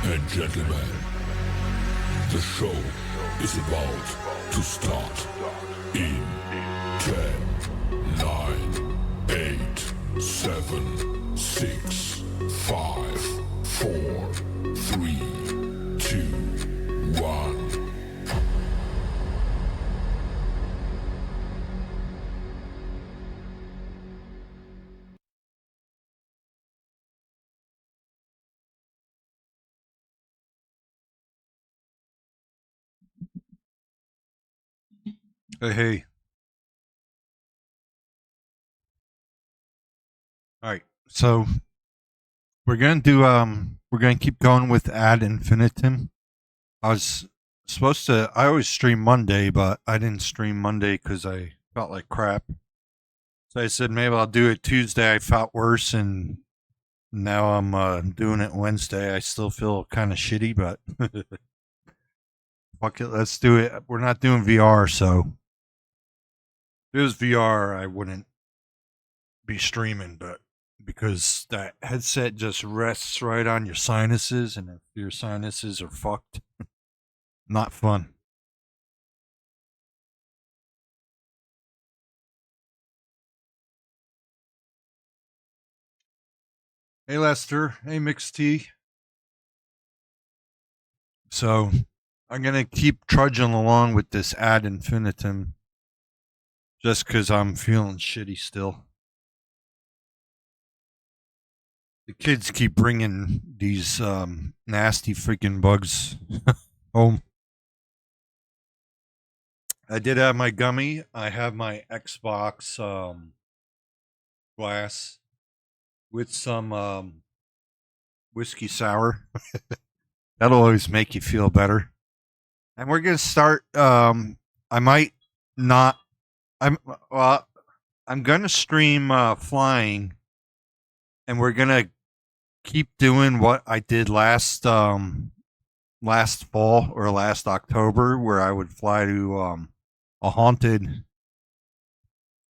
and gentlemen, the show is about to start in 10, 9, 8, 7, 6, 5, 4, 3, 2, 1. Hey. All right. So we're gonna keep going with ad infinitum. I was I always stream Monday, but I didn't stream Monday because I felt like crap. So I said maybe I'll do it Tuesday. I felt worse, and now I'm doing it Wednesday. I still feel kind of shitty, but fuck it, let's do it. We're not doing VR, so if it was VR, I wouldn't be streaming, but because that headset just rests right on your sinuses, and if your sinuses are fucked, not fun. Hey Lester, hey Mixed T. So I'm gonna keep trudging along with this ad infinitum just because I'm feeling shitty still. The kids keep bringing these nasty freaking bugs home. I did have my gummy. I have my Xbox glass with some whiskey sour. That'll always make you feel better. And we're gonna start. I might not. I'm well. I'm gonna stream flying, and we're gonna keep doing what I did last fall or last October, where I would fly to a haunted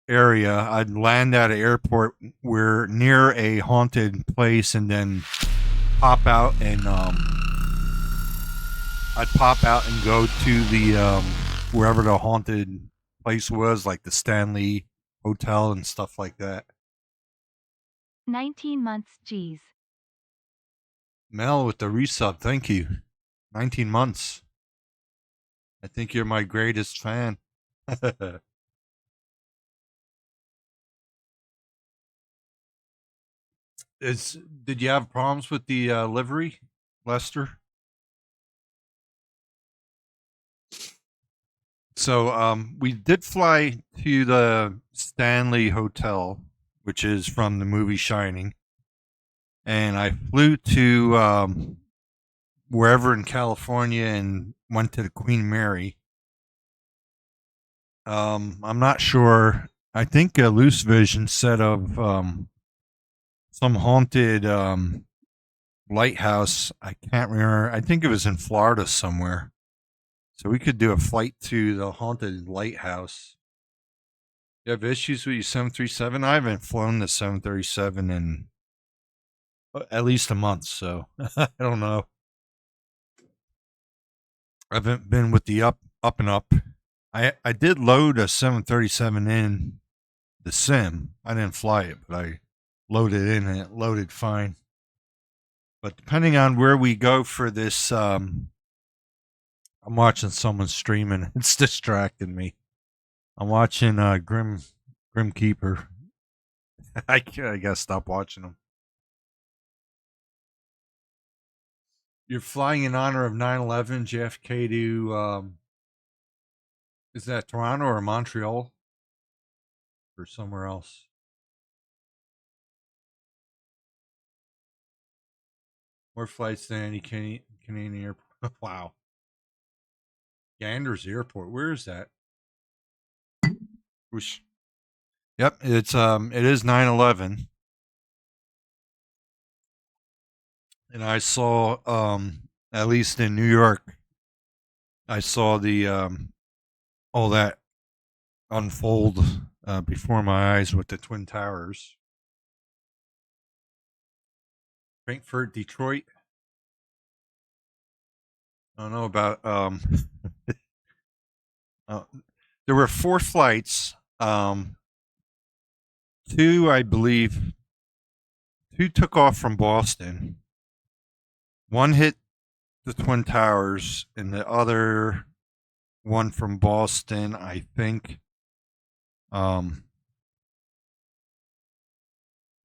area. I'd land at an airport where near a haunted place, and then pop out and I'd pop out and go to the wherever the haunted place was, like the Stanley Hotel and stuff like that. 19 months, geez. Mel with the resub, thank you. 19 months. I think you're my greatest fan. Did you have problems with the livery, Lester? So we did fly to the Stanley Hotel, which is from the movie Shining, and I flew to wherever in California and went to the Queen Mary. I'm not sure. I think Loose Vision said of some haunted lighthouse. I can't remember. I think it was in Florida somewhere. So we could do a flight to the haunted lighthouse. You have issues with your 737? I haven't flown the 737 in at least a month, so I don't know. I haven't been with the up and up. I did load a 737 in the sim. I didn't fly it, but I loaded in and it loaded fine. But depending on where we go for this, I'm watching someone streaming. It's distracting me. I'm watching Grim Keeper. I gotta stop watching them. You're flying in honor of 9/11 JFK to is that Toronto or Montreal or somewhere else? More flights than any Canadian airport. Wow. Ganders Airport. Where is that? Whoosh. Yep, it is 9/11. And I saw at least in New York, I saw the all that unfold before my eyes with the Twin Towers. Frankfurt, Detroit. I don't know about uh, there were 4 flights. Two, I believe, two took off from Boston. One hit the Twin Towers, and the other one from Boston, I think. Um,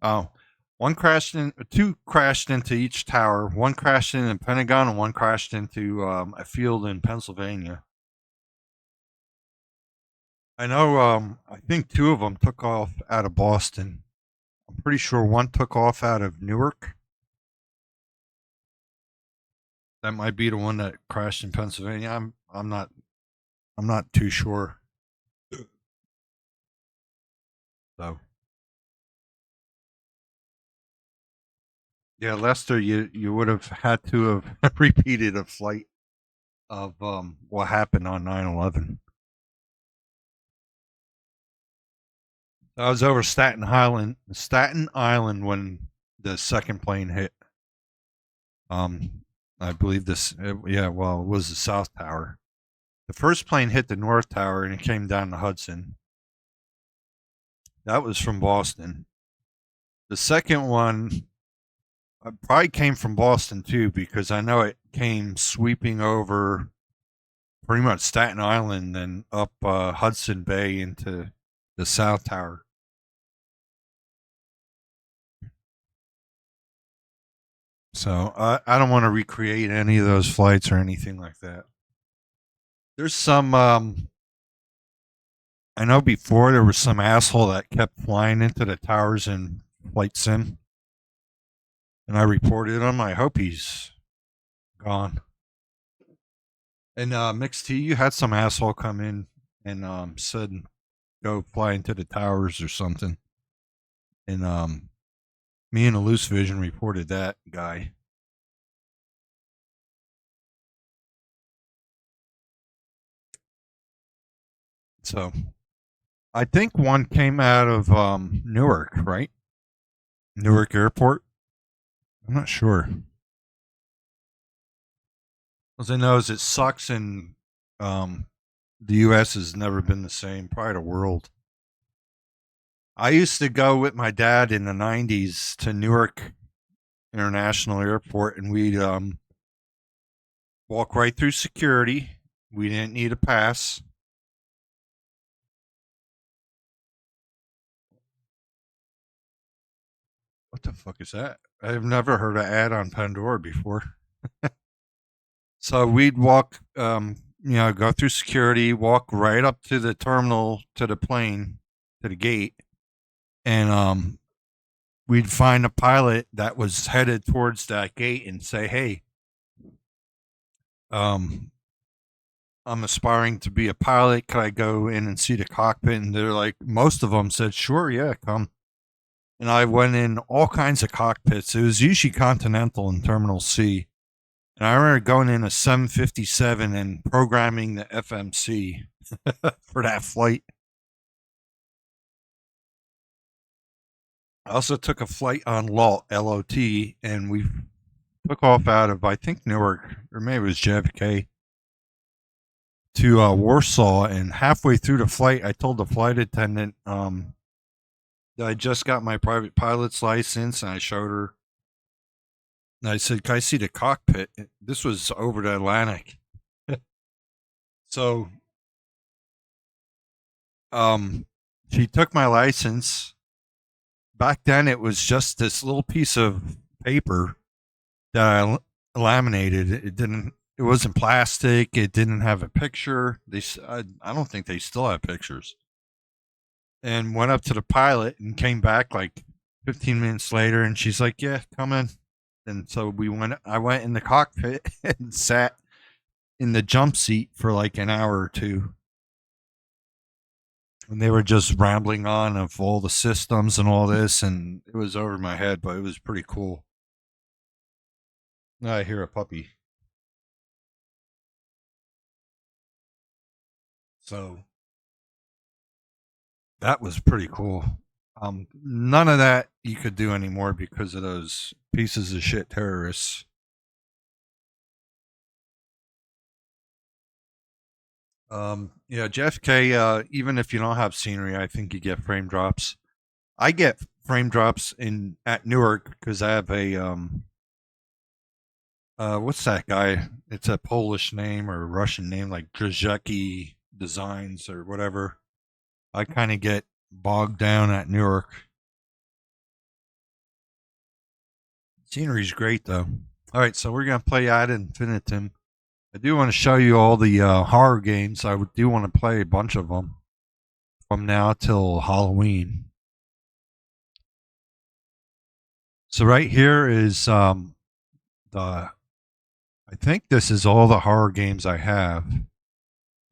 oh, one crashed in, two crashed into each tower. One crashed in the Pentagon, and one crashed into a field in Pennsylvania. I know. I think two of them took off out of Boston. I'm pretty sure one took off out of Newark. That might be the one that crashed in Pennsylvania. I'm not too sure. So yeah, Lester, you would have had to have repeated a flight of what happened on 9/11. I was over Staten Island when the second plane hit. I believe yeah, well, it was the South Tower. The first plane hit the North Tower and it came down the Hudson. That was from Boston. The second one probably came from Boston too, because I know it came sweeping over pretty much Staten Island and up Hudson Bay into the South Tower. So I don't want to recreate any of those flights or anything like that. There's some. I know before there was some asshole that kept flying into the towers in Flight Sim, and I reported him. I hope he's gone. And Mixed T, you had some asshole come in and said go fly into the towers or something. And me and a Loose Vision reported that guy. So I think one came out of Newark, right? Newark Airport. I'm not sure. All I know is it sucks, and the U.S. has never been the same. Probably the world. I used to go with my dad in the '90s to Newark International Airport, and we'd walk right through security. We didn't need a pass. What the fuck is that? I've never heard an ad on Pandora before. So we'd walk, go through security, walk right up to the terminal, to the plane, to the gate, and we'd find a pilot that was headed towards that gate and say, "Hey, um, I'm aspiring to be a pilot. Could I go in and see the cockpit?" And they're like, most of them said, "Sure, yeah, come." And I went in all kinds of cockpits. It was usually Continental and Terminal C. And I remember going in a 757 and programming the FMC for that flight. I also took a flight on LOT, LOT, and we took off out of, I think, Newark, or maybe it was JFK, to Warsaw. And halfway through the flight, I told the flight attendant that I just got my private pilot's license, and I showed her. And I said, "Can I see the cockpit?" This was over the Atlantic. So she took my license. Back then, it was just this little piece of paper that I laminated. It didn't. It wasn't plastic. It didn't have a picture. I don't think they still have pictures. And went up to the pilot and came back like 15 minutes later, and she's like, "Yeah, come in." And so we went. I went in the cockpit and sat in the jump seat for like an hour or two. And they were just rambling on of all the systems and all this, and it was over my head, but it was pretty cool. Now I hear a puppy. So that was pretty cool. None of that you could do anymore because of those pieces of shit terrorists. Yeah, JFK. Even if you don't have scenery, I think you get frame drops. I get frame drops in at Newark because I have a what's that guy? It's a Polish name or a Russian name, like Drzecki Designs or whatever. I kind of get bogged down at Newark. Scenery's great though. All right, so we're gonna play Ad Infinitum. I do want to show you all the horror games. I do want to play a bunch of them from now till Halloween. So right here is the. I think this is all the horror games I have.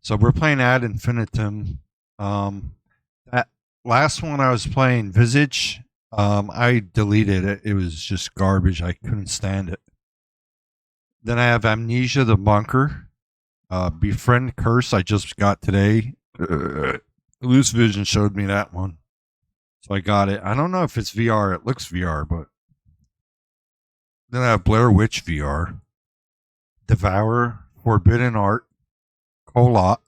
So we're playing Ad Infinitum. That last one I was playing, Visage. I deleted it. It was just garbage. I couldn't stand it. Then I have Amnesia: The Bunker. Befriend Curse. I just got today. Loose Vision showed me that one, so I got it. I don't know if it's VR. It looks VR, but then I have Blair Witch VR, Devour, Forbidden Art, Colot,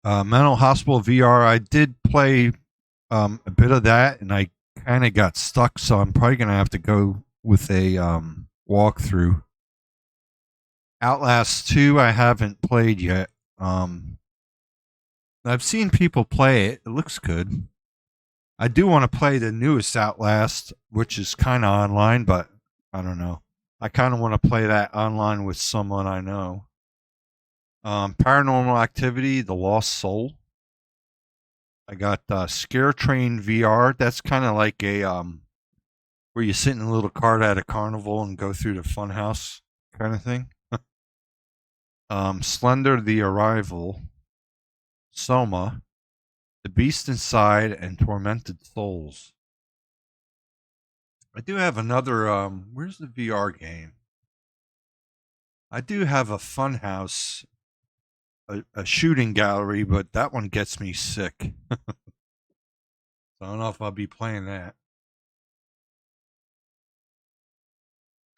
Mental Hospital VR. I did play a bit of that, and I kind of got stuck, so I'm probably gonna have to go with a walkthrough. Outlast 2, I haven't played yet. I've seen people play it. It looks good. I do want to play the newest Outlast, which is kind of online, but I don't know. I kind of want to play that online with someone I know. Paranormal Activity: The Lost Soul. I got Scare Train VR. That's kind of like a where you sit in a little cart at a carnival and go through the funhouse kind of thing. Slender: The Arrival, Soma, The Beast Inside, and Tormented Souls. I do have another. Where's the VR game? I do have a funhouse, a shooting gallery, but that one gets me sick. So I don't know if I'll be playing that.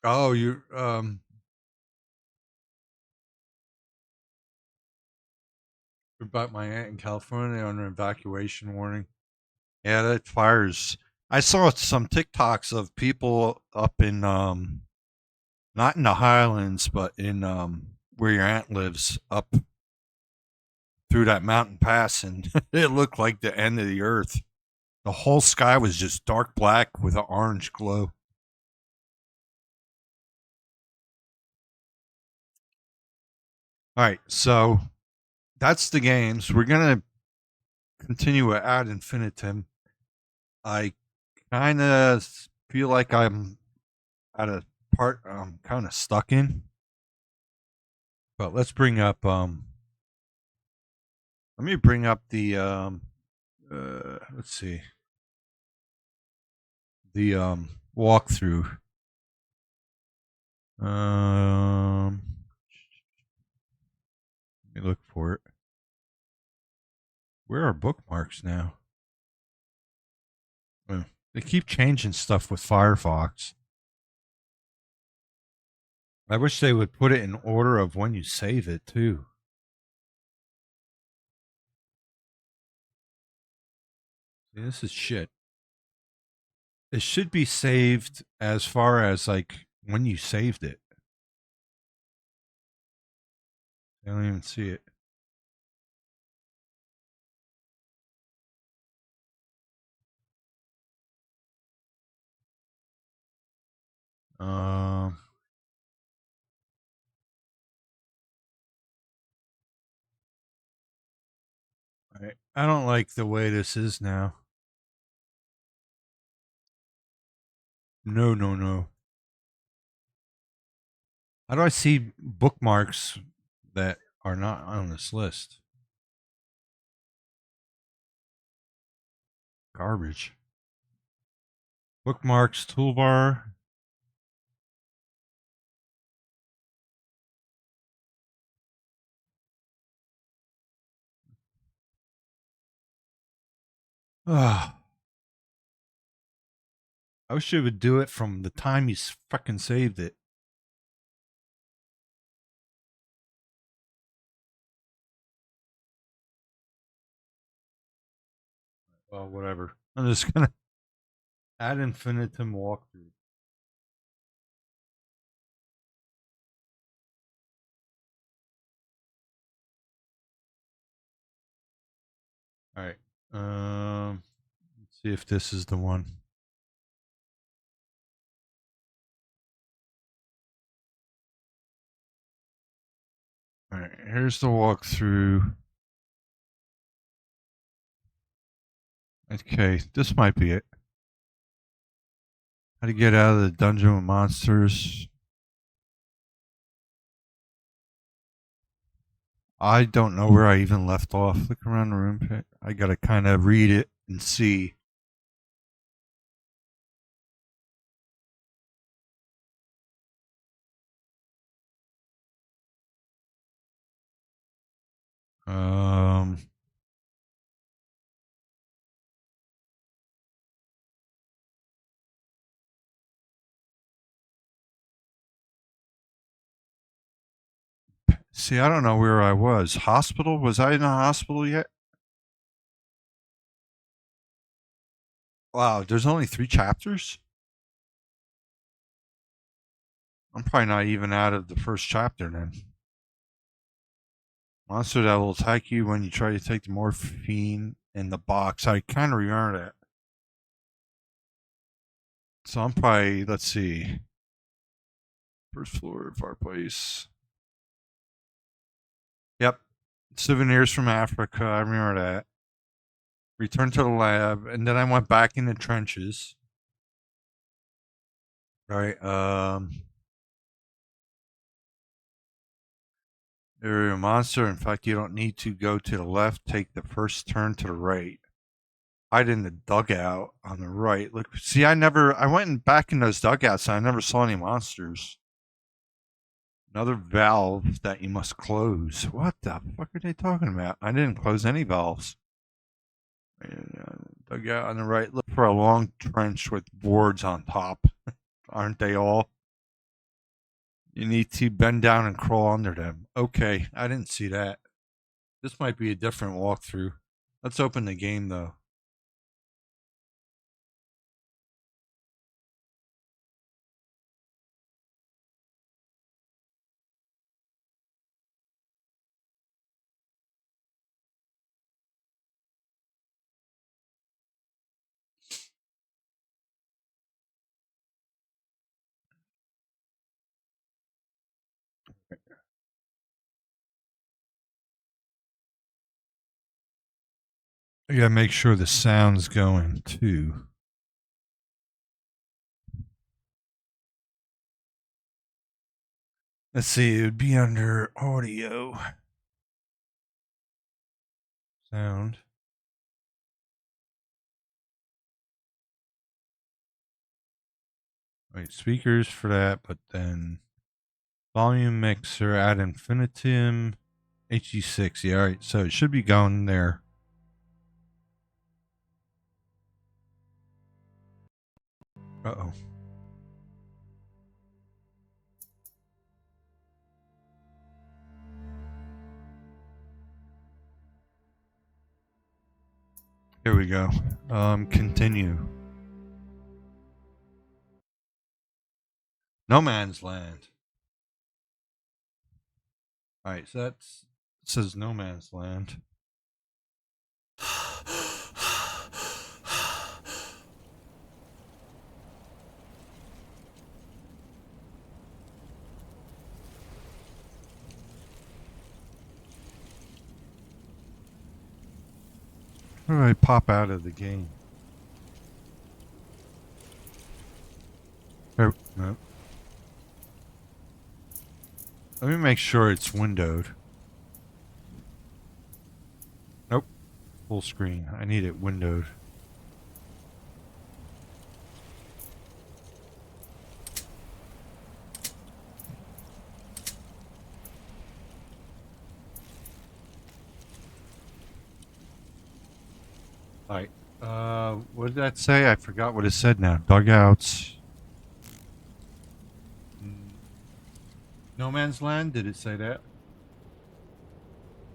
Oh, you about my aunt in California under evacuation warning. Yeah, that fires. I saw some TikToks of people up in not in the Highlands, but in where your aunt lives, up through that mountain pass, and it looked like the end of the earth. The whole sky was just dark black with an orange glow. All right, so that's the games. We're gonna continue at Ad Infinitum. I kind of feel like I'm at a part I'm kind of stuck in. But let's bring up let me bring up the let's see. The walkthrough. Let me look for it. Where are bookmarks now? They keep changing stuff with Firefox. I wish they would put it in order of when you save it too. See, this is shit. It should be saved as far as like when you saved it. I don't even see it. Um, I don't like the way this is now. No, no, no. How do I see bookmarks that are not on this list? Garbage. Bookmarks toolbar. Ah, I wish it would do it from the time you fucking saved it. Well, whatever. I'm just gonna add infinitum walkthrough. All right. Let's see if this is the one. All right. Here's the walkthrough. Okay, this might be it. How to get out of the dungeon with monsters. I don't know where I even left off. Look around the room. I gotta kind of read it and see. Um, See, I don't know where I was. Hospital? Was I in a hospital yet? Wow, there's only 3 chapters? I'm probably not even out of the first chapter then. Monster that will attack you when you try to take the morphine in the box. I kind of remember that. So I'm probably, let's see. First floor, fireplace. Yep. Souvenirs from Africa. I remember that. Returned to the lab, and then I went back in the trenches. All right. You're a monster. In fact, you don't need to go to the left. Take the first turn to the right. Hide in the dugout on the right. Look, see, I went back in those dugouts and I never saw any monsters. Another valve that you must close. What the fuck are they talking about? I didn't close any valves. Dugout on the right. Look for a long trench with boards on top. Aren't they all? You need to bend down and crawl under them. Okay, I didn't see that. This might be a different walkthrough. Let's open the game though. I gotta make sure the sound's going too. Let's see, it would be under audio. Sound. Wait, speakers for that, but then volume mixer, add infinitum, HD6. Yeah, all right, so it should be going there. Uh-oh. Here we go. Continue. No Man's Land. All right, so it says No Man's Land. How do I pop out of the game? Oh, no. Let me make sure it's windowed. Nope. Full screen. I need it windowed. Alright. What did that say? I forgot what it said now. Dugouts. No Man's Land? Did it say that?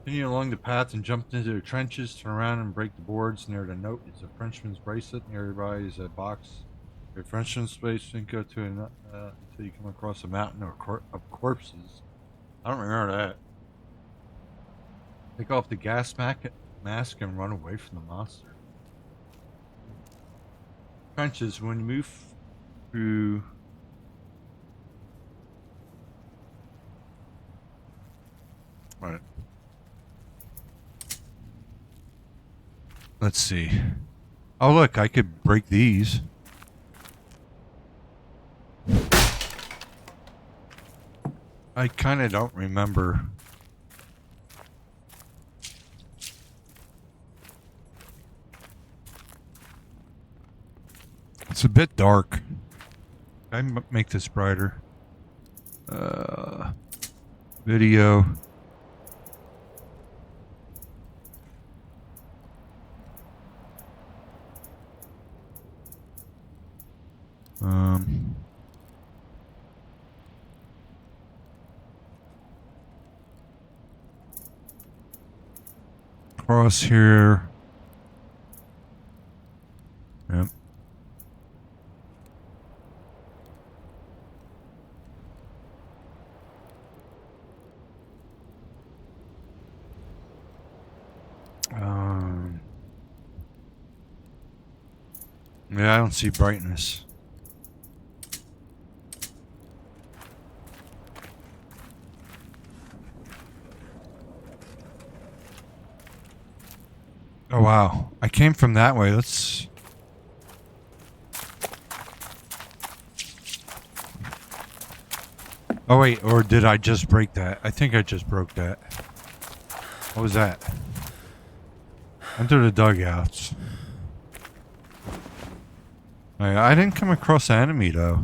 Continue along the path and jumped into the trenches. Turn around and break the boards. Near the note is a Frenchman's bracelet. Nearby is a box. A Frenchman's space. Then go to until you come across a mountain of corpses. I don't remember that. Take off the mask and run away from the monster. Trenches. When you move through. All right. Let's see. Oh, look, I could break these. I kind of don't remember. It's a bit dark. Can I make this brighter? Video. Cross here. Yep. Yeah, I don't see brightness. Oh wow, I came from that way. Let's... Oh wait, or did I just break that? I think I just broke that. What was that? Enter the dugouts. I didn't come across an enemy though.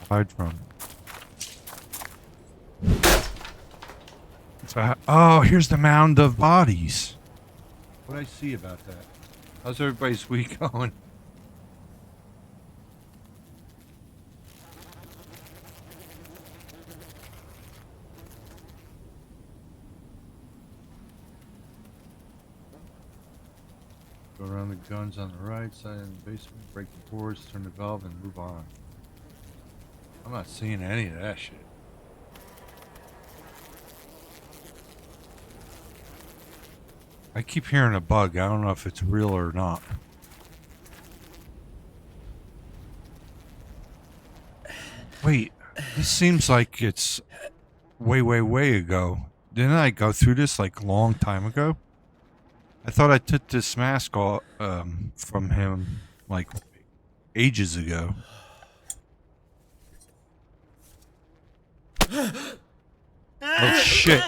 Hide from. So, oh, here's the mound of bodies. What did I see about that? How's everybody's week going? Go around the guns on the right side of the basement, break the boards, turn the valve, and move on. I'm not seeing any of that shit. I keep hearing a bug. I don't know if it's real or not. Wait, this seems like it's way ago. Didn't I go through this like a long time ago? I thought I took this mask off, from him like ages ago. Oh shit.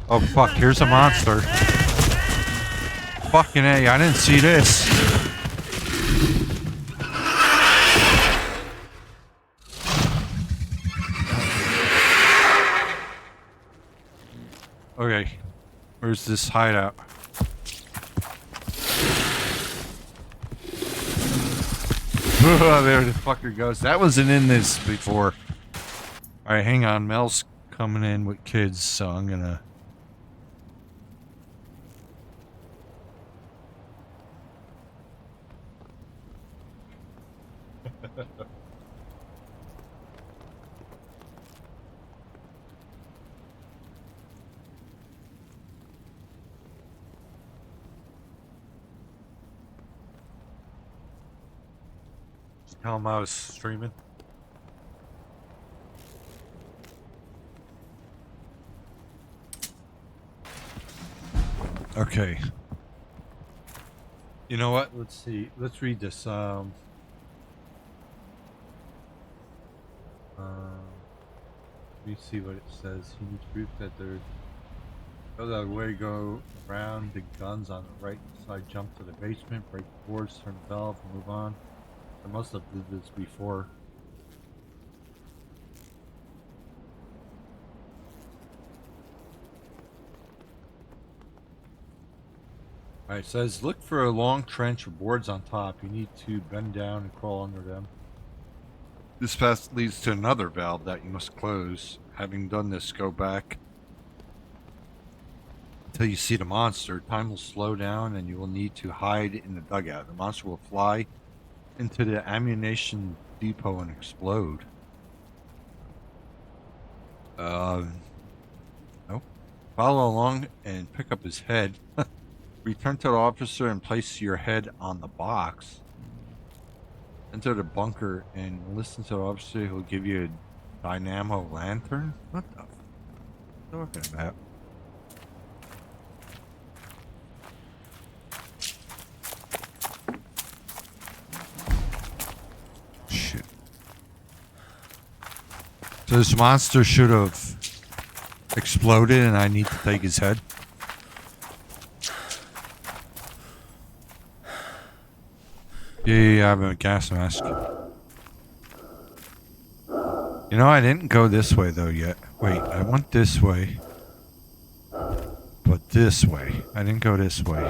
Oh fuck, here's a monster. Fucking A, I didn't see this. Okay, where's this hideout? There the fucker goes. That wasn't in this before. Alright, hang on. Mel's coming in with kids, so I'm gonna... Tell him I was streaming. Okay. You know what? Let's see. Let's read this. Let me see what it says. He needs proof that there's no other way to go around the guns on the right side. Jump to the basement, break the boards, turn the valve, and move on. I must have did this before. Alright, it says look for a long trench with boards on top. You need to bend down and crawl under them. This path leads to another valve that you must close. Having done this, go back until you see the monster. Time will slow down and you will need to hide in the dugout. The monster will fly into the ammunition depot and explode. Nope. Follow along and pick up his head. Return to the officer and place your head on the box. Enter the bunker and listen to the officer who'll give you a dynamo lantern? What the f*** are you talking about? Shit. So this monster should have exploded and I need to take his head? Yeah, I have a gas mask. You know, I didn't go this way though yet. Wait, I went this way. But this way. I didn't go this way.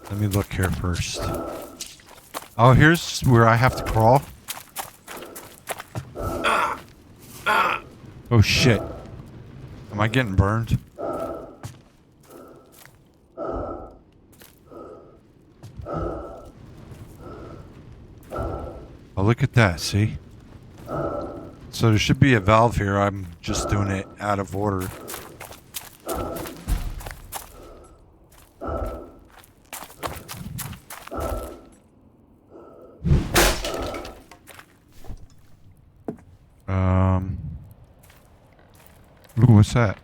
Let me look here first. Oh, here's where I have to crawl. Oh shit. Am I getting burned? Oh, look at that, see? So there should be a valve here. I'm just doing it out of order. Ooh, what's that?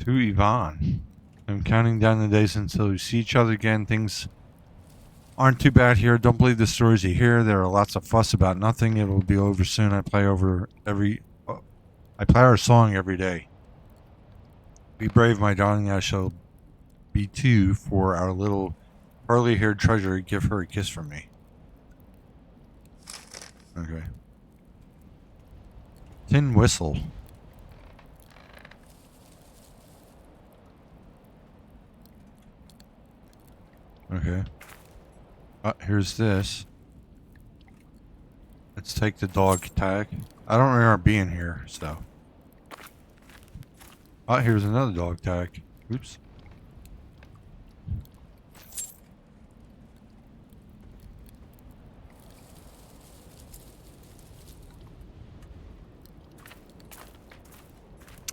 To Yvonne. I'm counting down the days until we see each other again. Things aren't too bad here. Don't believe the stories you hear. There are lots of fuss about nothing. It will be over soon. I play our song every day. Be brave, my darling. I shall be too. For our little curly-haired treasure, give her a kiss from me. Okay. Tin whistle. Okay. Here's this. Let's take the dog tag. I don't remember being here, so. Here's another dog tag. Oops.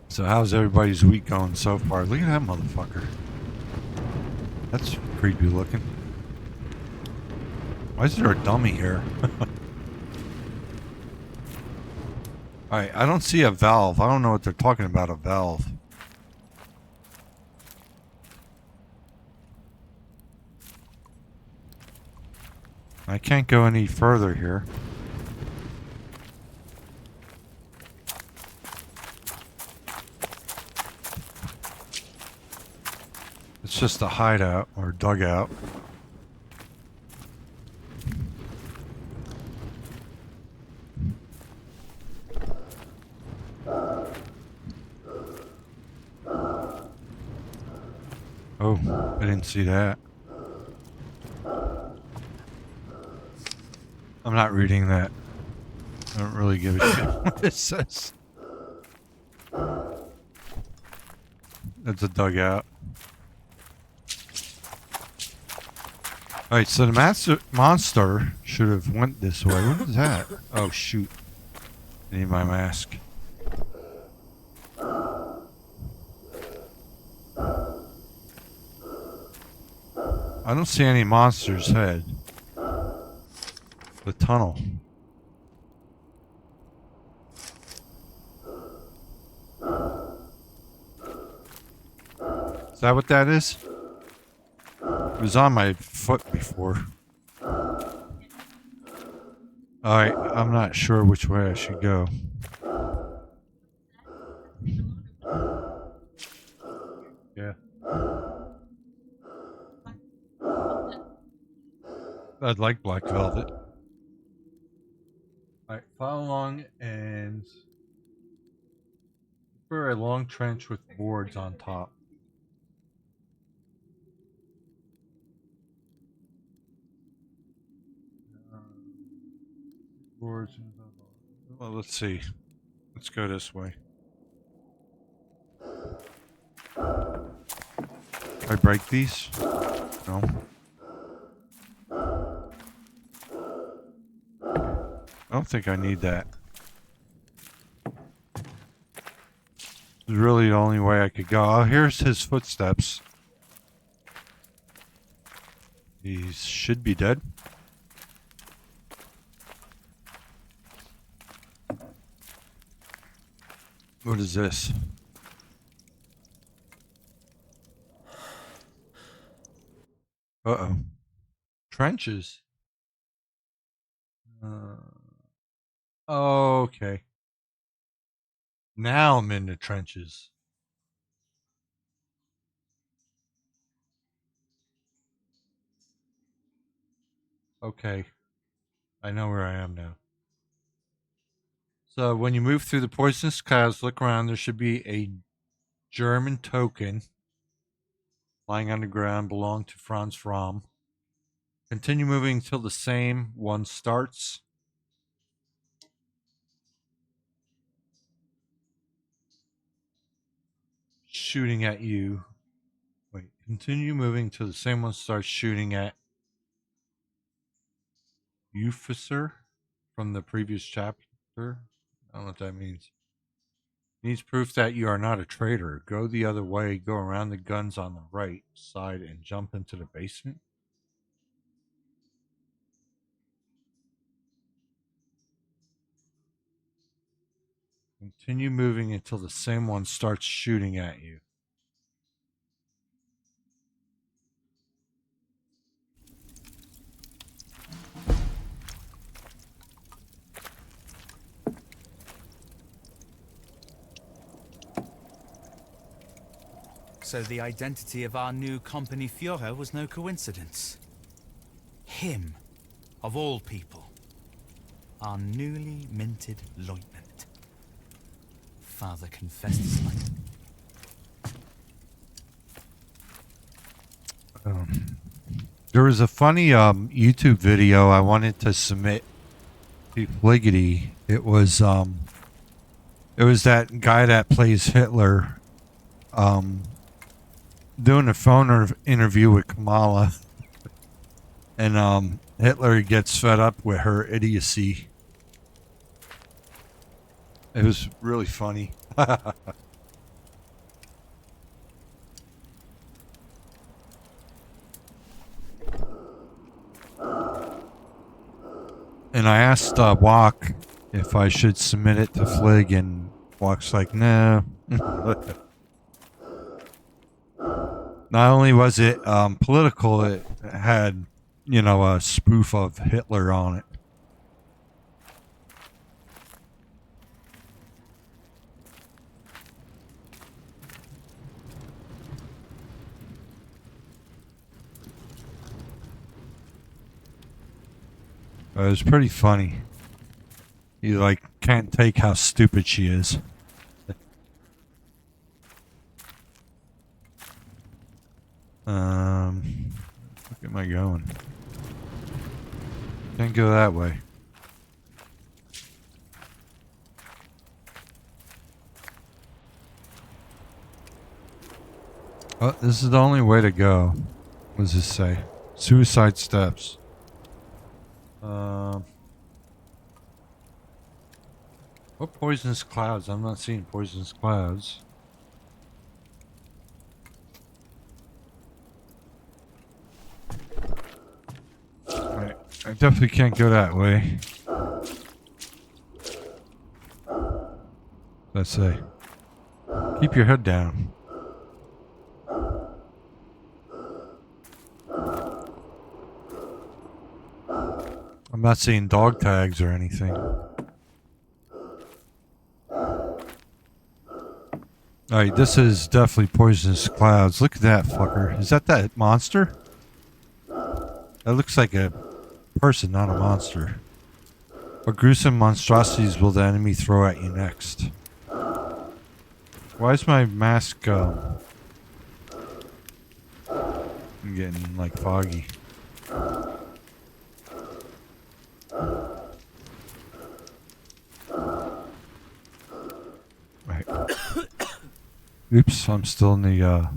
So how's everybody's week going so far? Look at that motherfucker. That's creepy looking. Why is there a dummy here? Alright, I don't see a valve. I don't know what they're talking about, a valve. I can't go any further here. It's just a hideout or dugout. Oh, I didn't see that. I'm not reading that. I don't really give a shit what it says. That's a dugout. Alright, so the monster should have went this way. What is that? Oh, shoot. I need my mask. I don't see any monster's head. The tunnel. Is that what that is? It was on my foot before. Alright, I'm not sure which way I should go. Yeah. I'd like black velvet. Alright, follow along and for a long trench with boards on top. Well, let's see. Let's go this way. I break these? No. I don't think I need that. This is really the only way I could go. Oh, here's his footsteps. He should be dead. What is this? Uh-oh. Trenches. Okay. Now I'm in the trenches. Okay. I know where I am now. So when you move through the poisonous clouds, look around. There should be a German token lying on the ground, belong to Franz Rahm. Continue moving until the same one starts. Shooting at you. Wait, continue moving till the same one starts shooting at Uficer from the previous chapter. I don't know what that means. Needs proof that you are not a traitor. Go the other way, go around the guns on the right side and jump into the basement. Continue moving until the same one starts shooting at you. So the identity of our new company Führer was no coincidence. Him, of all people. Our newly minted lieutenant. Father confessed his life. There was a funny YouTube video I wanted to submit to Fliggity. It was that guy that plays Hitler doing a phone interview with Kamala, and Hitler gets fed up with her idiocy. It was really funny. And I asked Walk if I should submit it to Flig, and Walk's like, no. Not only was it political, it had, a spoof of Hitler on it. It was pretty funny. You, can't take how stupid she is. Where am I going? Can't go that way. Oh, this is the only way to go. What does this say? Suicide steps. What poisonous clouds? I'm not seeing poisonous clouds. Right. I definitely can't go that way. Let's say. Keep your head down. I'm not seeing dog tags or anything. Alright, this is definitely poisonous clouds. Look at that fucker. Is that monster? That looks like a person, not a monster. What gruesome monstrosities will the enemy throw at you next? Why is my mask, I'm getting, foggy. Oops, I'm still in the,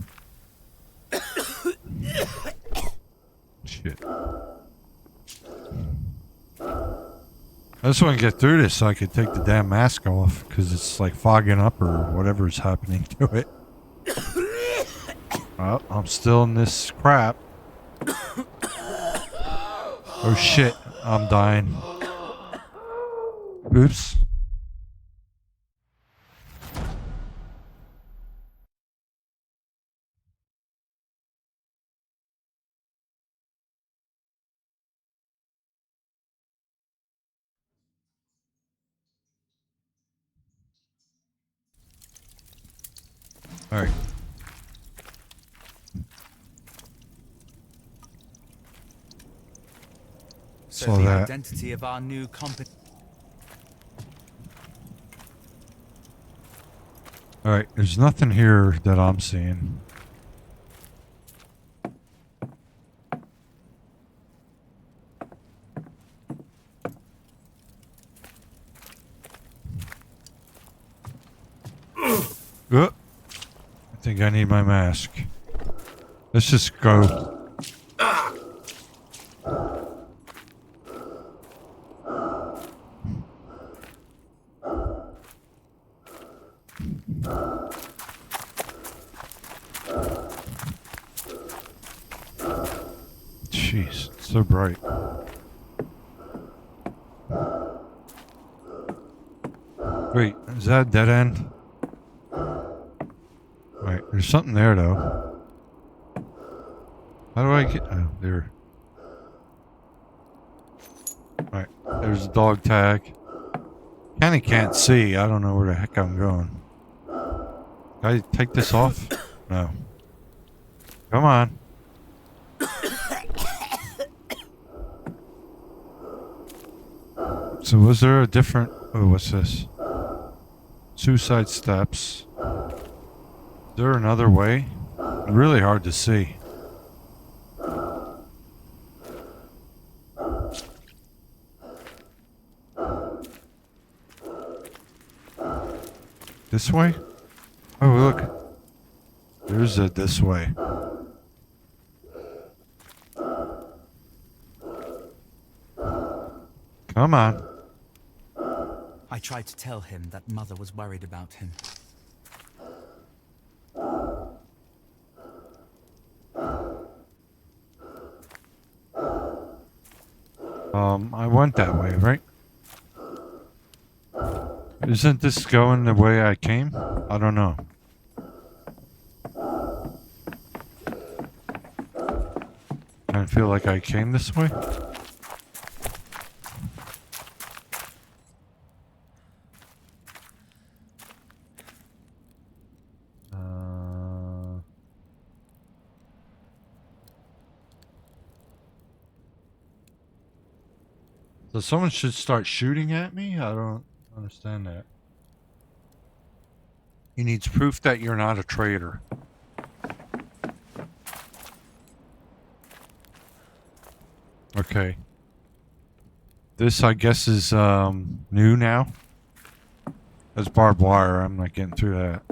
shit. I just want to get through this so I could take the damn mask off, because it's like fogging up or whatever's happening to it. Oh, I'm still in this crap. Oh shit, I'm dying. Oops. Alright. So Saw the that. identity of our new company. Alright, there's nothing here that I'm seeing. I think I need my mask. Let's just go. Jeez, it's so bright. Wait, is that a dead end? Right, there's something there though. How do I get... Oh, there. Right, there's a dog tag. Kinda can't see. I don't know where the heck I'm going. Can I take this off? No. Come on. So was there a different... Oh, what's this? Suicide steps. Is there another way? Really hard to see. This way? Oh, look. There's a this way. Come on. I tried to tell him that Mother was worried about him. I went that way, right? Isn't this going the way I came? I don't know. I feel like I came this way. So someone should start shooting at me? I don't understand that. He needs proof that you're not a traitor. Okay. This, I guess, is new now. That's barbed wire. I'm not getting through that.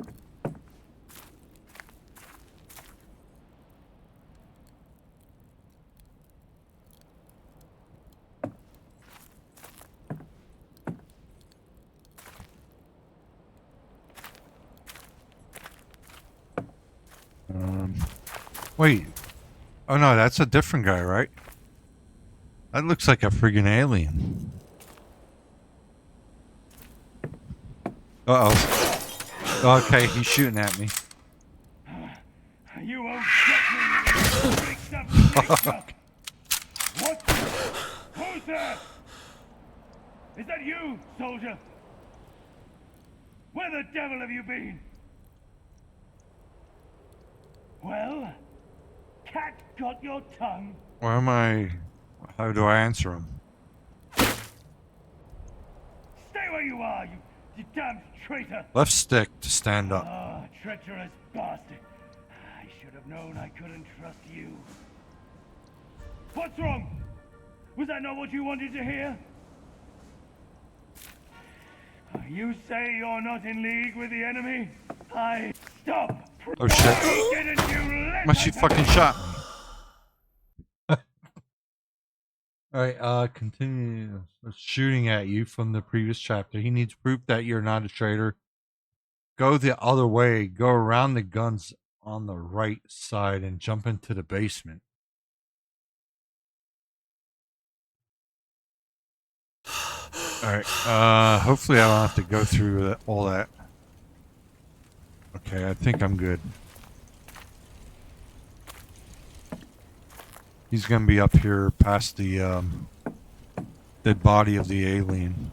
Wait. Oh no, that's a different guy, right? That looks like a friggin' alien. Uh-oh. Okay, he's shooting at me. You won't get me, What? Who's there? Is that you, soldier? Where the devil have you been? Well, cat got your tongue. Where am I? How do I answer him? Stay where you are, you damned traitor. Left stick to stand up. Ah, treacherous bastard. I should have known I couldn't trust you. What's wrong? Was that not what you wanted to hear? You say you're not in league with the enemy? Stop! Oh shit. Why didn't you Must she listen to fucking me? shot me. Alright, continue shooting at you from the previous chapter. He needs proof that you're not a traitor. Go the other way. Go around the guns on the right side and jump into the basement. Alright, hopefully I don't have to go through all that. Okay, I think I'm good. He's gonna be up here past the, dead body of the alien.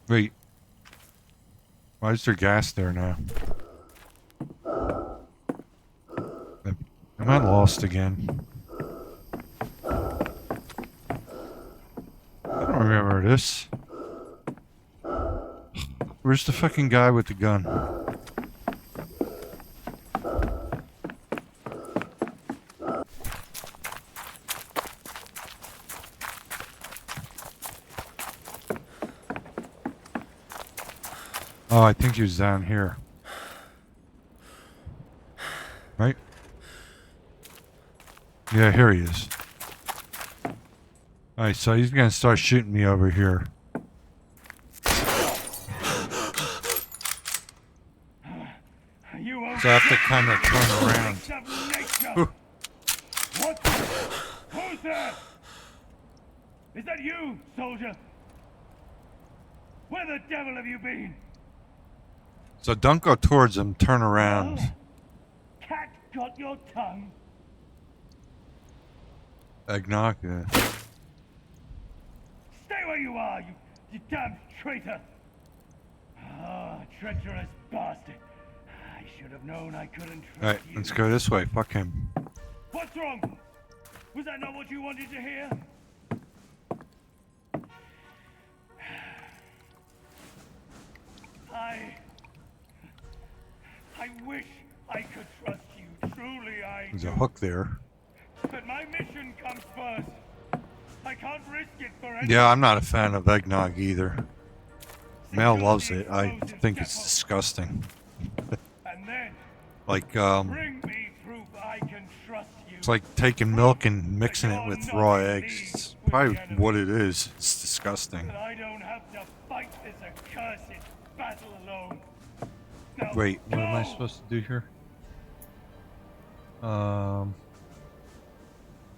Wait. Why is there gas there now? Am I lost again? I don't remember this. Where's the fucking guy with the gun? Oh, I think he was down here. Right? Yeah, here he is. Alright, so he's gonna start shooting me over here. So I have to kind of turn around. Ooh. What? Who's there? Is that you, soldier? Where the devil have you been? So don't go towards him, turn around. Cat got your tongue? Eggnog, yeah. Stay where you are, you damn traitor! Ah, treacherous bastard. I should have known I couldn't trust Alright, you. let's go this way. Fuck him. What's wrong? Was that not what you wanted to hear? I wish I could trust you. Truly, I There's do. a hook there. But my mission comes first. I can't risk it for anyone. Yeah, I'm not a fan of eggnog either. Mel Secure loves the it. I explosive think it's depot. disgusting. And then Like, bring me proof I can trust you. it's like taking milk and mixing it with raw eggs. It's probably what it is. It's disgusting. But I don't have to fight this accursed battle alone. Now Wait, what am I go! supposed to do here?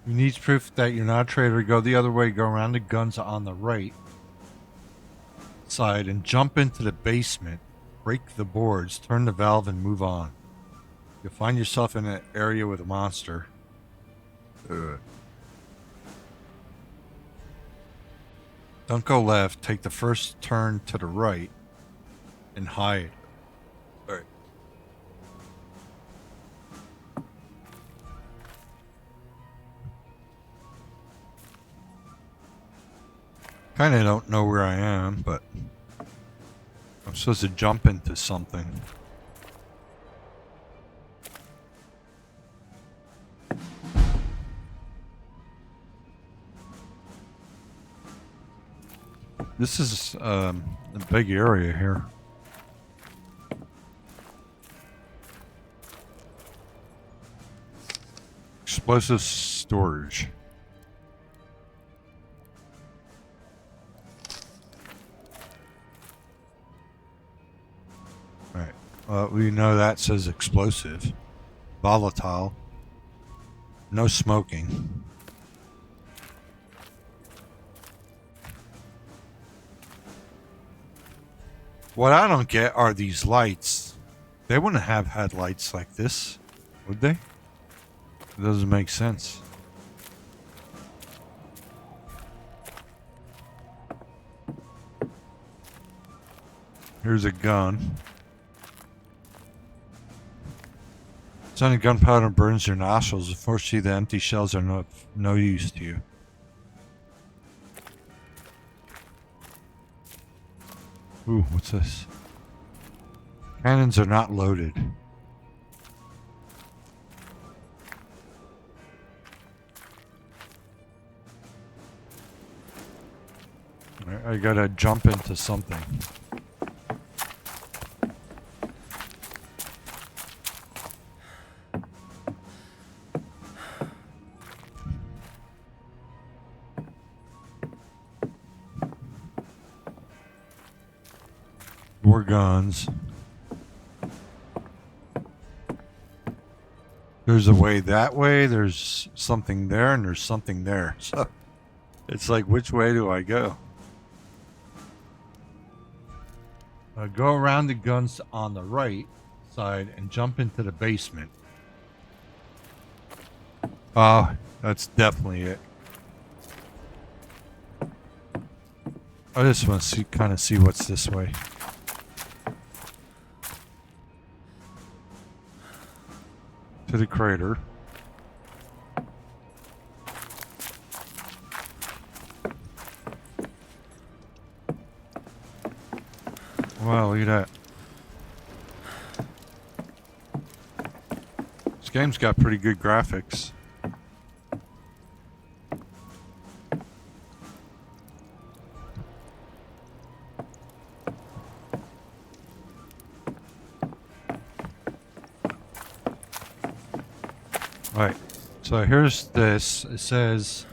You need proof that you're not a traitor. Go the other way. Go around the guns on the right side and jump into the basement. Break the boards. Turn the valve and move on. You'll find yourself in an area with a monster. Ugh. Don't go left. Take the first turn to the right and hide. All right. Kind of don't know where I am, but I'm supposed to jump into something. This is a big area here. Explosive storage. Right. We know that says explosive. Volatile. No smoking. What I don't get are these lights. They wouldn't have had lights like this, would they? It doesn't make sense. Here's a gun. Sending gunpowder burns your nostrils. Unfortunately, the empty shells are no use to you. Ooh, what's this? Cannons are not loaded. I gotta jump into something. More guns. There's a way that way, there's something there, and there's something there. So it's like, which way do I go? Go around the guns on the right side and jump into the basement. Oh, that's definitely it. I just want to see, kind of see what's this way. To the crater. Wow, look at that. This game's got pretty good graphics. Alright, so here's this. It says,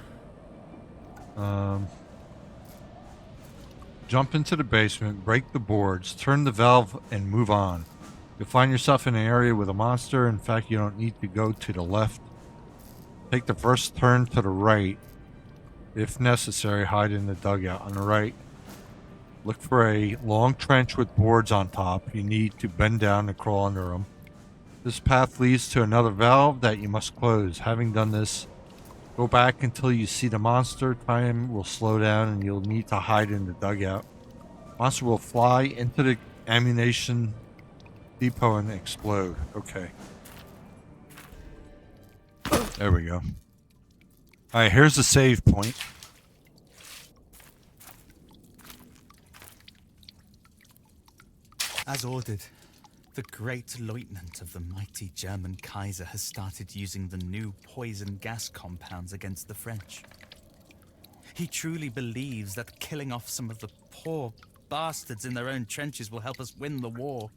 jump into the basement, break the boards, turn the valve, and move on. You'll find yourself in an area with a monster. In fact, you don't need to go to the left. Take the first turn to the right. If necessary, hide in the dugout on the right. Look for a long trench with boards on top. You need to bend down and crawl under them. This path leads to another valve that you must close. Having done this, go back until you see the monster. Time will slow down and you'll need to hide in the dugout. Monster will fly into the ammunition depot and explode. Okay. There we go. Alright, here's the save point. As ordered, the great lieutenant of the mighty German Kaiser has started using the new poison gas compounds against the French. He truly believes that killing off some of the poor bastards in their own trenches will help us win the war.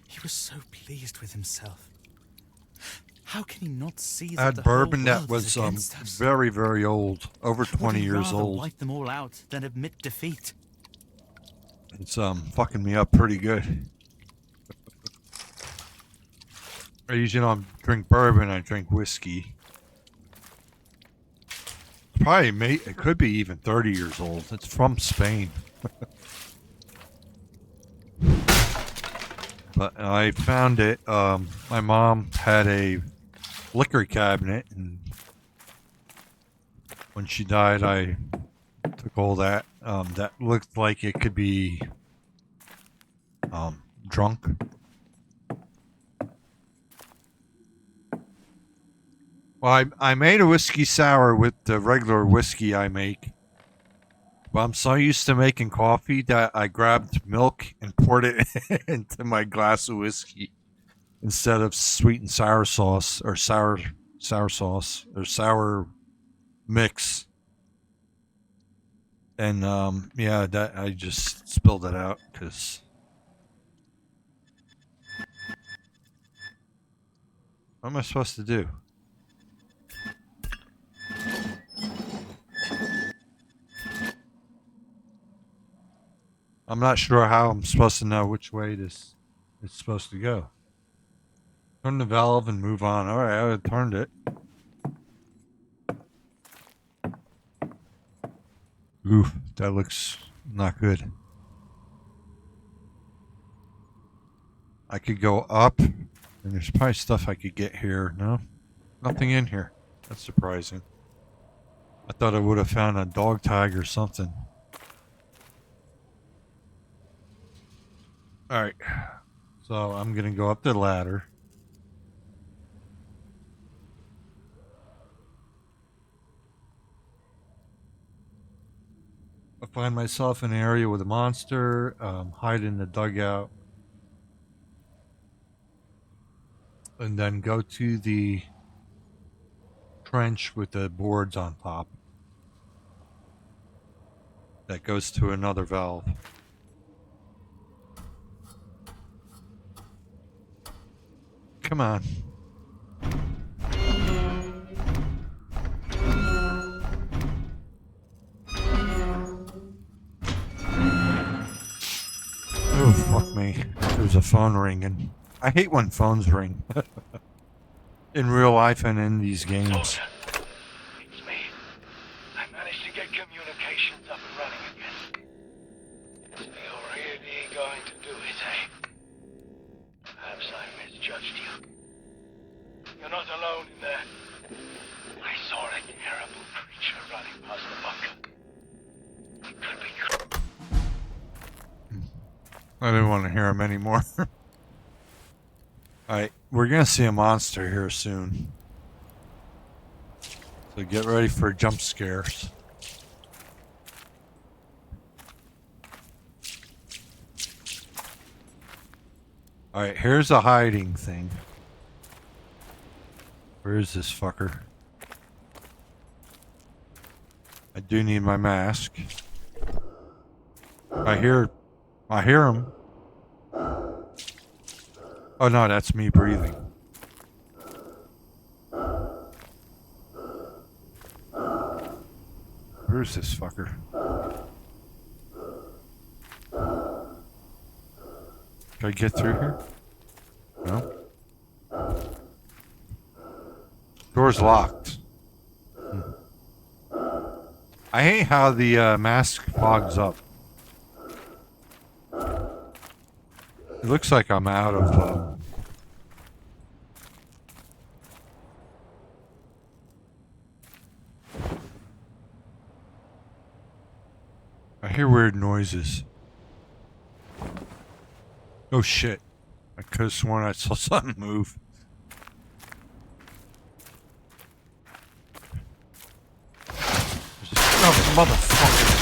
He was so pleased with himself. How can he not see that Had the bourbon whole that world was is against us? very, very old. Over Would 20 he years rather old. wipe them all out than admit defeat? It's fucking me up pretty good. I usually don't drink bourbon, I drink whiskey. It could be even 30 years old. It's from Spain. But I found it. My mom had a liquor cabinet, and when she died, I took all that. That looked like it could be drunk. Well, I made a whiskey sour with the regular whiskey I make. But I'm so used to making coffee that I grabbed milk and poured it into my glass of whiskey instead of sweet and sour sauce or sour sauce or sour mix. And yeah, that I just spilled it out because what am I supposed to do? I'm not sure how I'm supposed to know which way this is supposed to go. Turn the valve and move on. All right, I turned it. Oof, that looks not good. I could go up, and there's probably stuff I could get here. No? Nothing in here. That's surprising. I thought I would have found a dog tag or something. Alright. So I'm going to go up the ladder. I find myself in an area with a monster, hide in the dugout, and then go to the trench with the boards on top. that goes to another valve. Come on. Oh, fuck me. There's a phone ringing. I hate when phones ring. In real life and in these games. Soldier, it's me. I managed to get communications up and running again. So you're really going to do it, eh? Perhaps I misjudged you. You're not alone in there. I saw a terrible creature running past the bunker. It could be... I didn't want to hear him anymore. Alright, we're gonna see a monster here soon. So get ready for jump scares. Alright, here's a hiding thing. Where is this fucker? I do need my mask. I hear him. Oh no, that's me breathing. Where's this fucker? Can I get through here? No? Door's locked. I hate how the mask fogs up. It looks like I'm out of... I hear weird noises. Oh shit. I could have sworn I saw something move. Oh, motherfucker.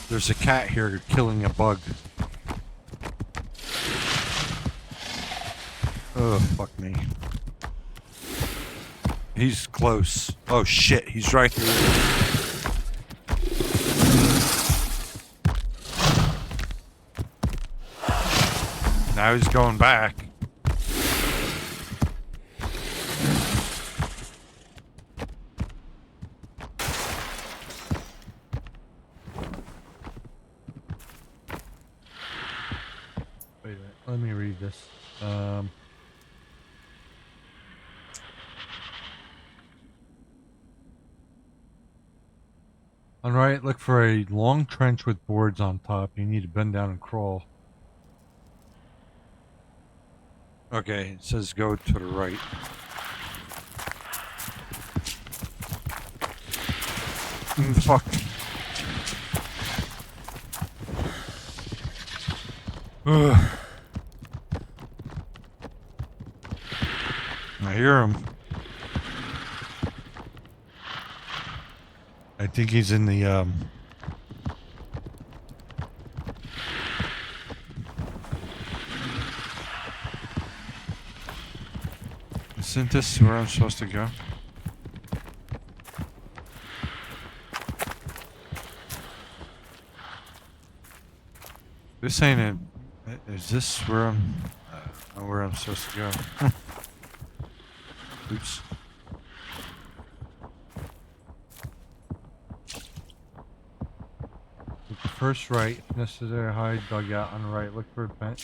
There's a cat here killing a bug. Oh, fuck me. He's close. Oh shit, he's right there. Now he's going back. Wait a minute, let me read this. On right, look for a long trench with boards on top. You need to bend down and crawl. Okay, it says go to the right. Fuck. Ugh. I hear him. I think he's in the Isn't this where I'm supposed to go? This ain't it. Is this where I'm supposed to go? Oops. Look the first right, if necessary, hide dugout on the right. Look for a bench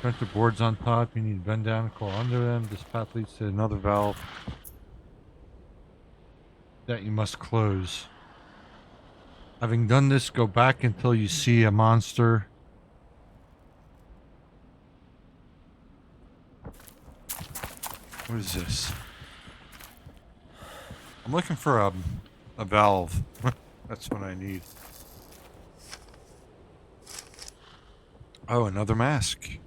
of boards on top. You need to bend down and crawl under them. This path leads to another valve that you must close. Having done this, go back until you see a monster. What is this? I'm looking for a valve. That's what I need. Oh, another mask.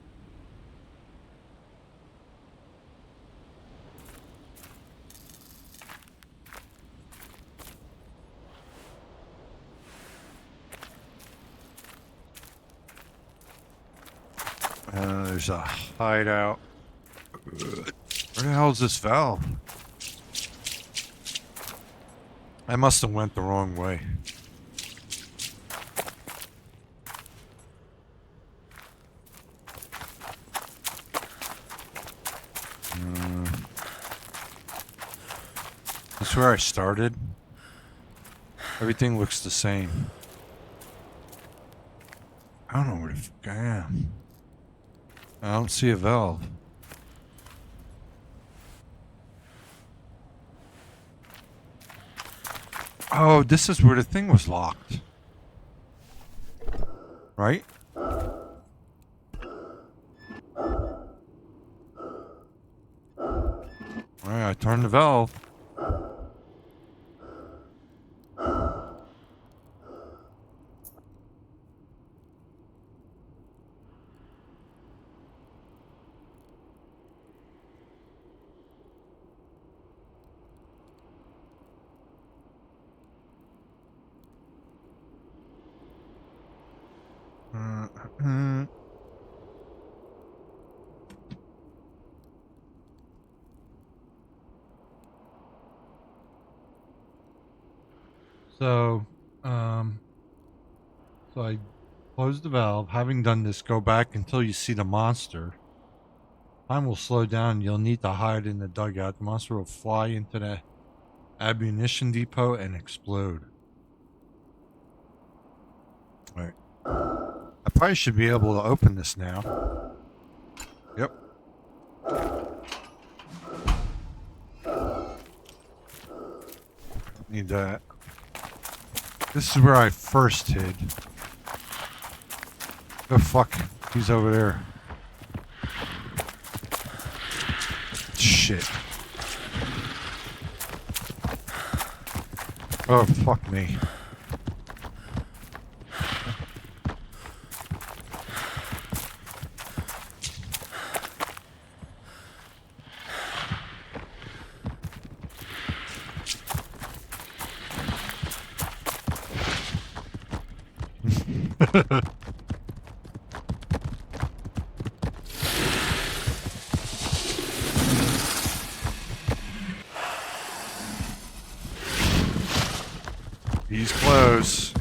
There's a hideout. Where the hell is this valve? I must have went the wrong way. That's where I started. Everything looks the same. I don't know where the fuck I am. I don't see a valve. Oh, this is where the thing was locked. Right? Alright, I turned the valve. So, so I close the valve. Having done this, go back until you see the monster. Time will slow down. You'll need to hide in the dugout. The monster will fly into the ammunition depot and explode. All right. I probably should be able to open this now. Yep. Need that. This is where I first hid. Oh fuck, he's over there. Shit. Oh fuck me. He's close.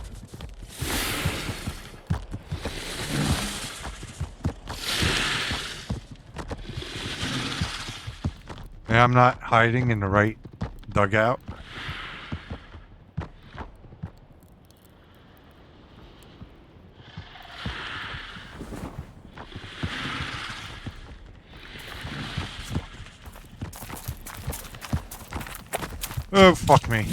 And I'm not hiding in the right dugout. Oh, fuck me.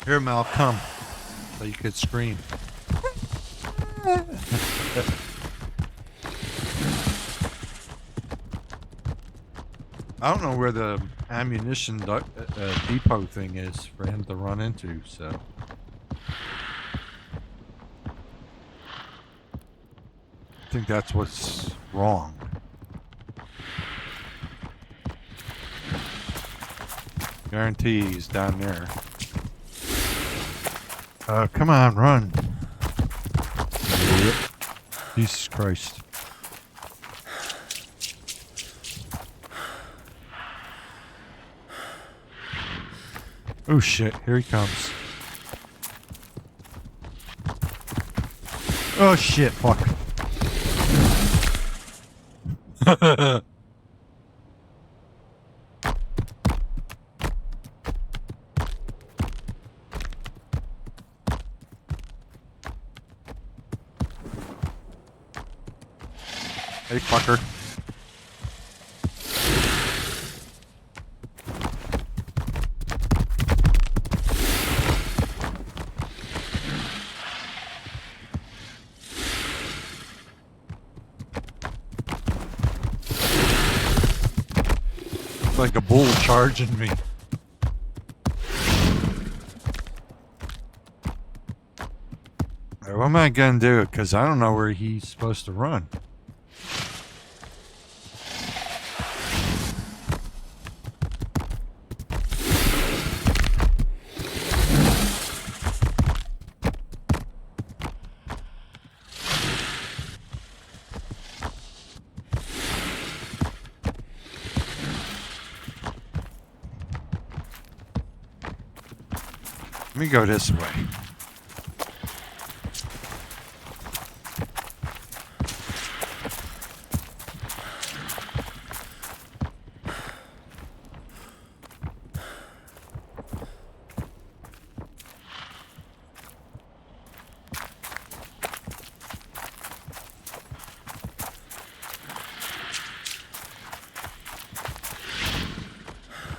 Here, Mal, come. So you could scream. I don't know where the ammunition depot thing is for him to run into, so. I think that's what's wrong. Guarantee he's down there. Come on, run. Jesus Christ. Oh shit, here he comes. Oh shit, fuck. Hey, fucker. It's like a bull charging me. What am I gonna do? Because I don't know where he's supposed to run. Let me go this way.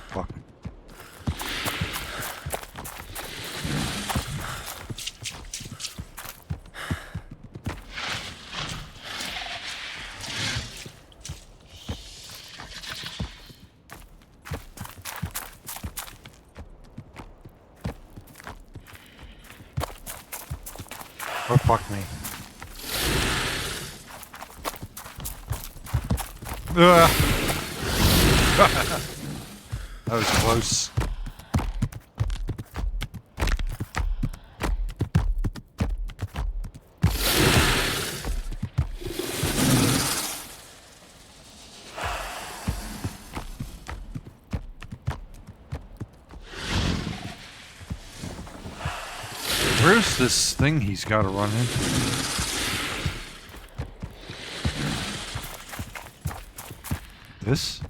Fuck. Oh, fuck me. Ugh. That was close. Where's this thing he's got to run into? This?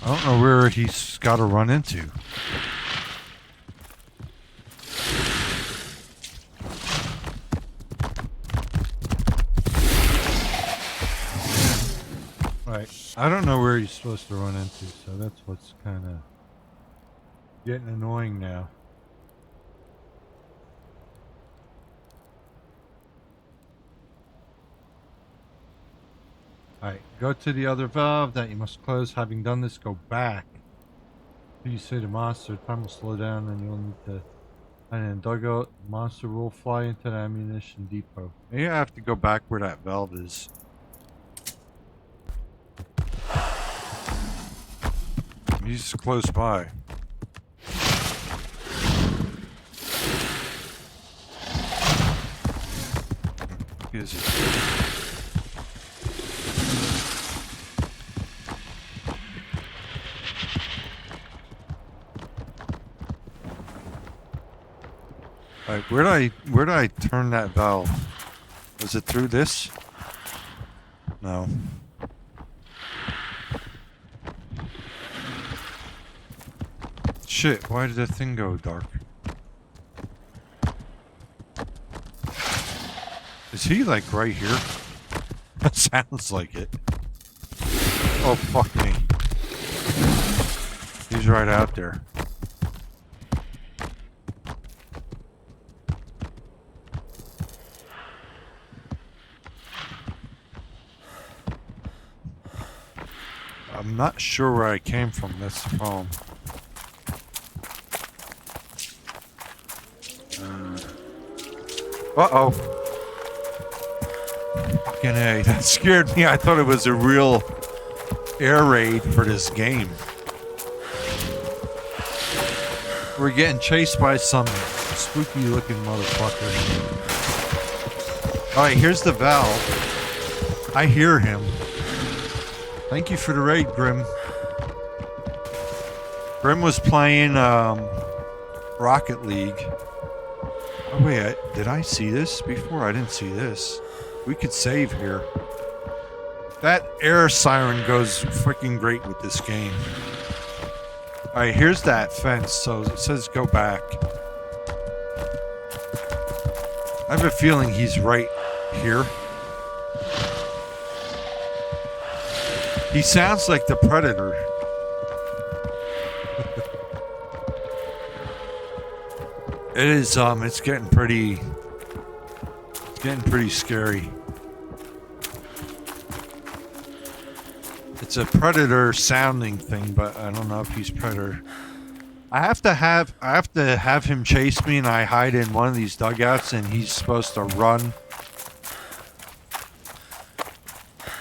I don't know where he's got to run into. Right. I don't know where he's supposed to run into, so that's what's kind of getting annoying now. Alright, go to the other valve that you must close. Having done this, go back. You say the monster, time will slow down and you'll need to find a dugout. The monster will fly into the ammunition depot. Maybe I have to go back where that valve is. He's close by. Is he? Alright, where did I turn that valve? Was it through this? No. Shit, why did that thing go dark? Is he like right here? That sounds like it. Oh, fuck me. He's right out there. I'm not sure where I came from, that's the problem. Uh-oh. Fucking A, that scared me. I thought it was a real air raid for this game. We're getting chased by some spooky looking motherfucker. Alright, here's the valve. I hear him. Thank you for the raid, Grim. Grim was playing Rocket League. Oh wait, did I see this before? I didn't see this. We could save here. That air siren goes freaking great with this game. Alright, here's that fence, so it says go back. I have a feeling he's right here. He sounds like the Predator. It is, it's getting pretty scary. It's a Predator sounding thing, but I don't know if he's Predator. I have to have him chase me and I hide in one of these dugouts and he's supposed to run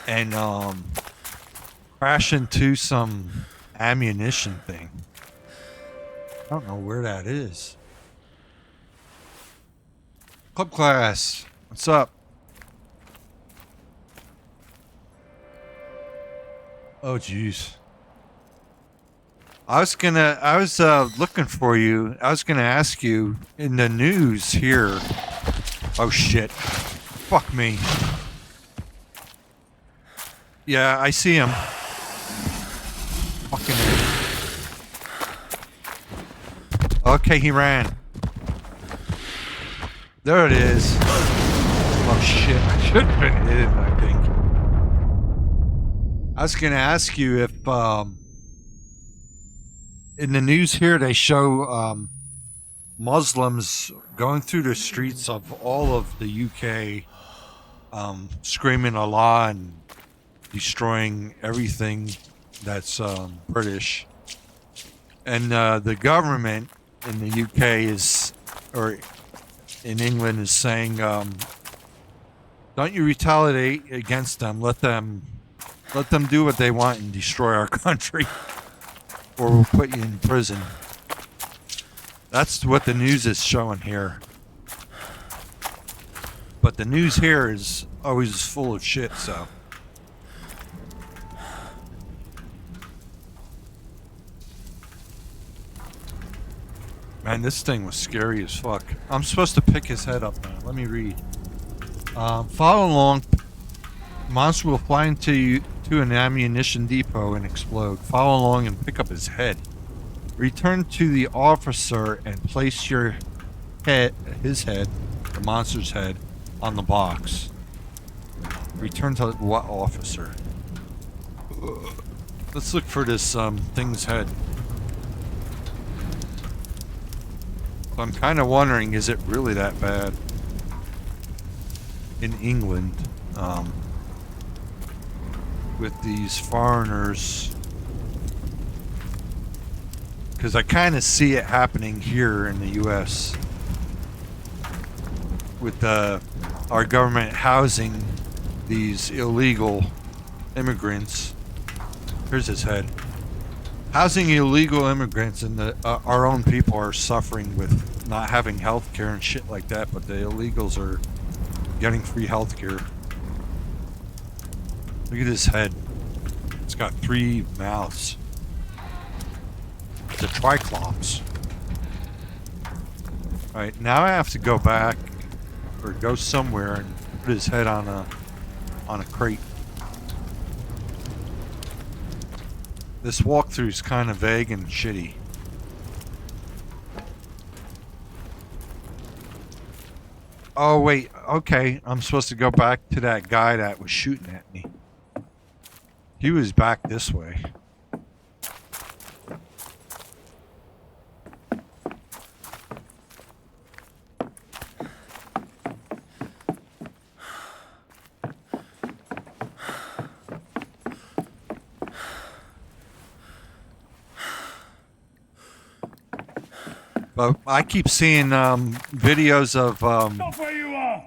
and crash into some ammunition thing. I don't know where that is. Club class, what's up? Oh jeez. I was looking for you. I was gonna ask you in the news here. Oh shit. Fuck me. Yeah, I see him. Fucking A. Okay, he ran. There it is. Oh shit, I should have been hit, I think. I was gonna ask you if, in the news here they show, Muslims going through the streets of all of the UK, screaming Allah and destroying everything that's, British. And, the government in the UK is, or in England is saying, don't you retaliate against them. Let them do what they want and destroy our country, or we'll put you in prison. That's what the news is showing here. But the news here is always full of shit, so. Man, this thing was scary as fuck. I'm supposed to pick his head up now. Let me read. Follow along. Monster will fly into an ammunition depot and explode. Follow along and pick up his head. Return to the officer and place his head, the monster's head, on the box. Return to what officer? Let's look for this thing's head. I'm kind of wondering, is it really that bad in England, with these foreigners? Because I kind of see it happening here in the U.S. with our government housing these illegal immigrants. Here's his head. Housing illegal immigrants, and our own people are suffering with not having health care and shit like that, but the illegals are getting free health care. Look at his head. It's got 3 mouths. It's a triclops. Alright, now I have to go back, or go somewhere and put his head on a crate. This walkthrough is kind of vague and shitty. Oh wait, okay, I'm supposed to go back to that guy that was shooting at me. He was back this way. But I keep seeing videos of Stop where you are.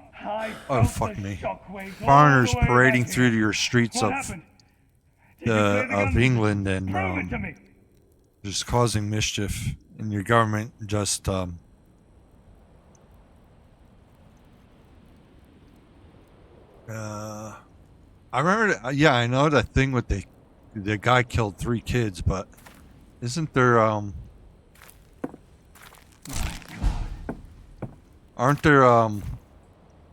oh fuck me, foreigners parading through your streets of England and just causing mischief, and your government just I remember, yeah, I know that thing with the guy killed 3 kids, but isn't there aren't there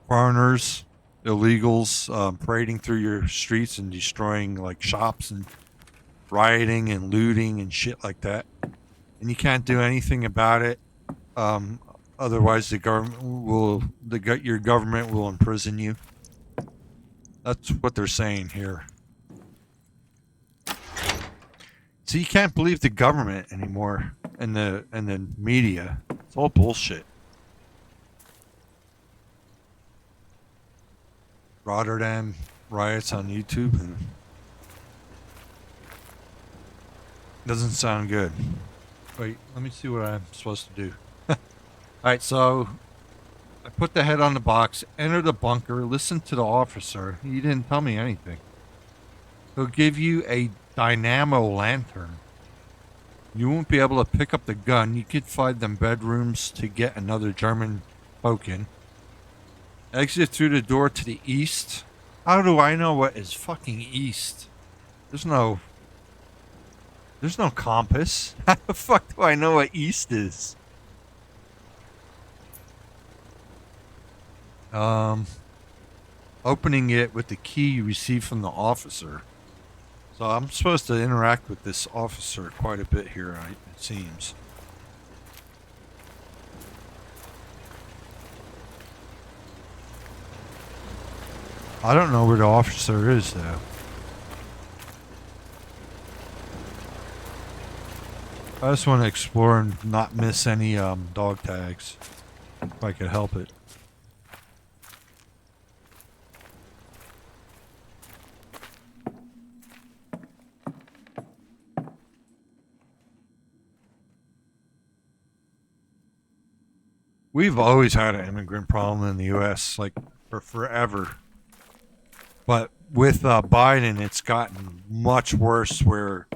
foreigners, illegals, parading through your streets and destroying like shops and rioting and looting and shit like that? And you can't do anything about it. Otherwise, the government will your government will imprison you. That's what they're saying here. So you can't believe the government anymore, and the media. It's all bullshit. Rotterdam riots on YouTube, and doesn't sound good. Wait, let me see what I'm supposed to do. Alright, so I put the head on the box, enter the bunker, listen to the officer. He didn't tell me anything. He'll give you a dynamo lantern. You won't be able to pick up the gun. You could find them bedrooms to get another German folk in. Exit through the door to the east. How do I know what is fucking east? There's no... There's no compass. How the fuck do I know what east is? Opening it with the key you received from the officer. So I'm supposed to interact with this officer quite a bit here, it seems. I don't know where the officer is, though. I just want to explore and not miss any dog tags, if I could help it. We've always had an immigrant problem in the U.S., like, for forever. But with Biden, it's gotten much worse where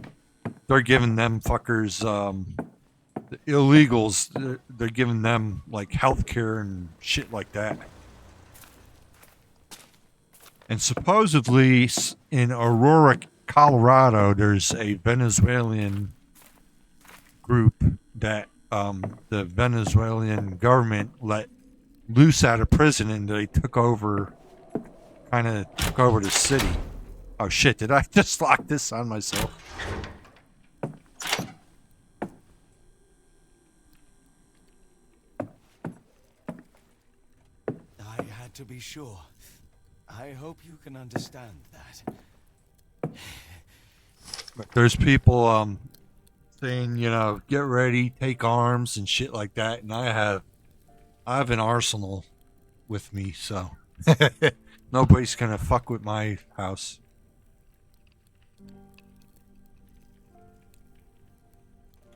they're giving them fuckers, the illegals, they're giving them, like, health care and shit like that. And supposedly in Aurora, Colorado, there's a Venezuelan group that the Venezuelan government let loose out of prison, and they took over the city. Oh shit, did I just lock this on myself? I had to be sure. I hope you can understand that. But there's people saying, you know, get ready, take arms and shit like that, and I have an arsenal with me, so nobody's gonna fuck with my house.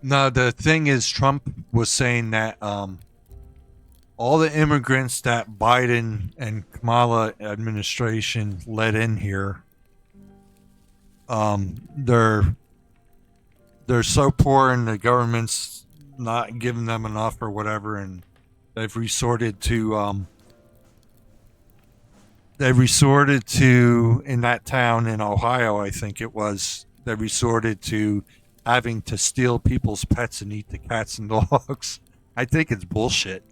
No, the thing is, Trump was saying that all the immigrants that Biden and Kamala administration let in here, they're so poor and the government's not giving them enough or whatever, and they've resorted to in that town in Ohio, I think it was, they resorted to having to steal people's pets and eat the cats and dogs. I think it's bullshit.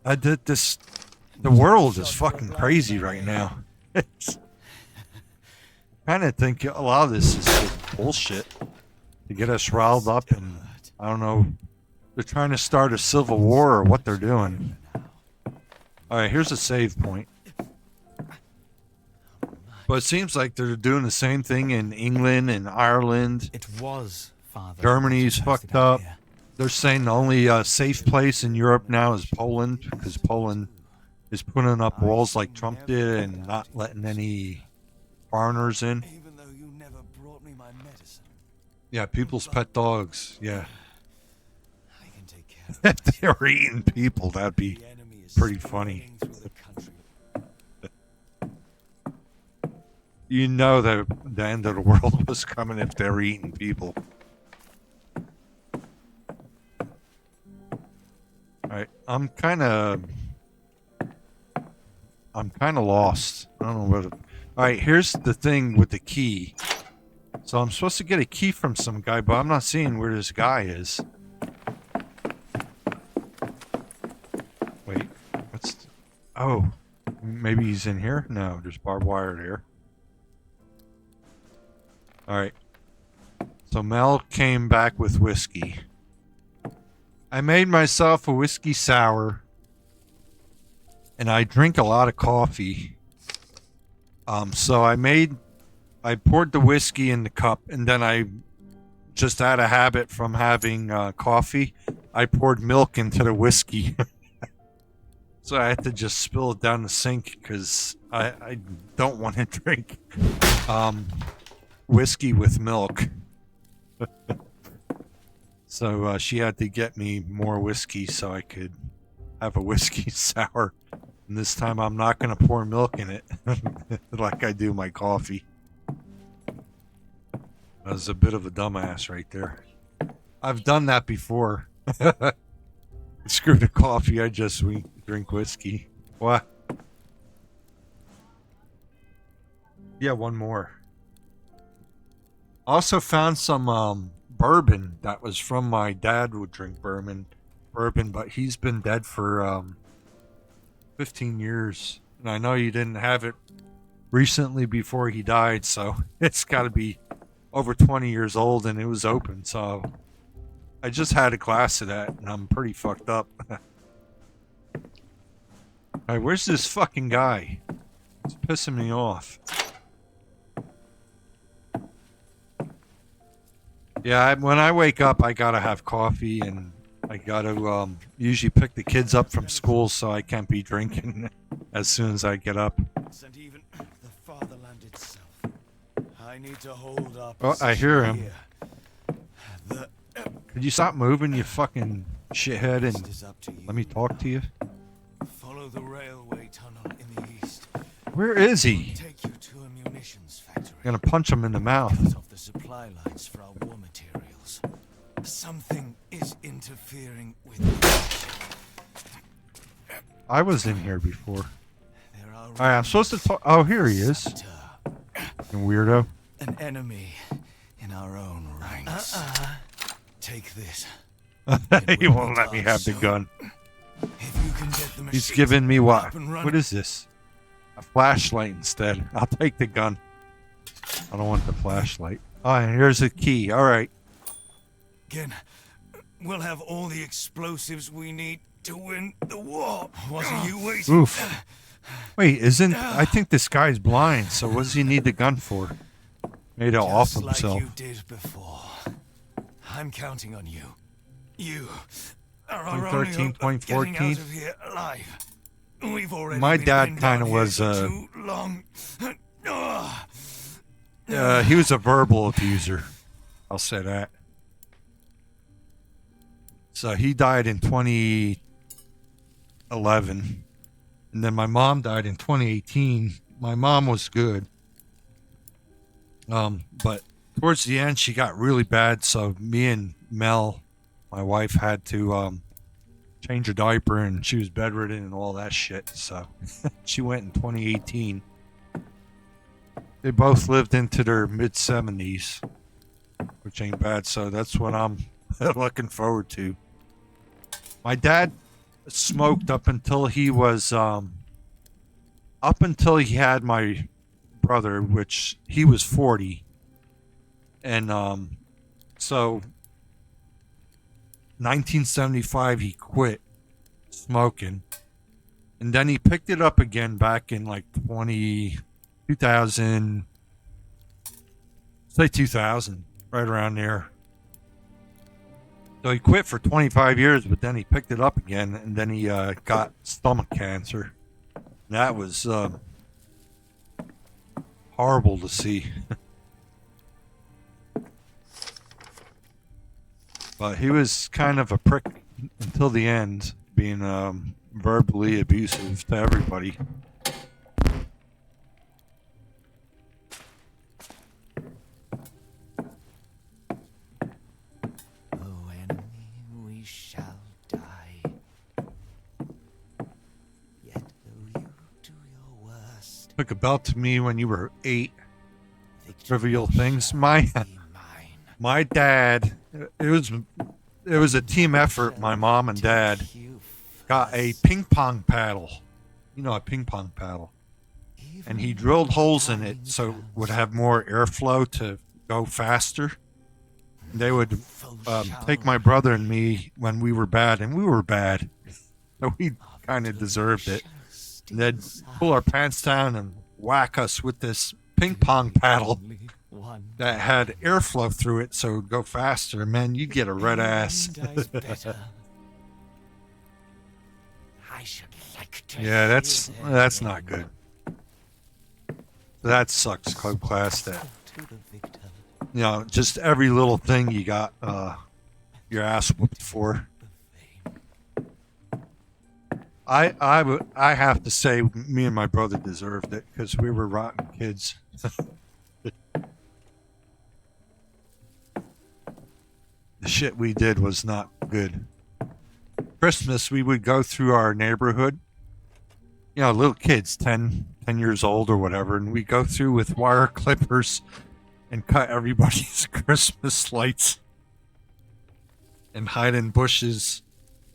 The world is fucking crazy right now. I kind of think a lot of this is just bullshit to get us riled up, and I don't know, they're trying to start a civil war or what they're doing. Alright, here's a save point. But it seems like they're doing the same thing in England and Ireland. It was, Father. Germany's fucked up. They're saying the only safe place in Europe now is Poland, because Poland is putting up walls like Trump did and not letting any foreigners in. Even though you never brought me my medicine. Yeah, people's pet dogs. Yeah. I can take care of If they were eating people, that'd be the enemy is pretty funny. spreading through the country. You know that the end of the world was coming if they were eating people. Alright, I'm kind of lost. I don't know what. Alright, here's the thing with the key. So I'm supposed to get a key from some guy, but I'm not seeing where this guy is. Wait, what's... Oh, maybe he's in here? No, there's barbed wire there. Alright. So Mel came back with whiskey. I made myself a whiskey sour. And I drink a lot of coffee. So I poured the whiskey in the cup, and then I, just out of habit from having coffee, I poured milk into the whiskey. So I had to just spill it down the sink, because I don't want to drink whiskey with milk. So she had to get me more whiskey so I could have a whiskey sour. And this time I'm not going to pour milk in it like I do my coffee. I was a bit of a dumbass right there. I've done that before. Screw the coffee, I just drink whiskey. What? Yeah, one more. Also found some bourbon that was from my dad would drink bourbon, but he's been dead for 15 years. And I know you didn't have it recently before he died, so it's got to be over 20 years old and it was open. So I just had a glass of that and I'm pretty fucked up. Alright, where's this fucking guy? It's pissing me off. Yeah, when I wake up, I gotta have coffee, and I gotta usually pick the kids up from school, so I can't be drinking as soon as I get up. And even the fatherland itself. I need to hold up. Oh, I hear him. Here. The Could you stop moving, you fucking shithead, rest and is up to you. let me talk to you? Follow the railway tunnel in the east. Where is he? Take you to a munitions factory. I'm gonna punch him in the mouth. Cut off the supply lines for our war materials. Something is interfering with. I was in here before. There are Alright, I'm supposed to talk. Oh, here he is. saboteur, Fucking weirdo. an enemy in our own ranks. Take this. He won't let me have the gun. If you can get the He's machines giving me what? up and running- What is this? A flashlight instead. I'll take the gun. I don't want the flashlight. Oh, and here's a key. Alright. Again, we'll have all the explosives we need to win the war. What are you waiting? Oof. Wait, I think this guy's blind, so what does he need the gun for? Made it off Just like himself. you did before. I'm counting on you. You are our only hope of getting out of here alive. We've already My been dad pinned kinda down here was, for too long. He was a verbal abuser. I'll say that. So he died in 2011. And then my mom died in 2018. My mom was good. But towards the end, she got really bad. So me and Mel, my wife, had to change her diaper, and she was bedridden and all that shit. So she went in 2018. They both lived into their mid-70s, which ain't bad. So that's what I'm looking forward to. My dad smoked up until he was up until he had my brother, which he was 40, and so 1975 he quit smoking, and then he picked it up again back in like 2000, say 2000, right around there. So he quit for 25 years, but then he picked it up again, and then he got stomach cancer. That was horrible to see. But he was kind of a prick until the end, being verbally abusive to everybody. Oh, enemy, we shall die. Yet though you do your worst, Took a belt to me when you were 8. victory Trivial things. shall My be mine. my dad, it was a team effort. My mom and dad Take you got a first. ping pong paddle. You know, a ping pong paddle. And he drilled holes in it so it would have more airflow to go faster. They would take my brother and me when we were bad, and we were bad. So we kind of deserved it. And they'd pull our pants down and whack us with this ping pong paddle that had airflow through it so it would go faster. Man, you'd get a red ass. I should like to Yeah, that's hear their not good. That sucks, Club Class. That, to the victor. you know, just every little thing you got your ass whooped for. I have to say, me and my brother deserved it because we were rotten kids. The shit we did was not good. Christmas, we would go through our neighborhood, you know, little kids, 10 years old or whatever, and we go through with wire clippers and cut everybody's Christmas lights and hide in bushes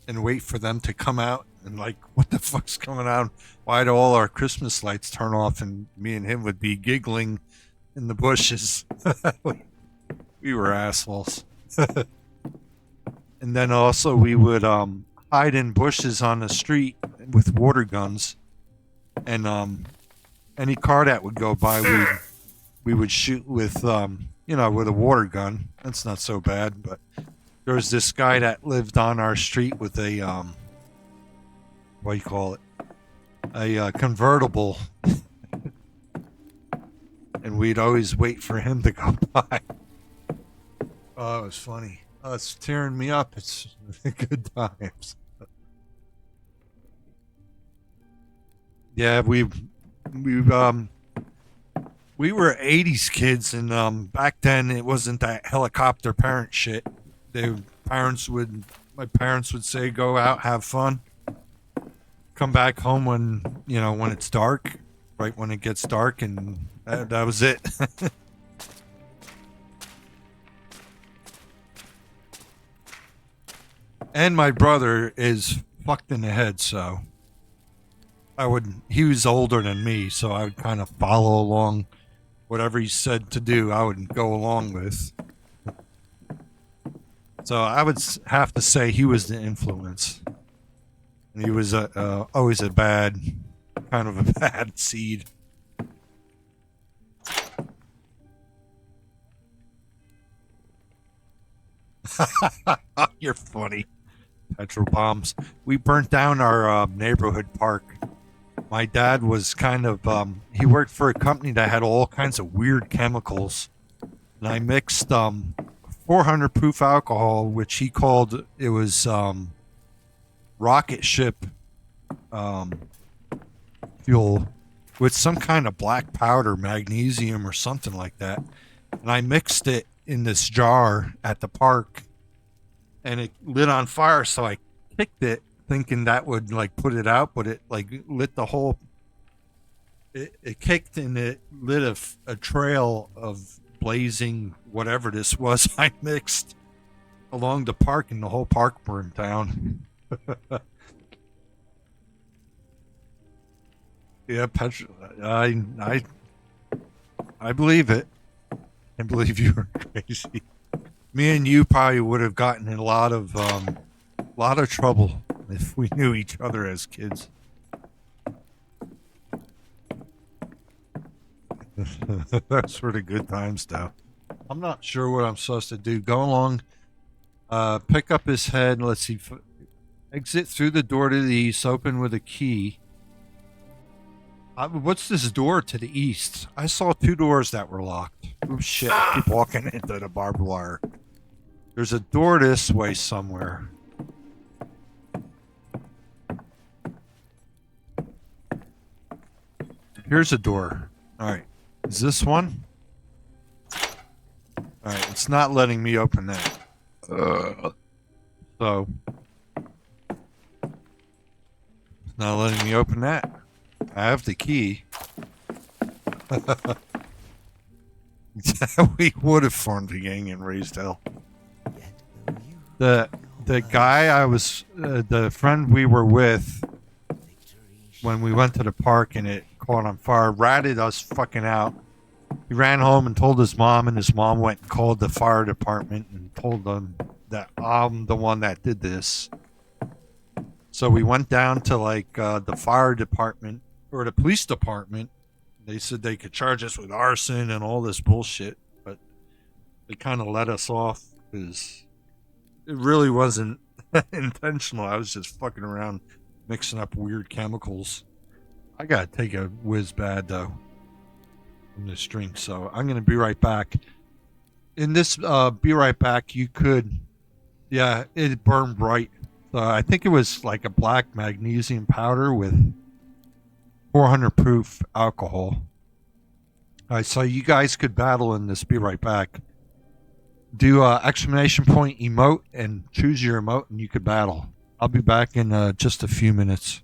and wait for them to come out and like, what the fuck's going on? Why do all our Christmas lights turn off? And me and him would be giggling in the bushes. We were assholes. And then also we would hide in bushes on the street with water guns, and any car that would go by, we would shoot with with a water gun. That's not so bad. But there was this guy that lived on our street with a what do you call it? A convertible, and we'd always wait for him to go by. Oh, it was funny. Oh, it's tearing me up. It's good times. Yeah, we were 80s kids, and back then it wasn't that helicopter parent shit. My parents would say, go out, have fun, come back home when it's dark, right when it gets dark, and that was it. And my brother is fucked in the head, so he was older than me, so I would kind of follow along. Whatever he said to do, I would go along with. So I would have to say he was the influence. And he was always a bad seed. You're funny. Petrol bombs. We burnt down our neighborhood park. My dad was he worked for a company that had all kinds of weird chemicals. And I mixed 400 proof alcohol, which he called, it was rocket ship fuel, with some kind of black powder, magnesium or something like that. And I mixed it in this jar at the park, and it lit on fire, so I kicked it thinking that would like put it out, but it like lit the whole, it kicked and it lit a trail of blazing whatever this was I mixed along the park, and the whole park burned down. Yeah, I believe it. I believe you were crazy. Me and you probably would have gotten in a lot of trouble if we knew each other as kids. That's for the good times, though. I'm not sure what I'm supposed to do. Go along, pick up his head. Let's see. Exit through the door to the east. Open with a key. What's this door to the east? I saw two doors that were locked. Oh shit! Keep walking into the barbed wire. There's a door this way somewhere. Here's a door. Alright. Is this one? Alright, it's not letting me open that. So. It's not letting me open that. I have the key. We would have formed a gang and raised hell. The guy the friend we were with when we went to the park and it caught on fire, ratted us fucking out. He ran home and told his mom, and his mom went and called the fire department and told them that I'm the one that did this. So we went down to like the fire department or the police department. They said they could charge us with arson and all this bullshit, but they kind of let us off because it really wasn't intentional. I was just fucking around mixing up weird chemicals. I gotta take a whiz bad though from this drink, so I'm gonna be right back. In this be right back, you could, yeah, it burned bright. So I think it was like a black magnesium powder with 400 proof alcohol. Alright, so you guys could battle in this. Be right back. Do exclamation point emote and choose your emote, and you could battle. I'll be back in just a few minutes.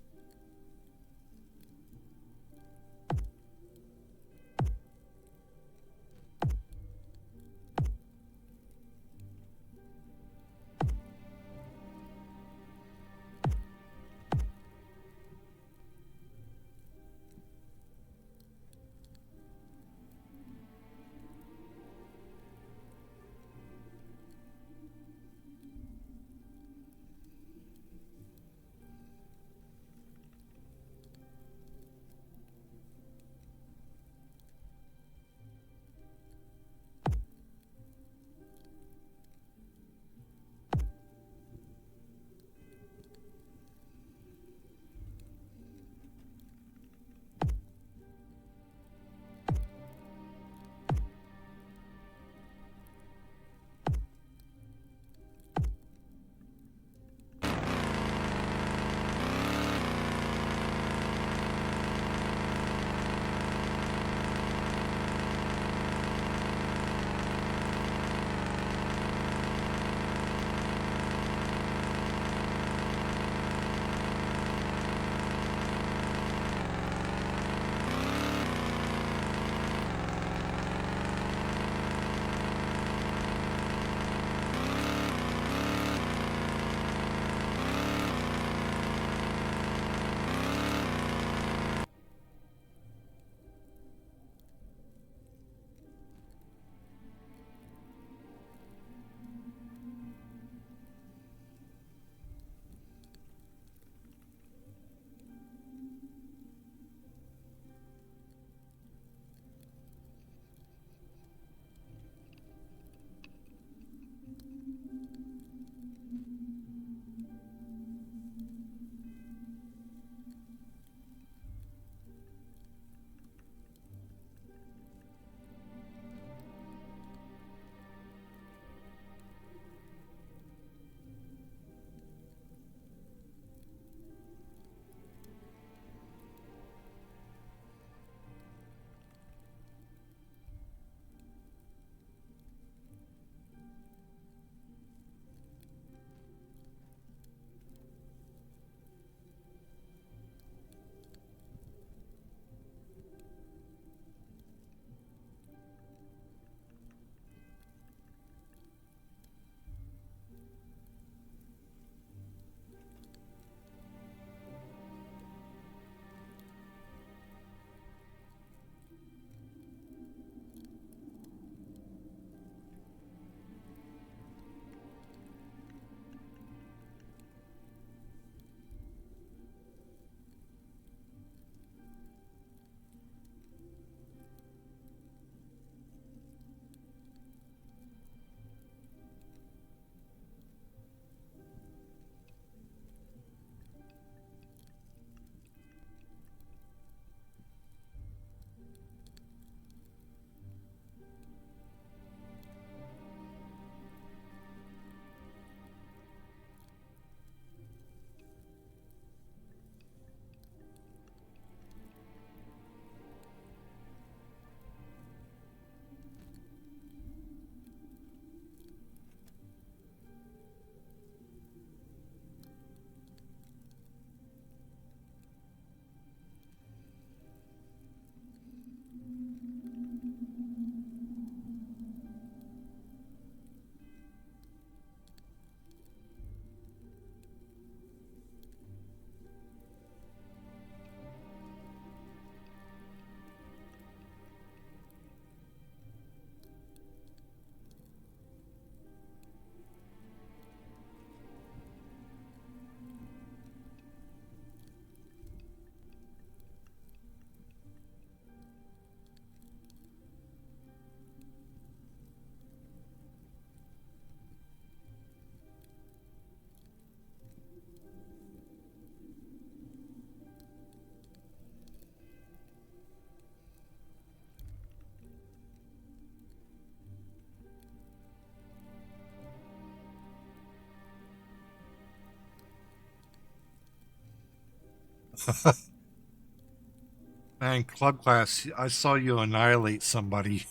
Man, club class, I saw you annihilate somebody.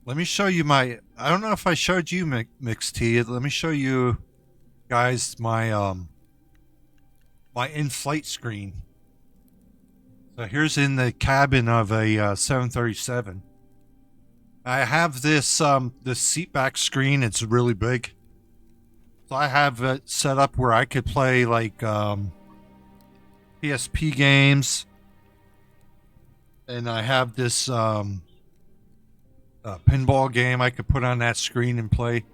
Let me show you my. I don't know if I showed you Mixed T. Let me show you guys my in-flight screen. So here's in the cabin of a 737. I have this seat back screen. It's really big. So I have it set up where I could play like PSP games, and I have this pinball game I could put on that screen and play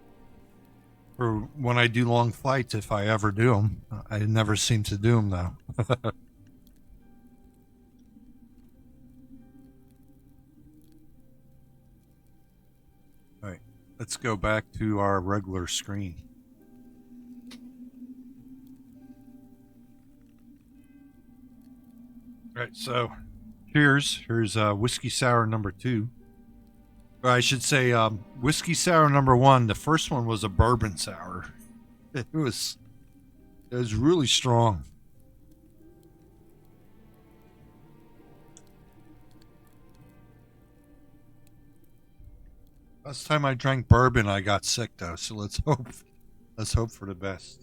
for when I do long flights, if I ever do them. I never seem to do them though. All right, let's go back to our regular screen. All right, so here's whiskey sour number 2. Or I should say whiskey sour number 1. The first one was a bourbon sour. It was really strong. Last time I drank bourbon, I got sick though. So let's hope for the best.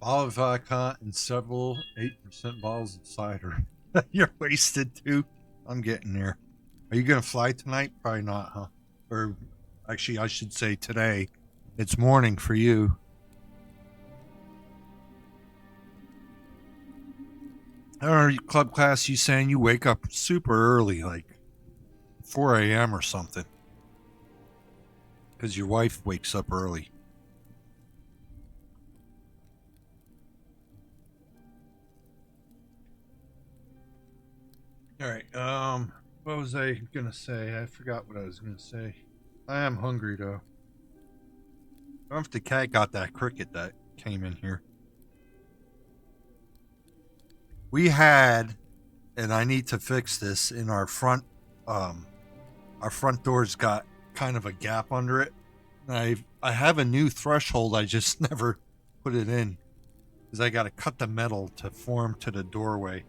Bottle of vodka and several 8% bottles of cider. You're wasted too. I'm getting there. Are you gonna fly tonight? Probably not, huh? Or actually, I should say today. It's morning for you. Or club class, you saying you wake up super early, like 4 a.m. or something. Because your wife wakes up early. All right. What was I gonna say? I forgot what I was gonna say. I am hungry though. I don't know if the cat got that cricket that came in here. We had, and I need to fix this in our front. Our front door's got kind of a gap under it. I have a new threshold. I just never put it in because I got to cut the metal to form to the doorway.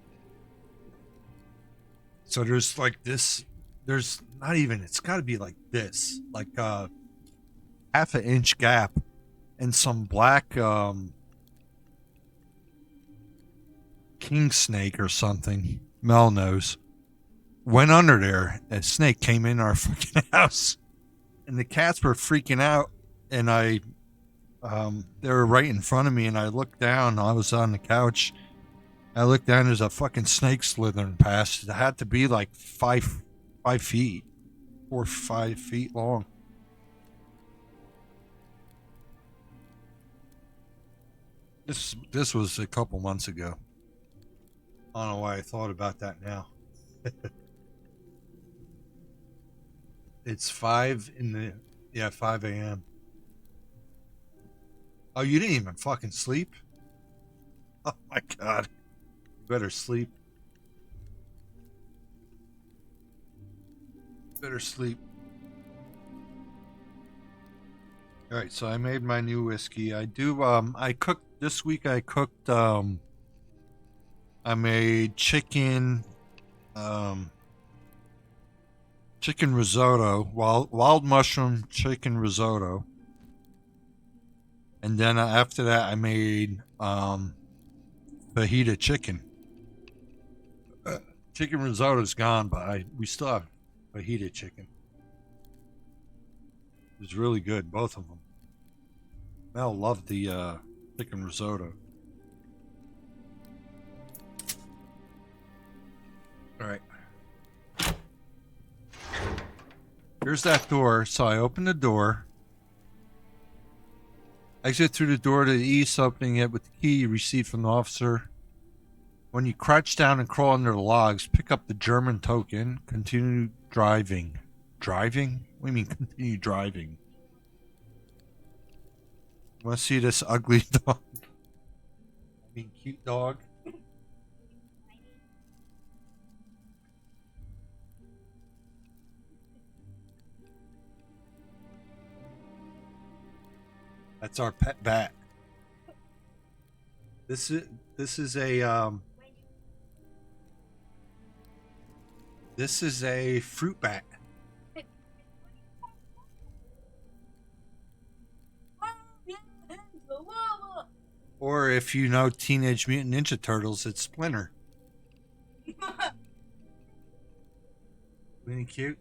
So there's like this. There's not even. It's got to be like this, like half an inch gap, and some black king snake or something. Mel knows. Went under there. A snake came in our fucking house, and the cats were freaking out. And they were right in front of me, and I looked down. I was on the couch. I looked down. There's a fucking snake slithering past. It had to be like 5 feet, 4 or 5 feet long. This was a couple months ago. I don't know why I thought about that now. It's 5 a.m. Oh, you didn't even fucking sleep? Oh my god. You better sleep. Better sleep. Alright, so I made my new whiskey. I cooked this week. I made chicken risotto, wild mushroom chicken risotto. And then after that I made fajita chicken. Chicken risotto's gone, but we still have fajita chicken. It was really good, both of them. Mel loved the chicken risotto. All right. Here's that door. So I open the door. Exit through the door to the east, opening it with the key you received from the officer. When you crouch down and crawl under the logs, pick up the German token. Continue driving. Driving? What do you mean continue driving? Want to see this ugly dog? I mean cute dog. That's our pet bat. This is a fruit bat. Or if you know Teenage Mutant Ninja Turtles, it's Splinter. Isn't he cute?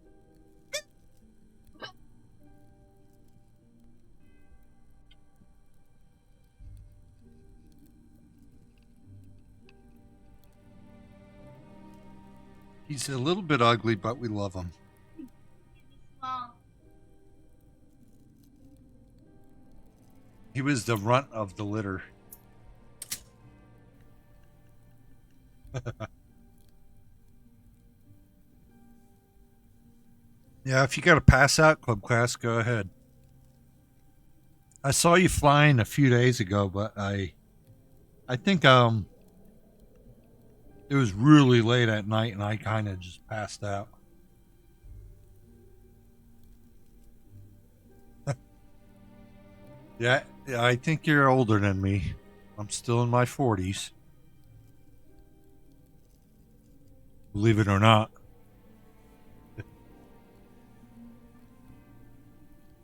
He's a little bit ugly, but we love him. He was the runt of the litter. Yeah, if you got to pass out, Club Class, go ahead. I saw you flying a few days ago, but I think it was really late at night and I kind of just passed out. Yeah, I think you're older than me. I'm still in my 40s. Believe it or not.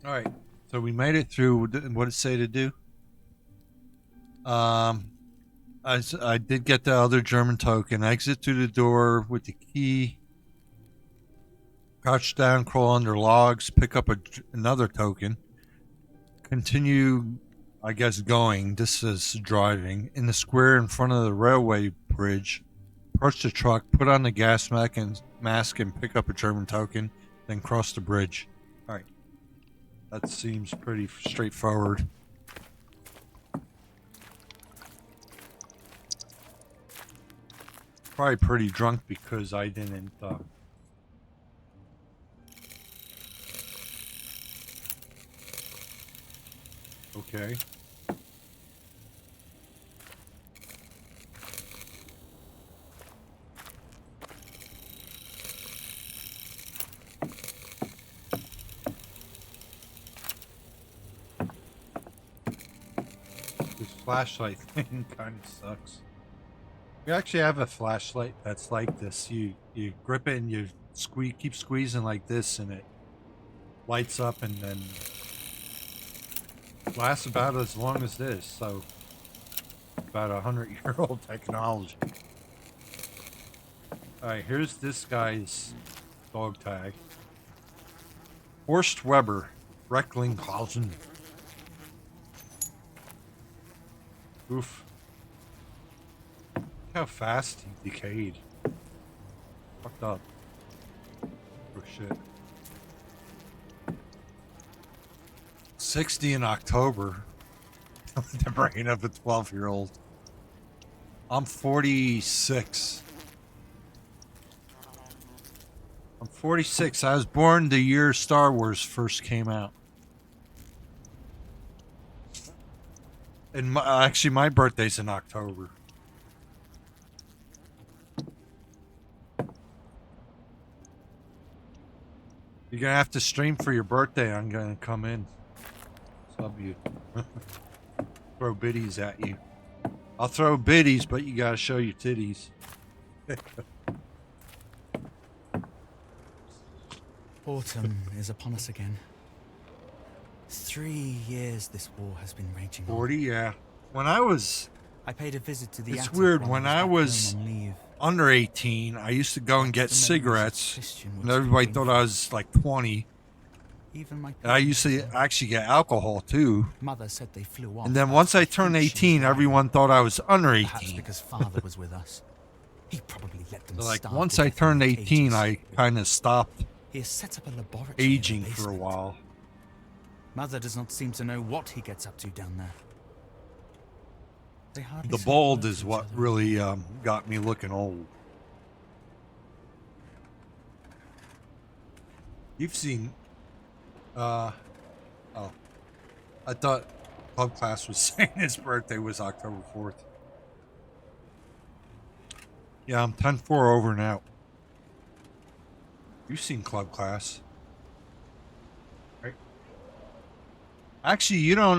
All right, so we made it through. What did it say to do? I did get the other German token. Exit through the door with the key. Crouch down, crawl under logs, pick up another token. Continue, I guess, going. This is driving. In the square in front of the railway bridge, approach the truck, put on the gas mask and pick up a German token, then cross the bridge. All right. That seems pretty straightforward. Probably pretty drunk because I didn't... Okay. This flashlight thing kind of sucks. We actually have a flashlight that's like this. You grip it and you keep squeezing like this and it lights up and then lasts about as long as this. So about 100-year-old technology. Alright, here's this guy's dog tag. Horst Weber, Recklinghausen. Oof. Look how fast he decayed. Fucked up. Oh shit. 60 in October. The brain of a 12-year-old. I'm 46. I'm 46. I was born the year Star Wars first came out. And actually, my birthday's in October. You're gonna have to stream for your birthday. I'm gonna come in. Sub you. Throw biddies at you. I'll throw biddies, but you gotta show your titties. Autumn is upon us again. 3 years this war has been raging on. 40, yeah. When I was... I paid a visit to the It's attic weird. while When I back was home on leave. under 18, I used to go and get The memories of cigarettes. Christian And was everybody painful. thought I was like 20. Even my And I used to actually get alcohol too. mother said they flew off. And then but once I think turned she was 18, lying. everyone thought I was under Perhaps 18. because father was with us. He probably let them So like starve once to I death in turned their 18, cages. I kind of stopped He has set up a laboratory in the aging for a basement. while. Mother does not seem to know what he gets up to down there. They hardly The say a bald word is to each what other. really got me looking old. You've seen... oh. I thought Club Class was saying his birthday was October 4th. Yeah, I'm 10-4 over and out. You've seen Club Class. Right? Actually, you don't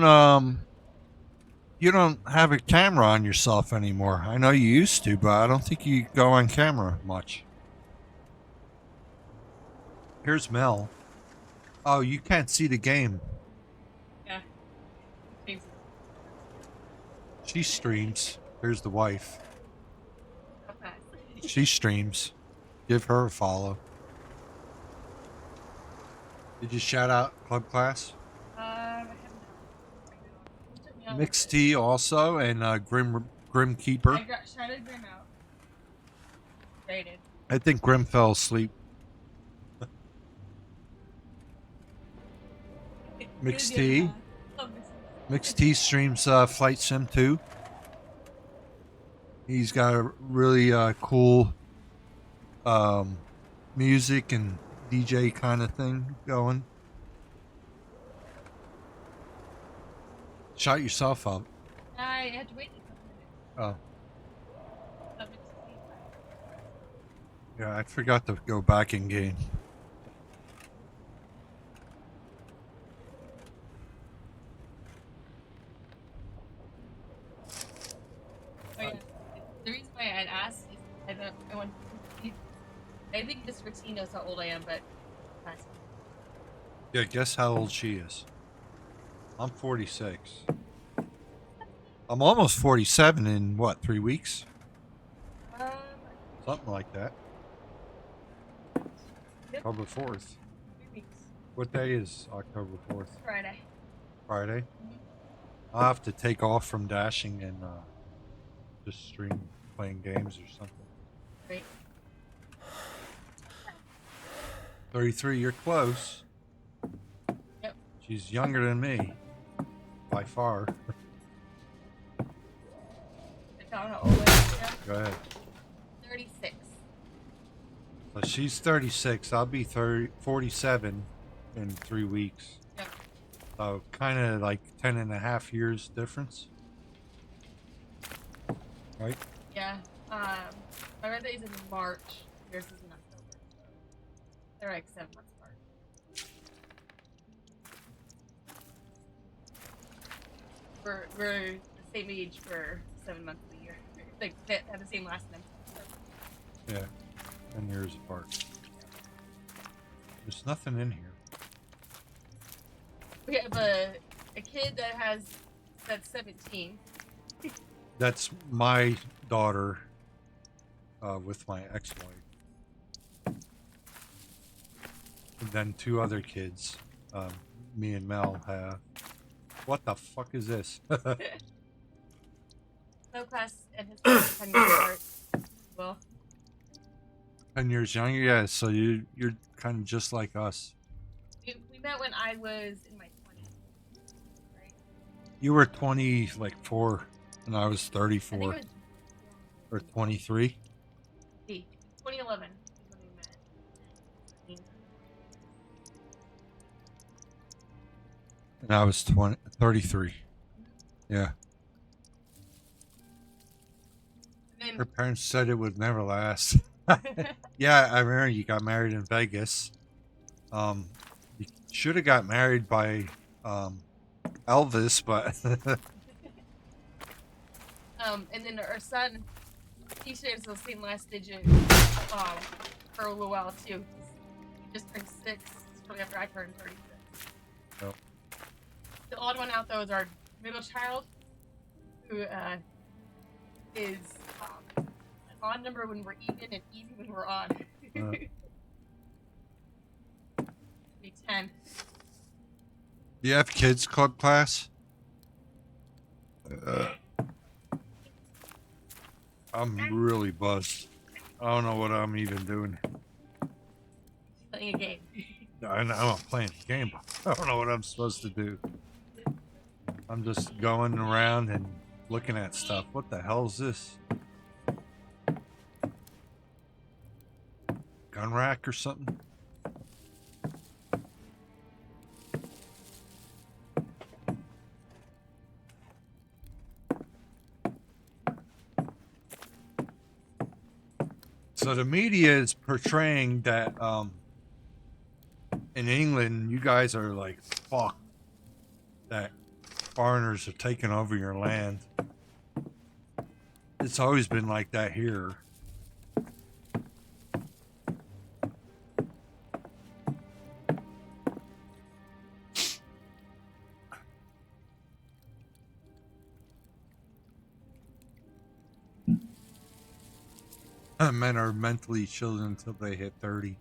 have a camera on yourself anymore. I know you used to, but I don't think you go on camera much. Here's Mel. Oh, you can't see the game. Yeah. She streams. There's the wife. So fast. She streams. Give her a follow. Did you shout out Club Class? I have not. Took me out Mixed with it. Tea also, and Grim Keeper. I got shouted Grim out. Rated. I think Grim fell asleep. Mixed Tea. Mixed Tea streams Flight Sim 2. He's got a really cool music and DJ kind of thing going. Shot yourself up. I had to wait a couple minutes. Oh, But it's okay. yeah, I forgot to go back in game. Oh, yeah. The reason why I'd asked is I want. I think this routine knows how old I am, but. Yeah, guess how old she is. I'm 46. I'm almost 47 in what, 3 weeks? Um, Something like that. Yep. October 4th. 3 weeks. What day is October 4th? Friday. Friday? I'll have to take off from dashing and just stream playing games or something. Great. 33, you're close. Yep. She's younger than me. By far. I found how old I am now. Go ahead. 36. So she's 36. I'll be 47 in 3 weeks. Yep. So kind of like 10 and a half years difference. Right? Yeah. My birthday is in March. Yours is in October. So they're like 7 months apart. We're the same age for 7 months of the year. Like they have the same last name. So. Yeah. 10 years apart. There's nothing in here. We have a kid that's 17. That's my daughter with my ex-wife. And then 2 other kids. Me and Mel have. What the fuck is this? No class and his 10 years apart. Well, 10 years younger? Yeah, so you're kind of just like us. we met when I was in my 20s. Right? You were 20, like 4, and I was I 34. think it was Or 23. 2011 is when we met. And I was 33. Yeah. And Her parents said it would never last. Yeah, I remember you got married in Vegas. You should have got married by Elvis, but and then our son, he shares the same last digit for a little while too. He just turned 6 shortly after I turned 36. Yep. The odd one out though is our middle child, who is an odd number when we're even and even when we're odd. Be 10. do you have kids club class? I'm really buzzed. I don't know what I'm even doing. Playing a game. I know I'm playing a game, but I don't know what I'm supposed to do. I'm just going around and looking at stuff. What the hell is this? Gun rack or something? So the media is portraying that in England you guys are like fucked that foreigners have taken over your land. It's always been like that here. Men are mentally children until they hit 30.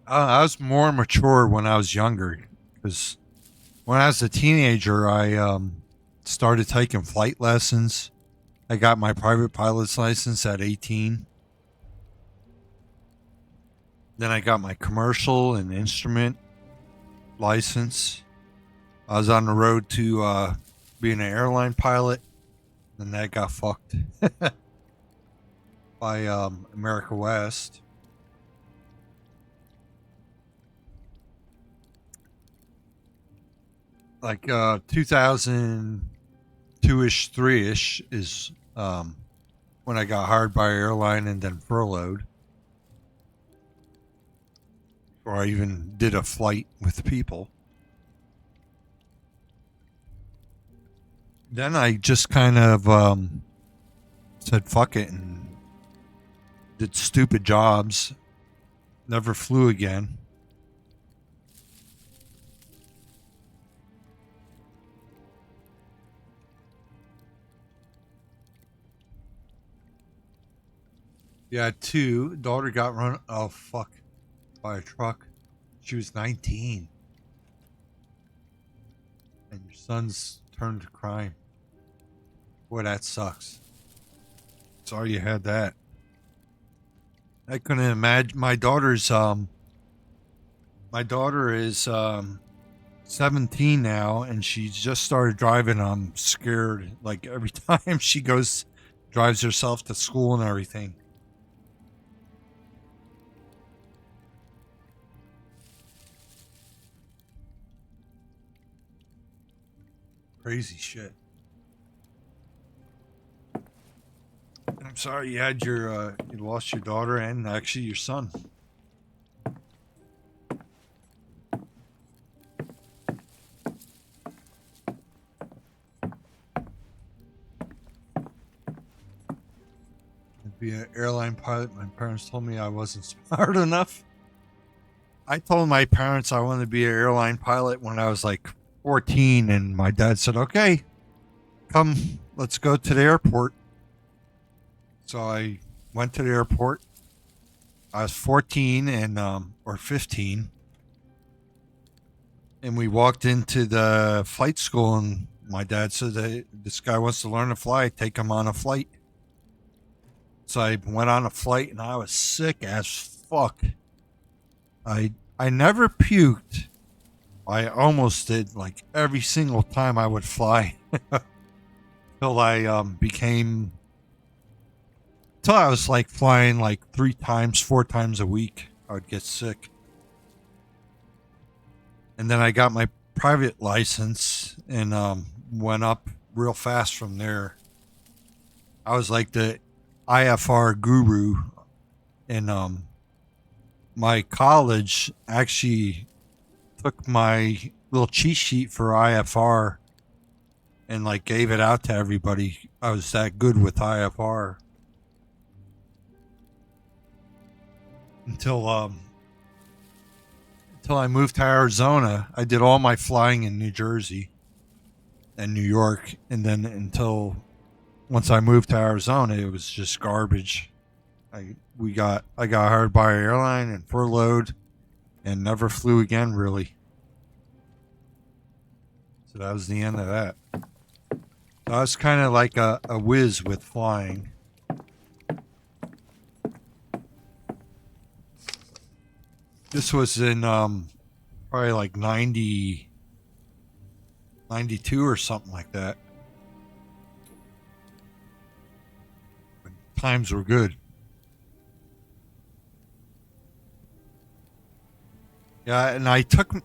I was more mature when I was younger, because when I was a teenager, I started taking flight lessons. I got my private pilot's license at 18. Then I got my commercial and instrument license. I was on the road to being an airline pilot, and that got fucked by America West. Like 2002-ish, 3-ish is when I got hired by an airline and then furloughed. Or I even did a flight with people. Then I just kind of said fuck it and did stupid jobs. Never flew again. Yeah, two. Daughter got run. Oh, fuck. By a truck. She was 19. And your son's turned to crime. Boy, that sucks. Sorry you had that. I couldn't imagine. My daughter is 17 now, and she's just started driving. I'm scared. Like every time she drives herself to school and everything. Crazy shit. And I'm sorry you had you lost your daughter and actually your son. To be an airline pilot, my parents told me I wasn't smart enough. I told my parents I wanted to be an airline pilot when I was like 14, and my dad said, okay, come, let's go to the airport. So I went to the airport. I was 14 and or 15, and we walked into the flight school, and my dad said, hey, this guy wants to learn to fly, take him on a flight. So I went on a flight, and I was sick as fuck. I never puked. I almost did, like every single time I would fly. Till I till I was like flying like 3 times, 4 times a week. I would get sick. And then I got my private license and went up real fast from there. I was like the IFR guru, and my college actually took my little cheat sheet for IFR and like gave it out to everybody. I was that good with IFR until I moved to Arizona. I did all my flying in New Jersey and New York, and then until once I moved to Arizona, it was just garbage. I got hired by an airline and furloughed and never flew again, really. So that was the end of that. So I was kind of like a whiz with flying. This was in probably like 92 or something like that. When times were good. Yeah, and I took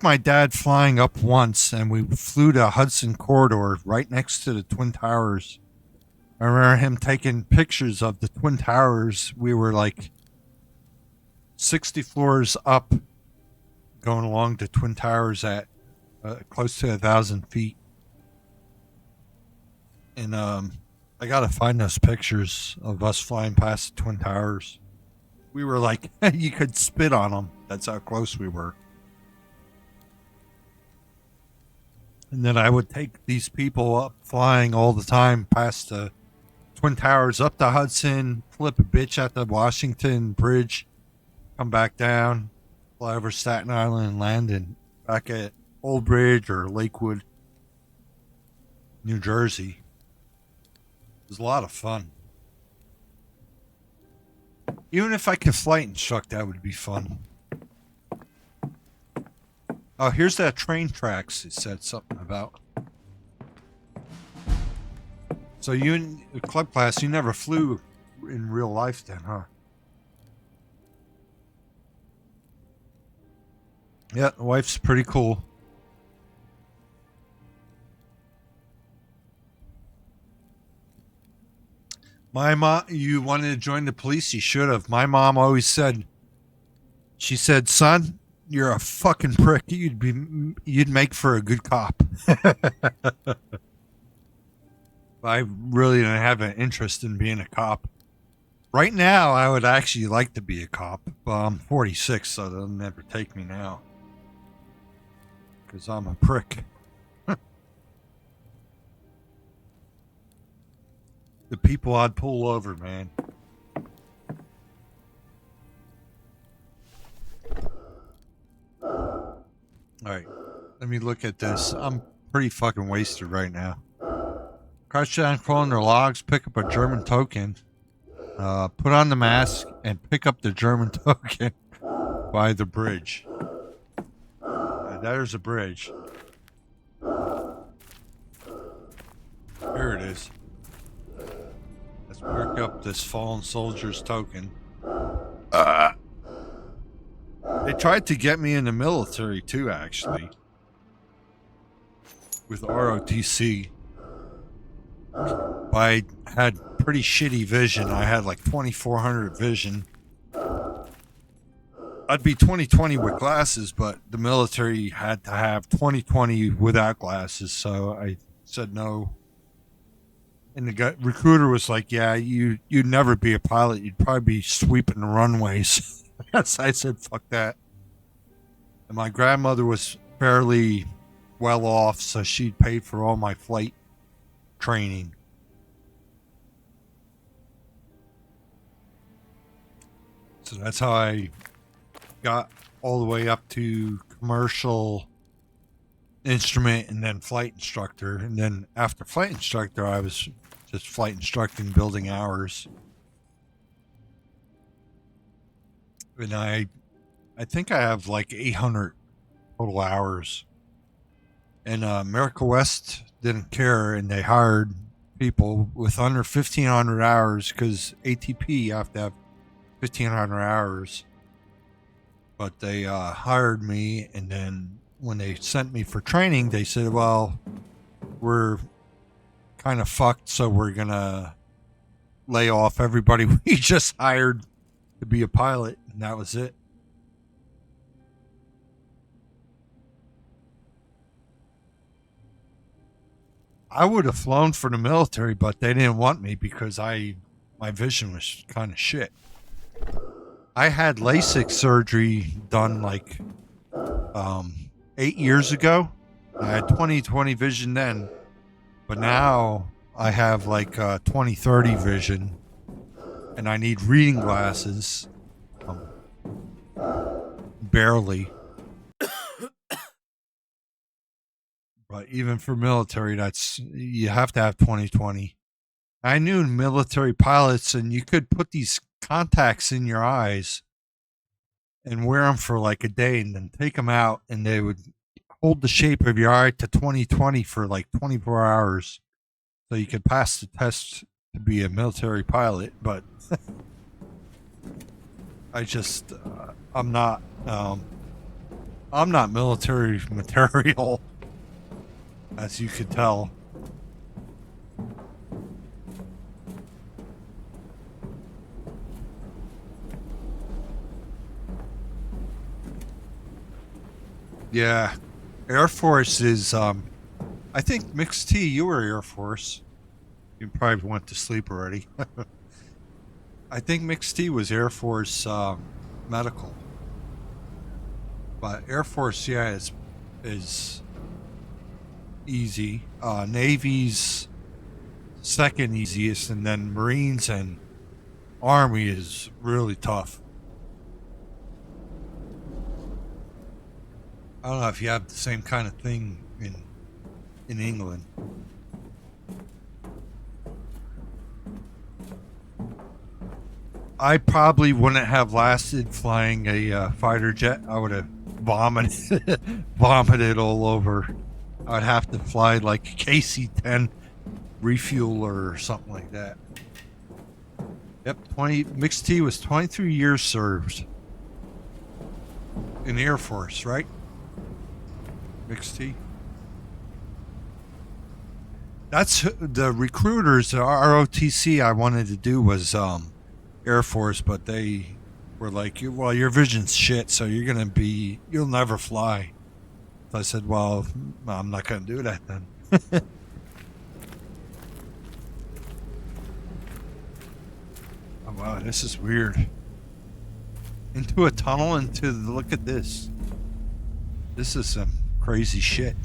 my dad flying up once, and we flew to Hudson Corridor right next to the Twin Towers. I remember him taking pictures of the Twin Towers. We were like 60 floors up, going along the Twin Towers at close to 1,000 feet. And I gotta find those pictures of us flying past the Twin Towers. We were like, you could spit on them. That's how close we were. And then I would take these people up flying all the time past the Twin Towers, up the Hudson, flip a bitch at the Washington Bridge, come back down, fly over Staten Island and land in back at Old Bridge or Lakewood, New Jersey. It was a lot of fun. Even if I could flight instruct, that would be fun. Oh, here's that train tracks it said something about. So you in club class, you never flew in real life then, huh? Yeah, the wife's pretty cool. My mom, you wanted to join the police, you should have. My mom always said, she said, son, you're a fucking prick. You'd make for a good cop. I really don't have an interest in being a cop. Right now, I would actually like to be a cop, but I'm 46, so they'll never take me now. Because I'm a prick. The people I'd pull over, man. Alright, let me look at this. I'm pretty fucking wasted right now. Crouch down, crawl in their logs, pick up a German token, put on the mask, and pick up the German token by the bridge. There's a bridge. Here it is. Let's pick up this fallen soldier's token. They tried to get me in the military too, actually. With ROTC. I had pretty shitty vision. I had like 2400 vision. I'd be 20/20 with glasses, but the military had to have 20/20 without glasses, so I said no. And the recruiter was like, yeah, you'd never be a pilot. You'd probably be sweeping the runways. Yes, I said, fuck that. And my grandmother was fairly well off, so she'd paid for all my flight training. So that's how I got all the way up to commercial instrument and then flight instructor. And then after flight instructor, I was just flight instructing, building hours. And I think I have like 800 total hours. And America West didn't care, and they hired people with under 1,500 hours because ATP, you have to have 1,500 hours. But they hired me, and then when they sent me for training, they said, well, we're kind of fucked, so we're going to lay off everybody we just hired to be a pilot, and that was it. I would have flown for the military, but they didn't want me because my vision was kind of shit. I had LASIK surgery done like 8 years ago. I had 20/20 vision then, but now I have like 20/30 vision, and I need reading glasses. Barely. But even for military, you have to have 20/20. I knew military pilots, and you could put these contacts in your eyes and wear them for like a day and then take them out, and they would hold the shape of your eye to 20/20 for like 24 hours so you could pass the test to be a military pilot. But I'm not military material, as you could tell. Yeah. Air Force is, I think Mixed T, you were Air Force. You probably went to sleep already. I think Mixed T was Air Force medical. But Air Force, yeah, is easy. Navy's second easiest, and then Marines and Army is really tough. I don't know if you have the same kind of thing in England. I probably wouldn't have lasted flying a fighter jet. I would have vomited all over. I'd have to fly like a KC-10 refueler or something like that. Yep, Mixed T was 23 years served in the Air Force, right? Mixed T. That's the recruiters. The ROTC I wanted to do was Air Force, but they were like, well, your vision's shit, so you'll never fly. So I said, well, I'm not going to do that then. Oh, wow, this is weird. Into a tunnel, look at this. This is some crazy shit.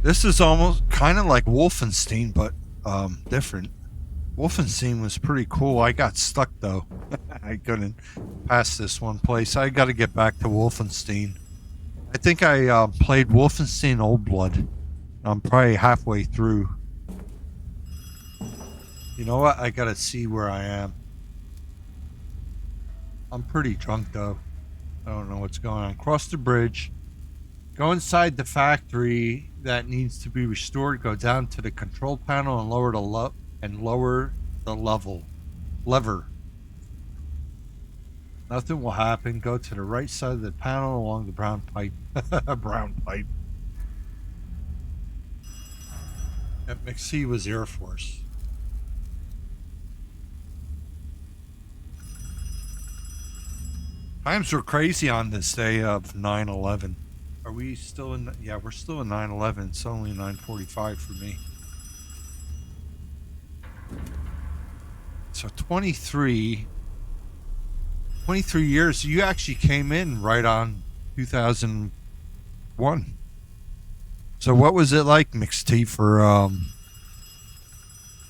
This is almost kind of like Wolfenstein, but different. Wolfenstein was pretty cool. I got stuck though. I couldn't pass this one place. I got to get back to Wolfenstein. I think I played Wolfenstein Old Blood. I'm probably halfway through. You know what? I got to see where I am. I'm pretty drunk though. I don't know what's going on. Cross the bridge. Go inside the factory that needs to be restored. Go down to the control panel and lower the lever. Nothing will happen. Go to the right side of the panel along the brown pipe. Brown pipe. At McC was Air Force. Times were crazy on this day of 9/11. Are we still in? Yeah, we're still in 9/11. It's only 9:45 for me. So 23 years. You actually came in right on 2001. So what was it like, Mixed T, for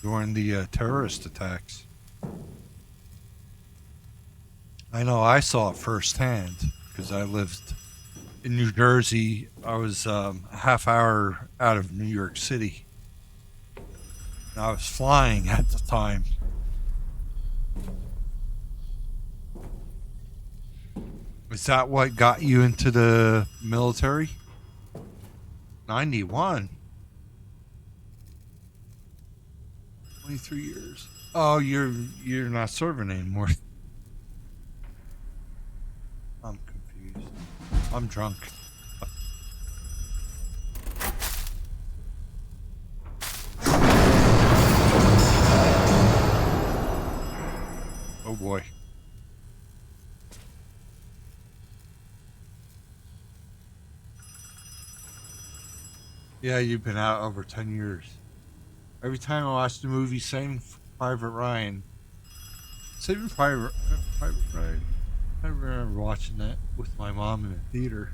during the terrorist attacks? I know I saw it firsthand because I lived in New Jersey. I was a half hour out of New York City. And I was flying at the time. Is that what got you into the military? 91. 23 years. Oh, you're not serving anymore. I'm confused. I'm drunk. Oh boy. Yeah, you've been out over 10 years. Every time I watch the movie Saving Private Ryan, Ryan, I remember watching that with my mom in the theater.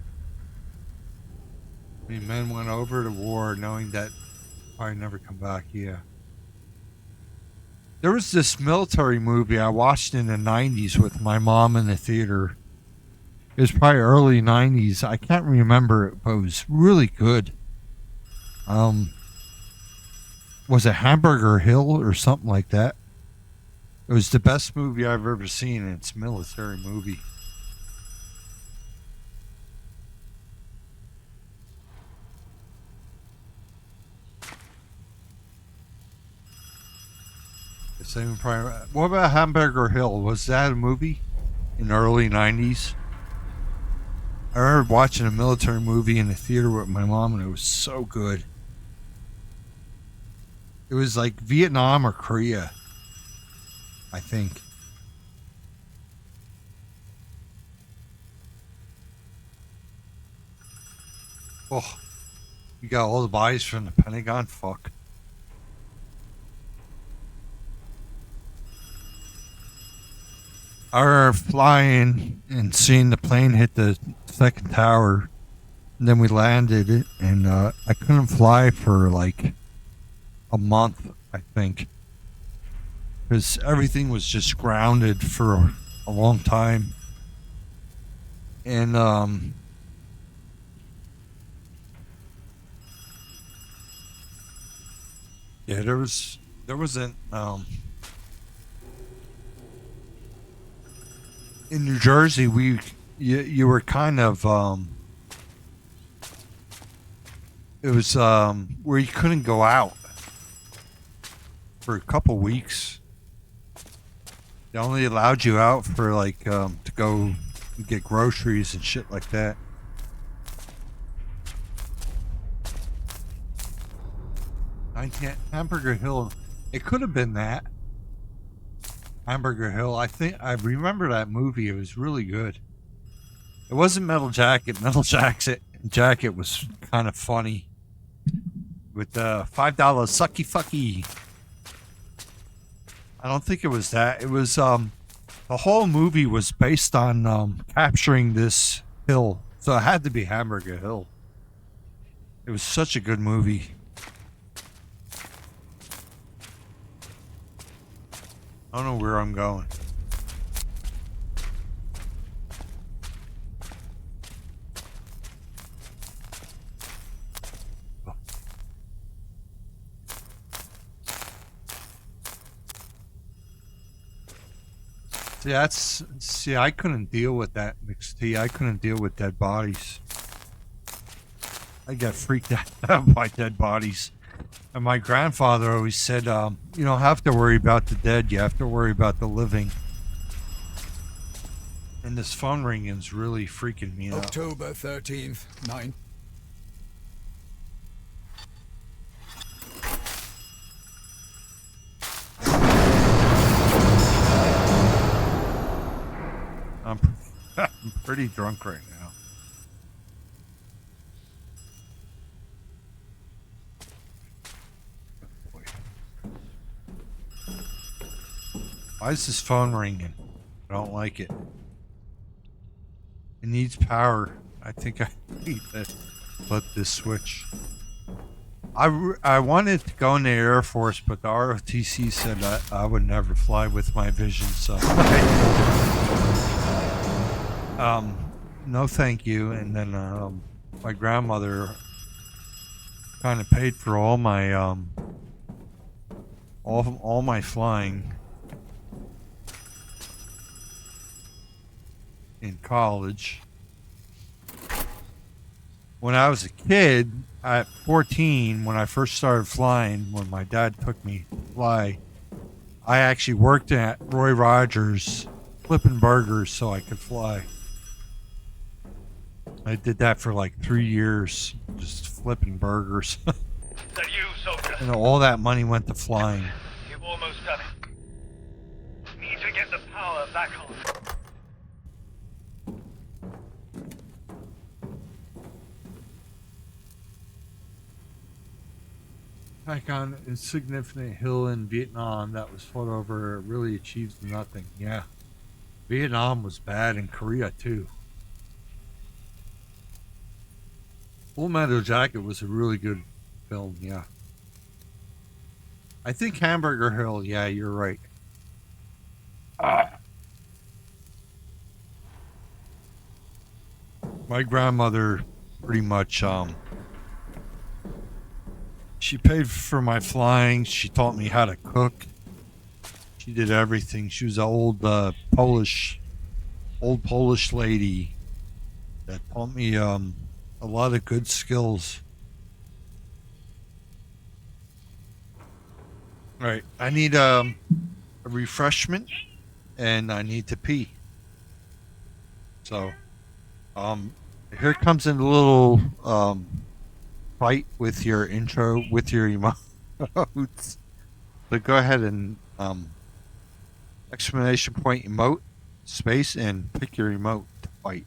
I mean, men went over to war knowing that I'd never come back, yeah. There was this military movie I watched in the 90s with my mom in the theater. It was probably early 90s. I can't remember it, but it was really good. Was it Hamburger Hill or something like that? It was the best movie I've ever seen, and it's a military movie. What about Hamburger Hill? Was that a movie in the early 90s? I remember watching a military movie in the theater with my mom, and it was so good. It was like Vietnam or Korea, I think. Oh, you got all the bodies from the Pentagon? Fuck. I remember flying and seeing the plane hit the second tower. And then we landed it, and I couldn't fly for like a month, I think. Because everything was just grounded for a long time. And, yeah, there wasn't, in New Jersey, you were kind of, it was, where you couldn't go out for a couple weeks. They only allowed you out for like, to go get groceries and shit like that. I can't, Hamburger Hill, it could have been that. Hamburger Hill, I think, I remember that movie, it was really good. It wasn't Metal Jacket. Metal Jacket was kind of funny. With the $5 sucky fucky. I don't think it was that. It was, the whole movie was based on, capturing this hill. So it had to be Hamburger Hill. It was such a good movie. I don't know where I'm going. See, I couldn't deal with that mixed tea. I couldn't deal with dead bodies. I got freaked out by dead bodies. And my grandfather always said, you don't have to worry about the dead, you have to worry about the living. And this phone ringing's really freaking me out. October 13th, 9. I'm pretty drunk right now. Oh, boy. Why is this phone ringing? I don't like it. It needs power. I think I need to flip this switch. I wanted to go in the Air Force, but the ROTC said I would never fly with my vision, so no thank you. And then my grandmother kind of paid for all my all my flying in college. When I was a kid, at 14, when I first started flying, when my dad took me to fly, I actually worked at Roy Rogers flipping burgers so I could fly. I did that for like 3 years, just flipping burgers. Is that you, soldier? And all that money went to flying. You've almost done it. Need to get the power back on. Back on a insignificant hill in Vietnam that was fought over really achieves nothing. Yeah. Vietnam was bad, and Korea too. Full Metal Jacket was a really good film, yeah. I think Hamburger Hill, yeah, you're right. My grandmother pretty much, she paid for my flying. She taught me how to cook. She did everything. She was an old Polish lady that taught me a lot of good skills. All right, I need a refreshment, and I need to pee. So, here comes a little fight with your intro, with your emotes. So go ahead and exclamation point emote space and pick your emote to fight.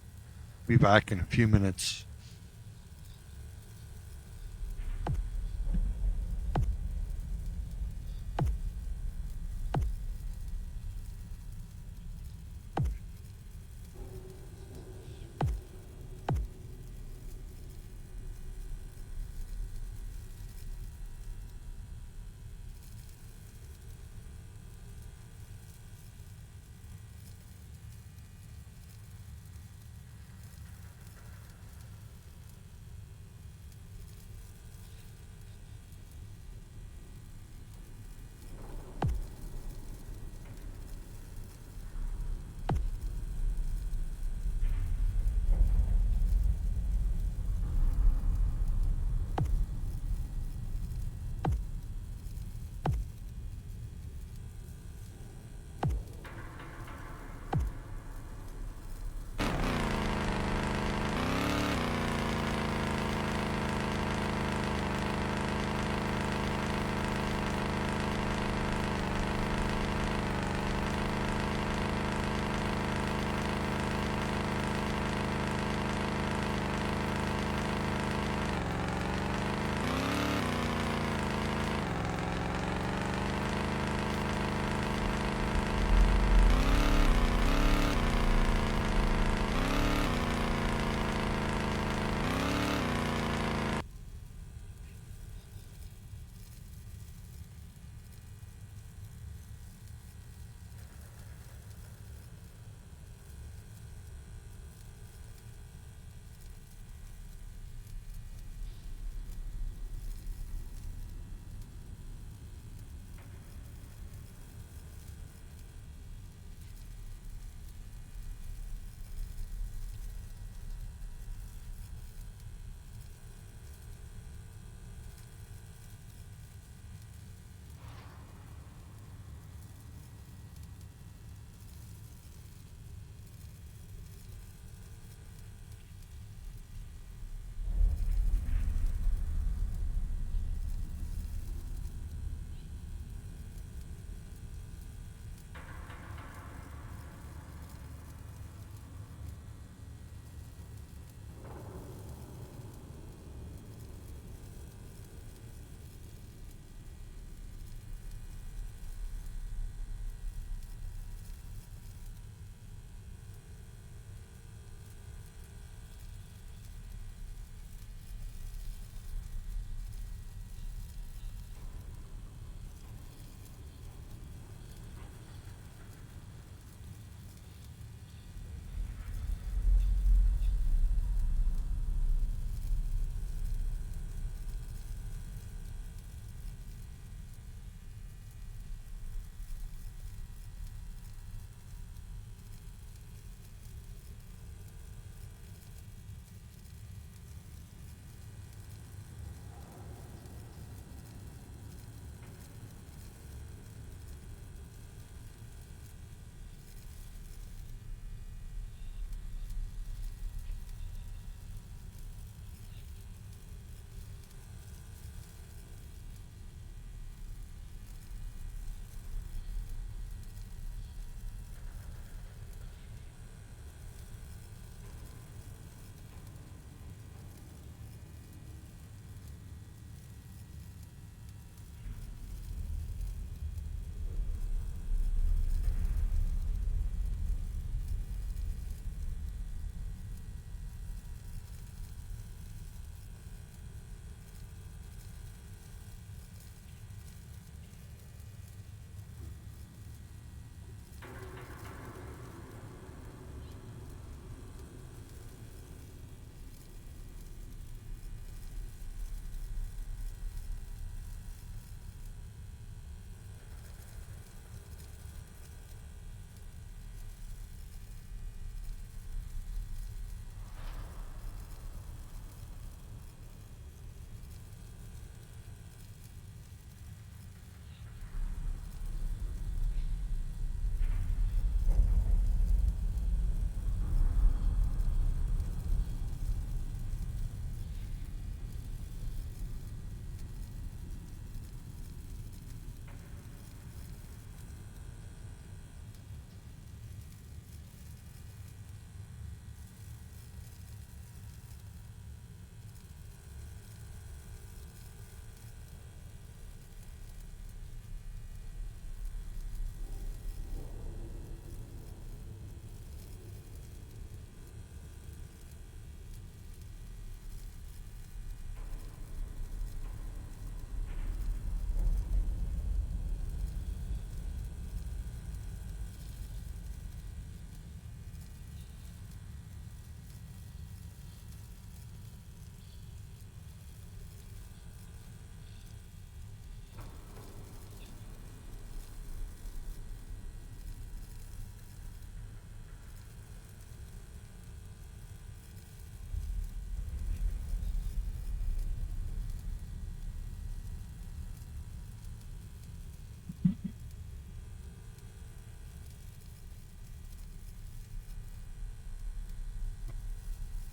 Be back in a few minutes.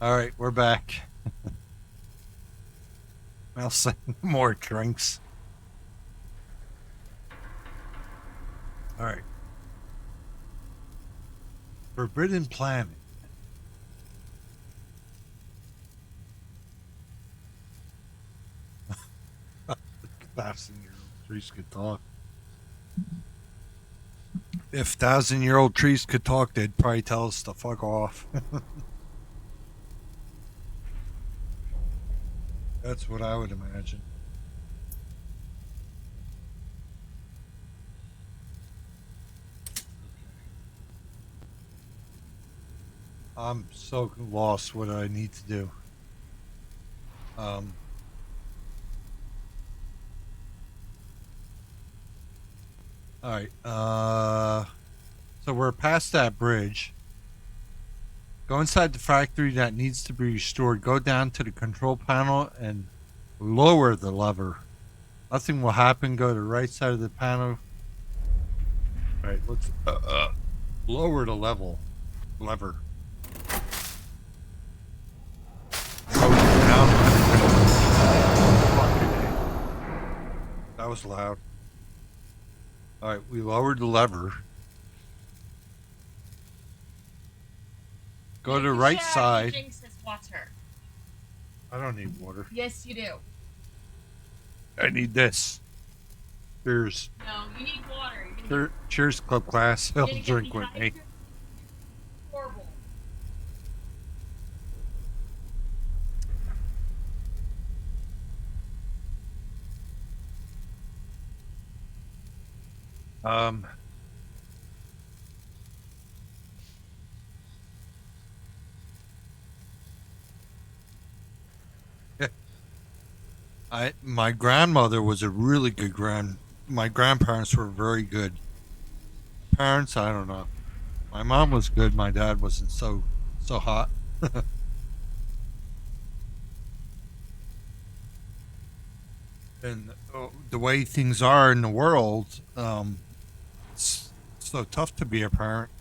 All right, we're back. I'll send more drinks. All right. Forbidden Planet. Thousand-year-old trees could talk. If thousand-year-old trees could talk, they'd probably tell us to fuck off. That's what I would imagine. I'm so lost what I need to do. Alright, so we're past that bridge. Go inside the factory that needs to be restored. Go down to the control panel and lower the lever. Nothing will happen. Go to the right side of the panel. Alright, let's lower the lever. That was loud. Alright, we lowered the lever. Go to the right side. Jinx has water. I don't need water. Yes, you do. I need this. Cheers. No, you need water. Cheers, club class. He'll drink with me. Horrible. My grandmother was a really good my grandparents were very good. Parents, I don't know. My mom was good, my dad wasn't so hot. And the way things are in the world, it's so tough to be a parent.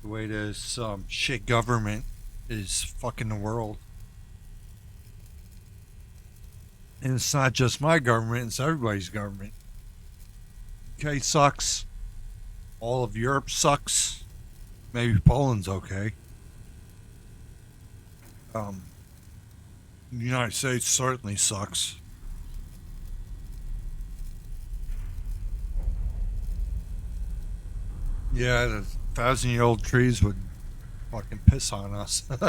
The way this shit government is fucking the world. And it's not just my government, it's everybody's government. UK sucks. All of Europe sucks. Maybe Poland's okay. The United States certainly sucks. Yeah, the thousand-year-old trees would fucking piss on us. Our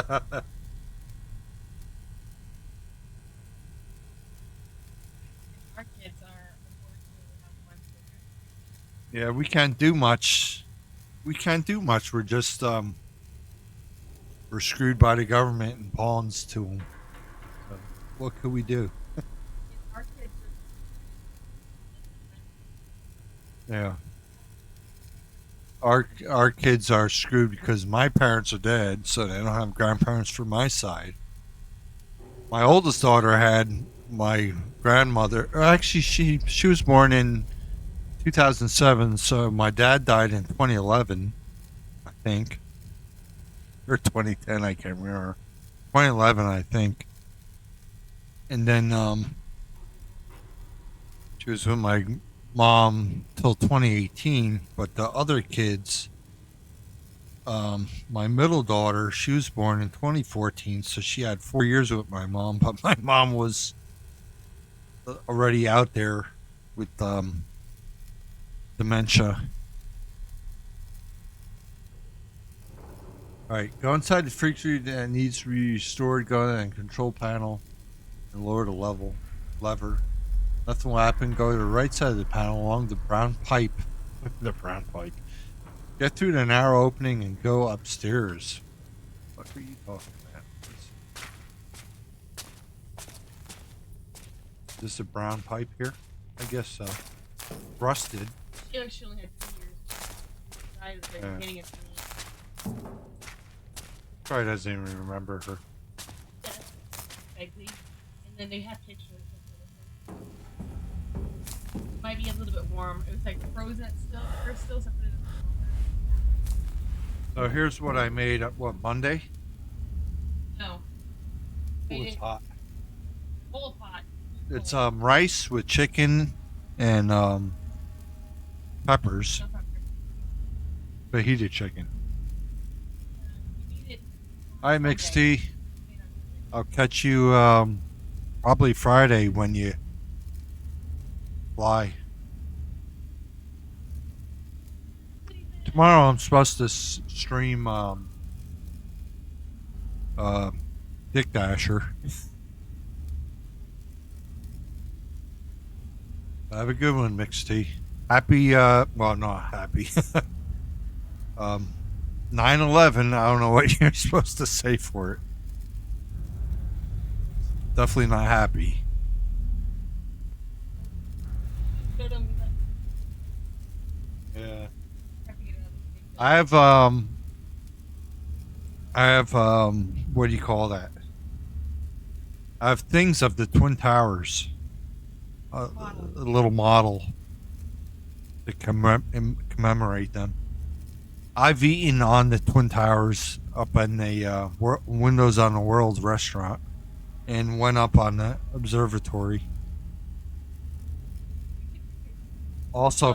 kids are unfortunately not ones that Yeah, we can't do much. We're just we're screwed by the government and pawns to them. So what could we do? our kids Yeah. Our kids are screwed because my parents are dead, so they don't have grandparents for my side. My oldest daughter had my grandmother. Actually, she was born in 2007, so my dad died in 2011, I think, or 2010. I can't remember. 2011, I think. And then she was with my mom till 2018, but the other kids, my middle daughter, she was born in 2014, so she had 4 years with my mom, but my mom was already out there with dementia. Alright, go inside the factory that needs to be restored, go in the control panel and lower the lever. Nothing will happen. Go to the right side of the panel along the brown pipe. The brown pipe. Get through the narrow opening and go upstairs. What are you talking about? Is this a brown pipe here? I guess so. Rusted. she only had 2 years. Died at the Yeah. beginning of 20. Probably doesn't even remember her. Yeah, vaguely. And then they have pictures of her. Might be a little bit warm. It was like frozen still. Or still something. So here's what I made up, Monday? No, It's hot. Full pot. It's rice with chicken and peppers. No pepper. Fajita chicken. You need it All right, mixed Sunday. tea. I'll catch you probably Friday when you fly. Tomorrow I'm supposed to stream Dick Dasher. Have a good one, mixed tea. Happy well, not happy. 9/11, I don't know what you're supposed to say for it. Definitely not happy. Showed him Yeah. that- I have what do you call that? I have things of the Twin Towers. A little model to commemorate them. I've eaten on the Twin Towers up in the Windows on the World restaurant and went up on the observatory. Also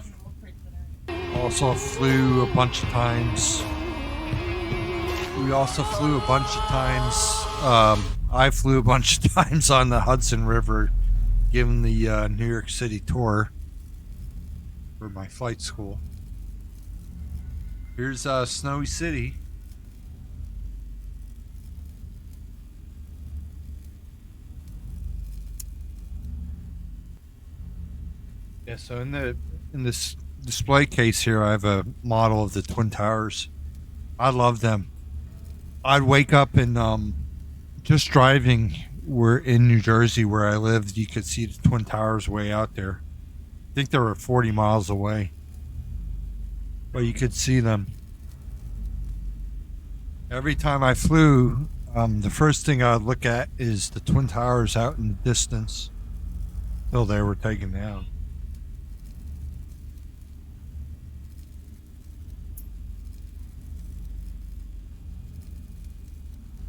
flew a bunch of times. We also flew a bunch of times. I flew a bunch of times on the Hudson River, giving the New York City tour for my flight school. Here's Snowy City. Yeah, so in this display case here, I have a model of the Twin Towers. I love them. I'd wake up and just driving. We're in New Jersey where I lived. You could see the Twin Towers way out there. I think they were 40 miles away, but you could see them. Every time I flew, the first thing I'd look at is the Twin Towers out in the distance till they were taken down.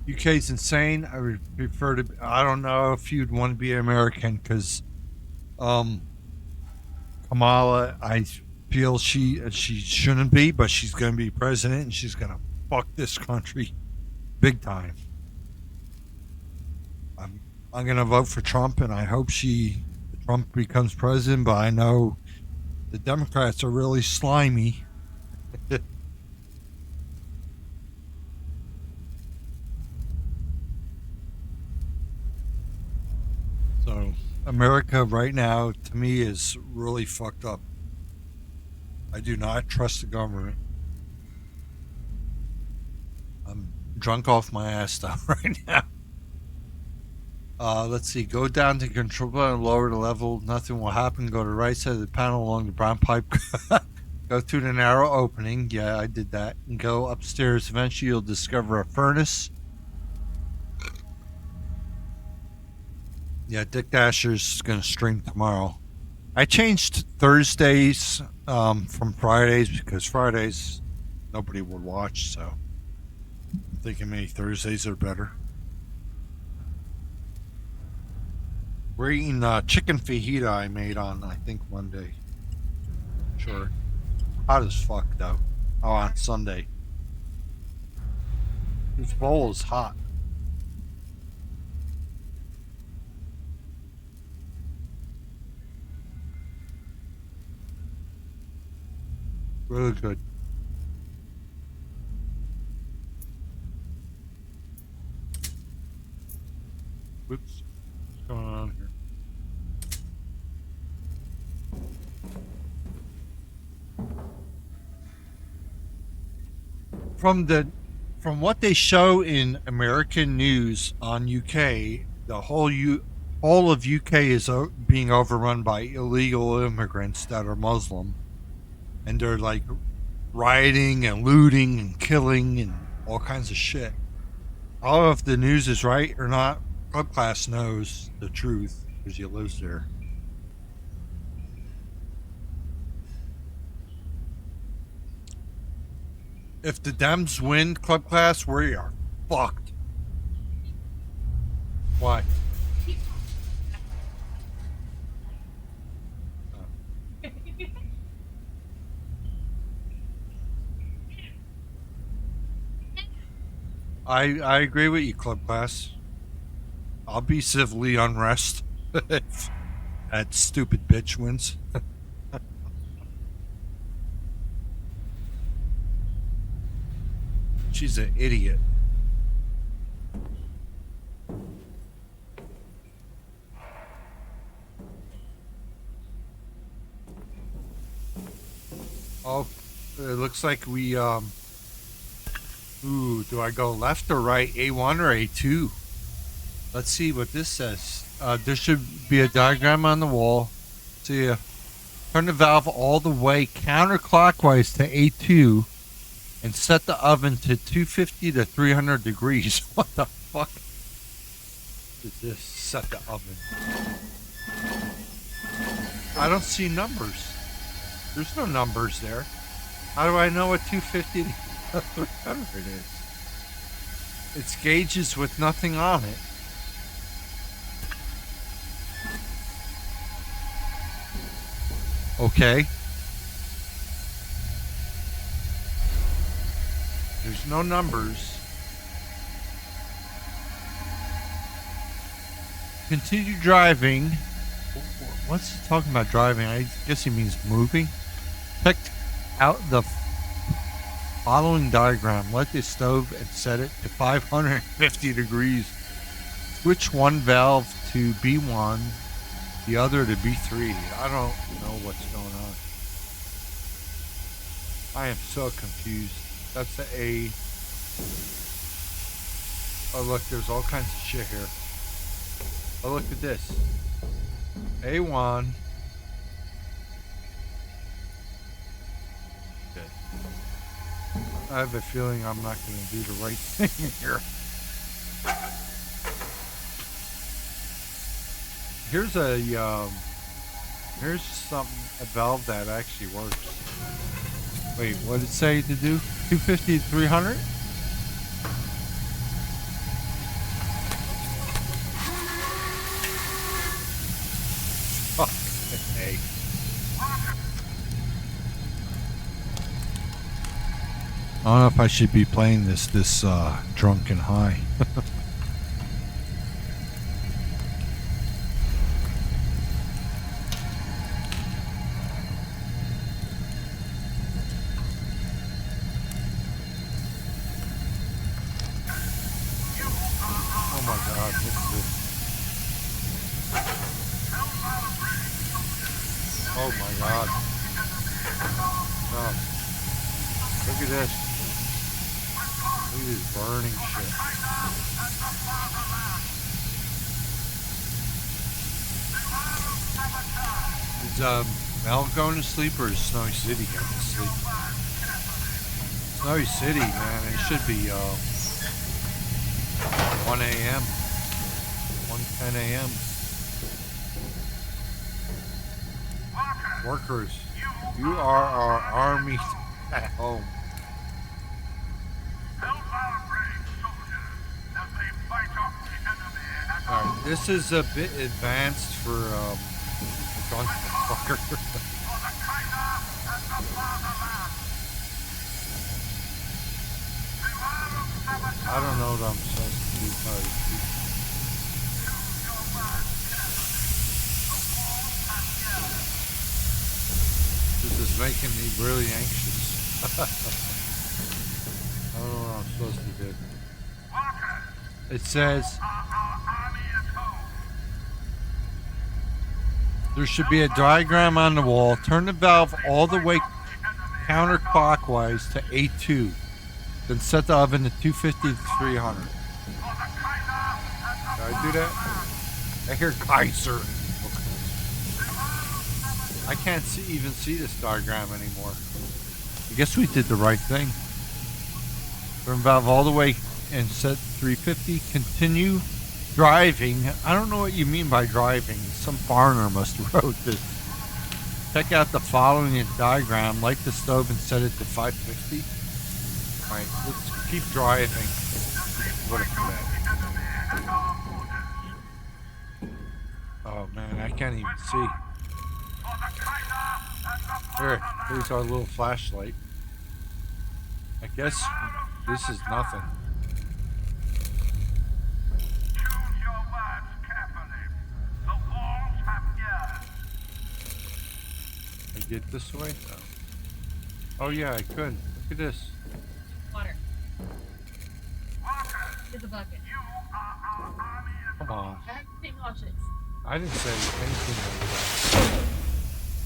UK's insane. I would prefer to. I don't know if you'd want to be American because, Kamala, I feel she shouldn't be, but she's going to be president and she's going to fuck this country big time. I'm going to vote for Trump and I hope Trump becomes president, but I know the Democrats are really slimy. So America right now, to me, is really fucked up. I do not trust the government. I'm drunk off my ass though right now. Let's see. Go down to control button, lower the level. Nothing will happen. Go to the right side of the panel along the brown pipe. Go through the narrow opening. Yeah, I did that. And go upstairs. Eventually, you'll discover a furnace. Yeah, Dick Dasher's going to stream tomorrow. I changed Thursdays from Fridays because Fridays nobody would watch, so I'm thinking maybe Thursdays are better. We're eating chicken fajita I made on, I think, Monday. Sure. Hot as fuck, though. Oh, on Sunday. This bowl is hot. Really good. Whoops. What's going on here? From what they show in American news on UK, the whole of UK is being overrun by illegal immigrants that are Muslim. And they're like rioting and looting and killing and all kinds of shit. I don't know if the news is right or not. Club Class knows the truth because he lives there. If the Dems win Club Class, we are fucked. Why? I agree with you, Club Class. I'll be civilly unrest if that stupid bitch wins. She's an idiot. Oh, it looks like we, ooh, do I go left or right? A1 or A2? Let's see what this says. There should be a diagram on the wall. See ya. Turn the valve all the way counterclockwise to A2 and set the oven to 250 to 300 degrees. What the fuck is this? Set the oven. I don't see numbers. There's no numbers there. How do I know what 250 to 300 is? It's gauges with nothing on it. Okay. There's no numbers. Continue driving. What's he talking about driving? I guess he means moving. Check out the following diagram. Let the stove and set it to 550 degrees. Switch one valve to B1, the other to B3. I don't know what's going on. I am so confused. That's the A. Oh look, there's all kinds of shit here. Oh look at this. A1. Okay. I have a feeling I'm not going to do the right thing here. Here's a here's something, a valve that actually works. Wait, what did it say to do? 250 to 300? Hey. I don't know if I should be playing this drunk and high. Oh my God, look at this. Oh my God. Oh. Look at this. Look at this burning shit. Is Mel going to sleep or is Snowy City going to sleep? Snowy City, man, it should be 1 a.m. 1:10 a.m. Workers, you are our army at home. Alright, this is a bit advanced for a drunk fucker. I don't know what I'm supposed to do. This is making me really anxious. I don't know what I'm supposed to do. It says there should be a diagram on the wall. Turn the valve all the way counterclockwise to A2. Then set the oven to 250 to 300. Did I do that? I hear Kaiser. I can't even see this diagram anymore. I guess we did the right thing. Turn valve all the way and set 350. Continue driving. I don't know what you mean by driving. Some foreigner must have wrote this. Check out the following diagram. Light the stove and set it to 550. Alright, let's keep driving. What a flat. Oh man, I can't even see. Here's our little flashlight. I guess this is nothing. Choose your words carefully. The walls have ears. I get this way? No. Oh yeah, I could. Look at this. Water. Walker, It's a bucket. you are our army of Come on. I have to take cautious. I didn't say anything like that.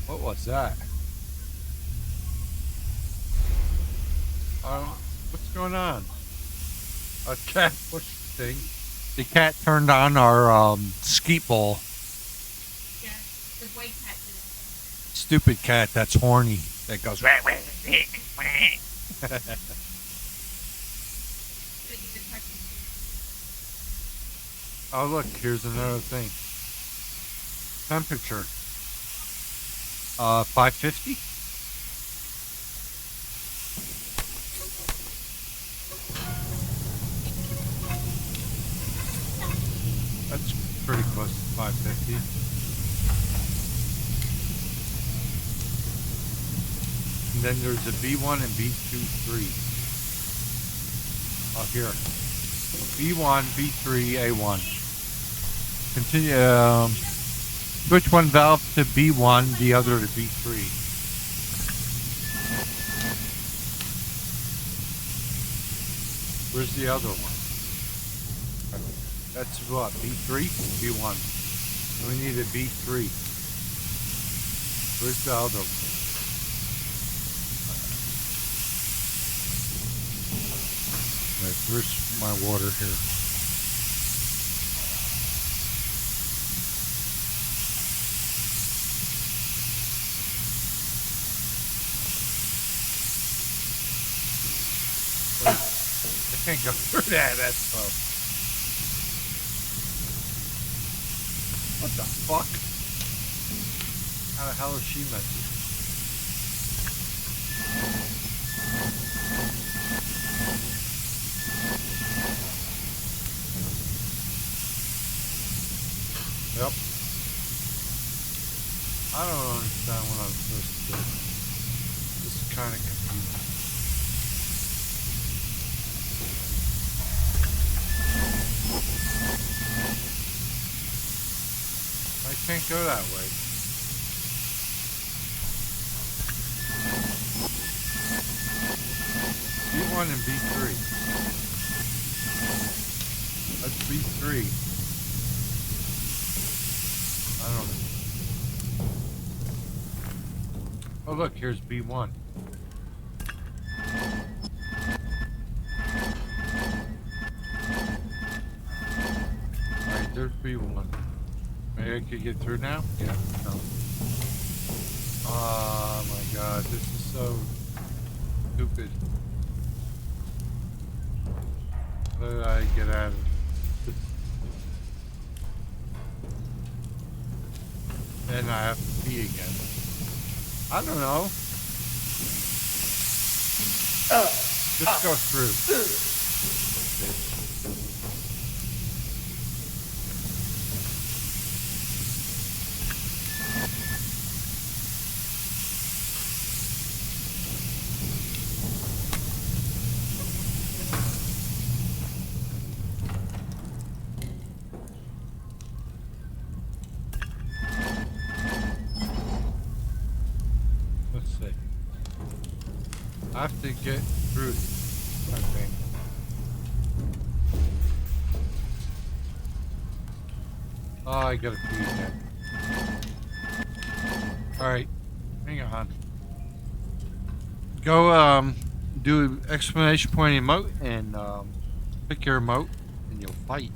What was that? What's going on? A cat pushed thing. The cat turned on our skeet ball. Yeah, the white cat did it. Stupid cat that's horny. That goes. Gotta get the texture. Oh look, here's another thing. Temperature. 550. That's pretty close to 550. And then there's a B1 and B2, 3. Oh, here. B1, B3, A1. Continue. Switch one valve to B1, the other to B3. Where's the other one? That's what, B3? B1. We need a B3. Where's the other one? Wait, where's my water here? Wait, I can't go through that stuff. What the fuck? How the hell is she messing? Yep. I don't understand what I'm supposed to do. This is kind of confusing. I can't go that way. B1 and B3. That's B3. I don't know. Oh look, here's B1. Alright, there's B1. Maybe I could get through now? Yeah, no. Oh my god, this is so stupid. How did I get out of this? Then I have to pee again. I don't know. Just go through. Let's see. I have to get through this, I think. Oh, I gotta pee again. Alright, hang on. Go, do exclamation point emote and, pick your emote and you'll fight.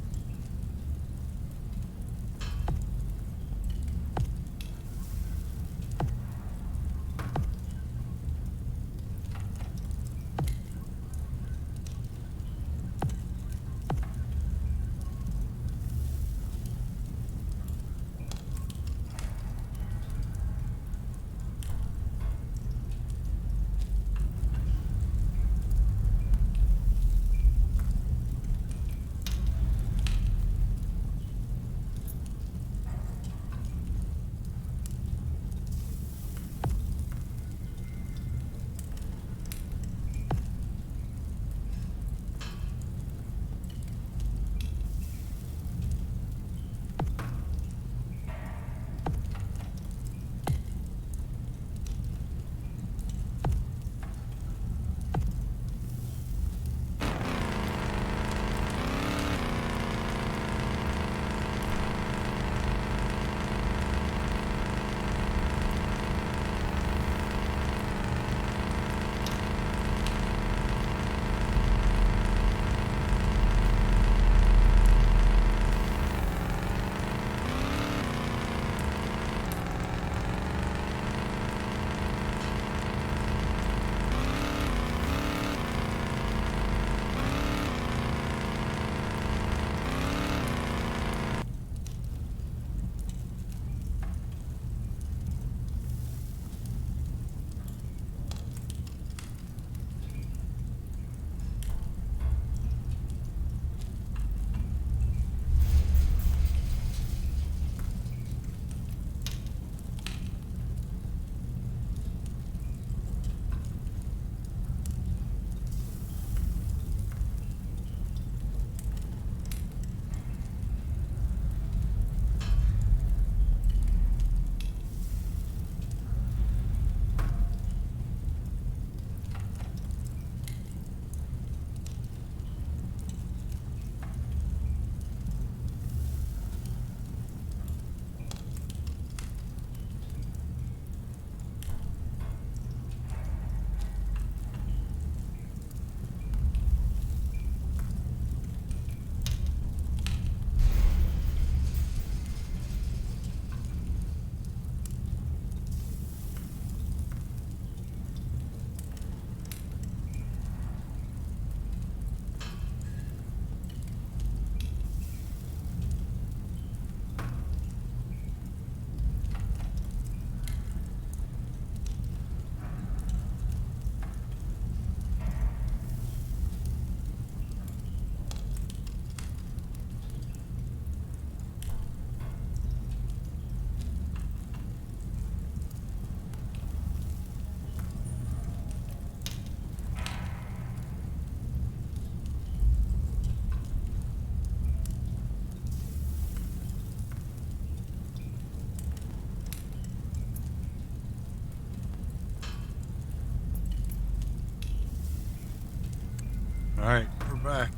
Alright, we're back.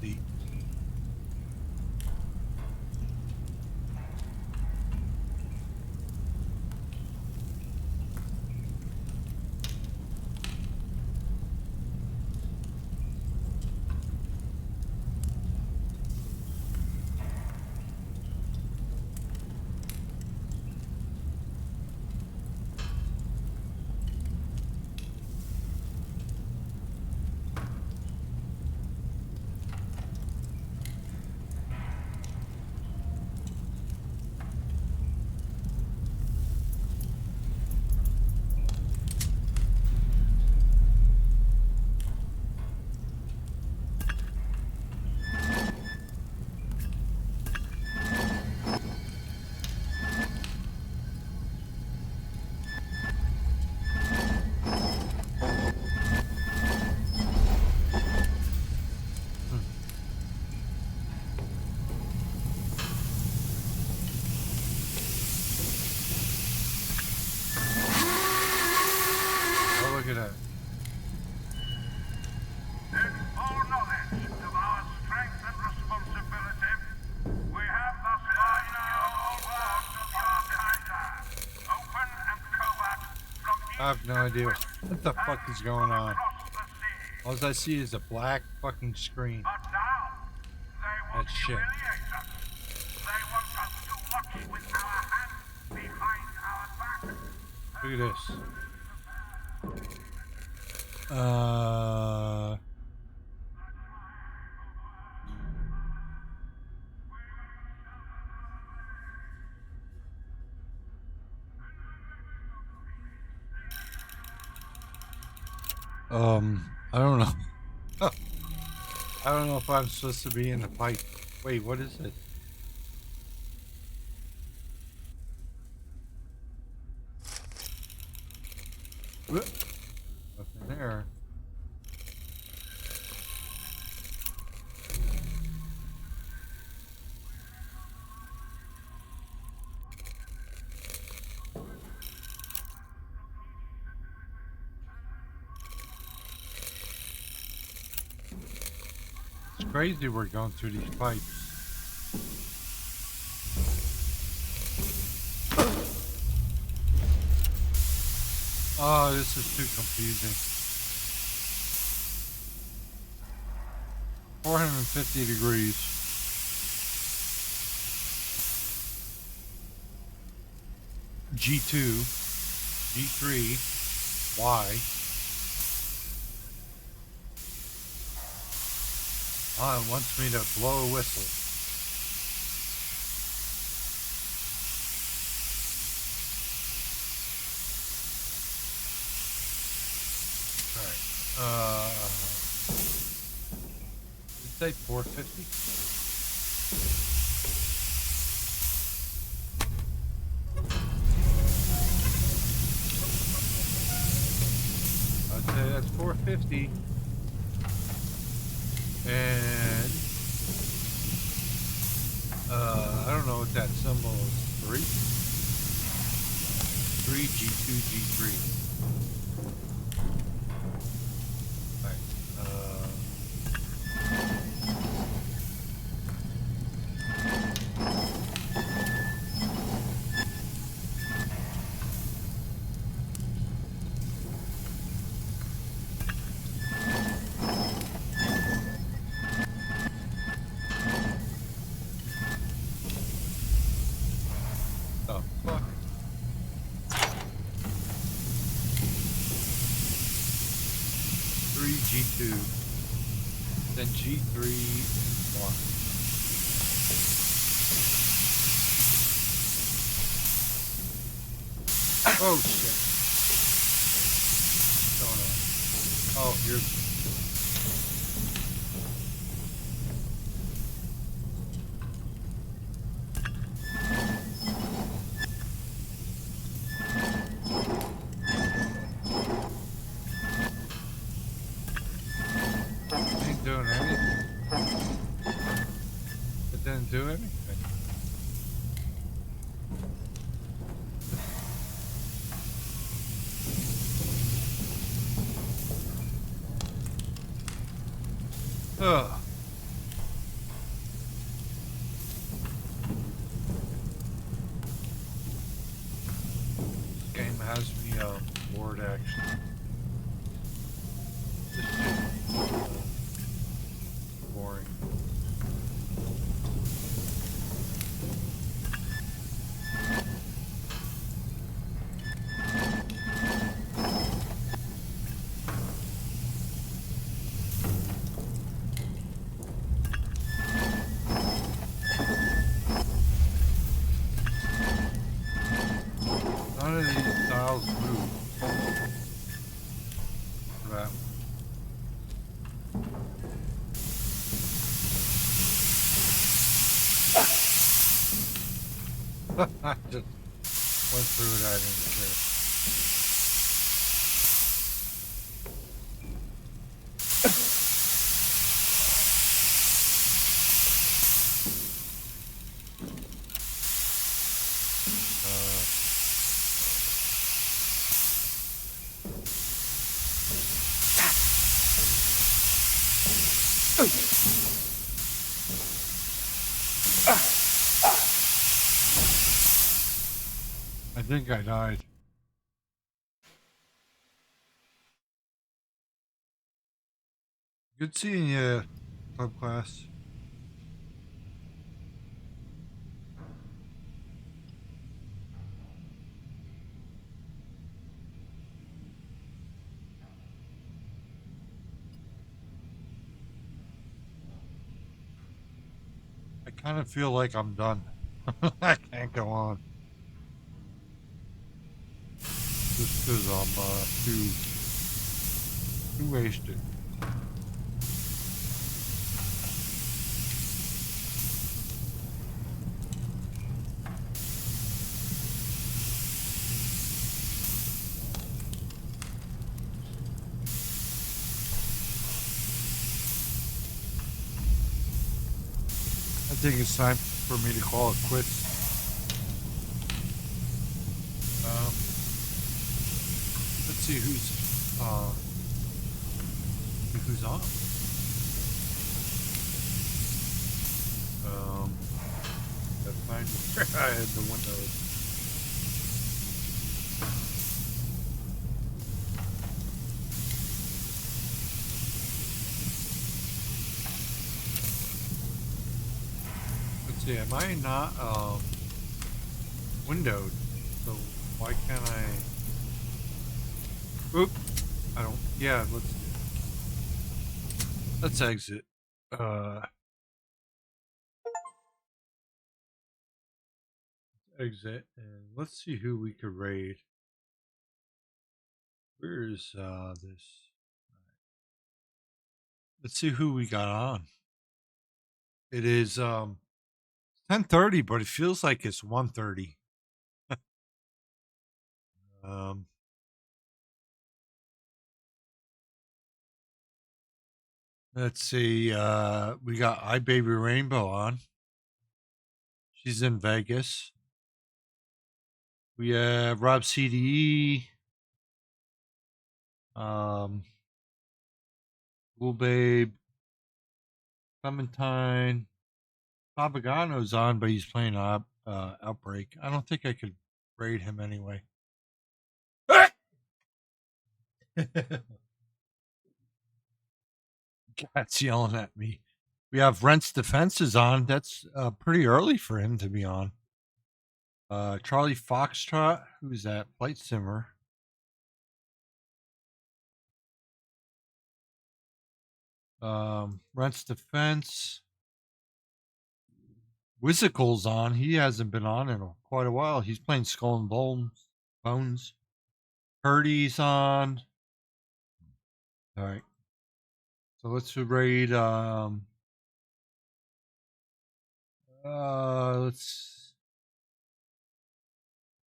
See. Look at that. In full knowledge of our strength and responsibility, we have thus far endured all forms of the Archinder, open and covert, from I have no idea what the fuck is going on. across the sea. All I see is a black fucking screen. But now, they want That's to shit. humiliate us. They want us to watch with our hands behind our back. Look at this. I don't know. I don't know if I'm supposed to be in the fight. Wait, what is it? Whoop. Nothing there. It's crazy we're going through these pipes. Oh, this is too confusing. 450 degrees. G2, G3, Y. Oh, it wants me to blow a whistle. Alright. Did it say 450? I'd say that's 450. And I don't know what that symbol is. 3? 3 G2 G3. G2, then G3, 1. Oh shit. What's going on? Oh, here's. Ain't doing anything. It didn't do it. anything. Ugh. This game has me bored actually. Boring. None of these dials move. Crap. I just went through it, I didn't care. I think I died. Good seeing you, club class. I kind of feel like I'm done. I can't go on. Just because I'm too wasted. I think it's time for me to call it quits. Let's see who's on. Gotta find where I had the windows. Let's see, am I not windowed? So why can't I? Oop! I don't. Yeah, let's exit. Exit, and let's see who we could raid. Where is this? Let's see who we got on. It is 10:30, but it feels like it's 1:30. Let's see. We got iBaby Rainbow on. She's in Vegas. We have Rob CDE. Cool Babe. Clementine. Papagano's on, but he's playing Outbreak. I don't think I could raid him anyway. Cat's yelling at me. We have Rent's Defenses on. That's pretty early for him to be on. Charlie Foxtrot. Who's that? Flight Simmer. Rent's Defense. Whizzicle's on. He hasn't been on in quite a while. He's playing Skull and Bones. Purdy's on. All right. So let's raid.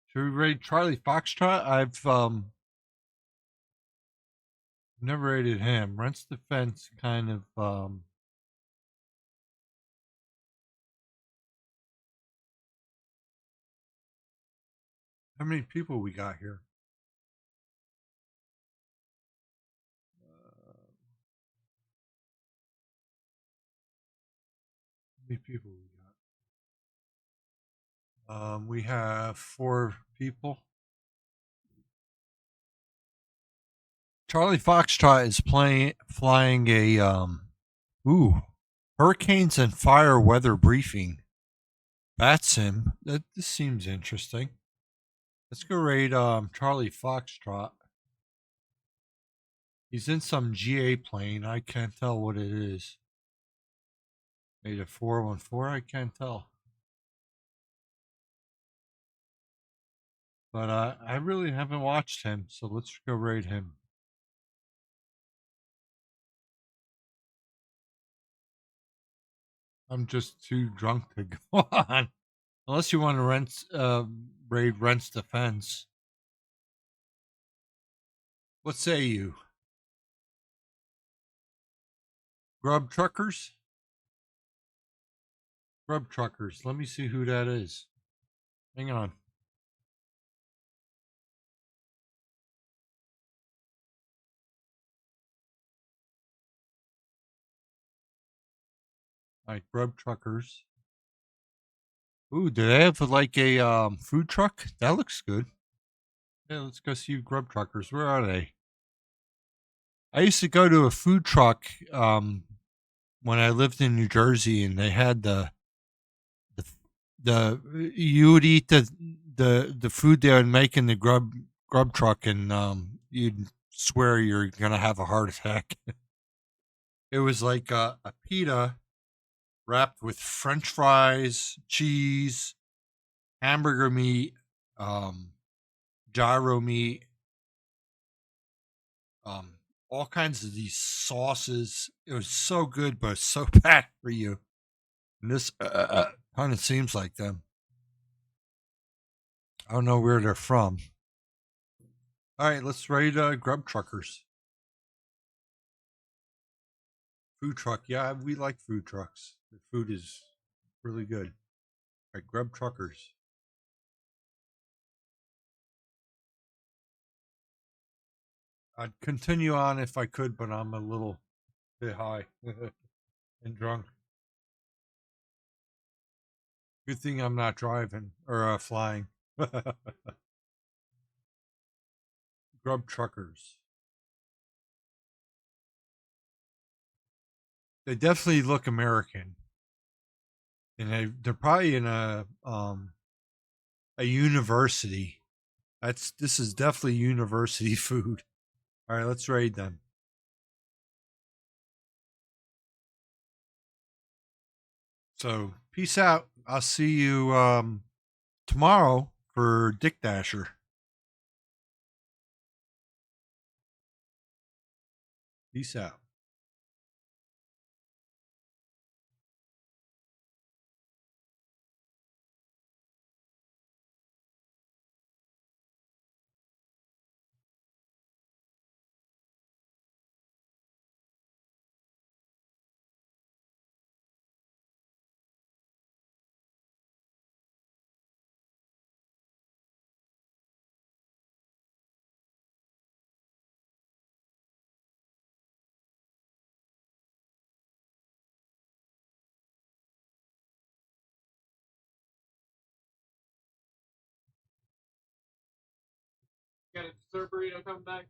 Should we raid Charlie Foxtrot? I've never raided him. Rent's Defense kind of How many people we got here? How many people we got? We have 4 people. Charlie Foxtrot is flying a hurricanes and fire weather briefing. That's him. This seems interesting. Let's go raid Charlie Foxtrot. He's in some GA plane. I can't tell what it is. Made a 414. I can't tell. But I really haven't watched him, so let's go raid him. I'm just too drunk to go on. Unless you want to raid Rent's Defense. What say you? Grub Truckers? Grub Truckers. Let me see who that is. Hang on. All right, Grub Truckers. Ooh, do they have like a food truck? That looks good. Yeah, let's go see Grub Truckers. Where are they? I used to go to a food truck when I lived in New Jersey, and they had the you would eat the food they would make in the grub truck, and you'd swear you're gonna have a heart attack. It was like a pita wrapped with French fries, cheese, hamburger meat, gyro meat, all kinds of these sauces. It was so good, but so bad for you. And this kind of seems like them. I don't know where they're from. All right, let's raid Grub Truckers. Food truck. Yeah, we like food trucks. The food is really good. All right, Grub Truckers. I'd continue on if I could, but I'm a little bit high and drunk. Good thing I'm not driving or flying. Grub Truckers. They definitely look American, and they're probably in a university. This is definitely university food. All right, let's raid them. So peace out. I'll see you tomorrow for Dick Dasher. Peace out. Got a dessert burrito coming back.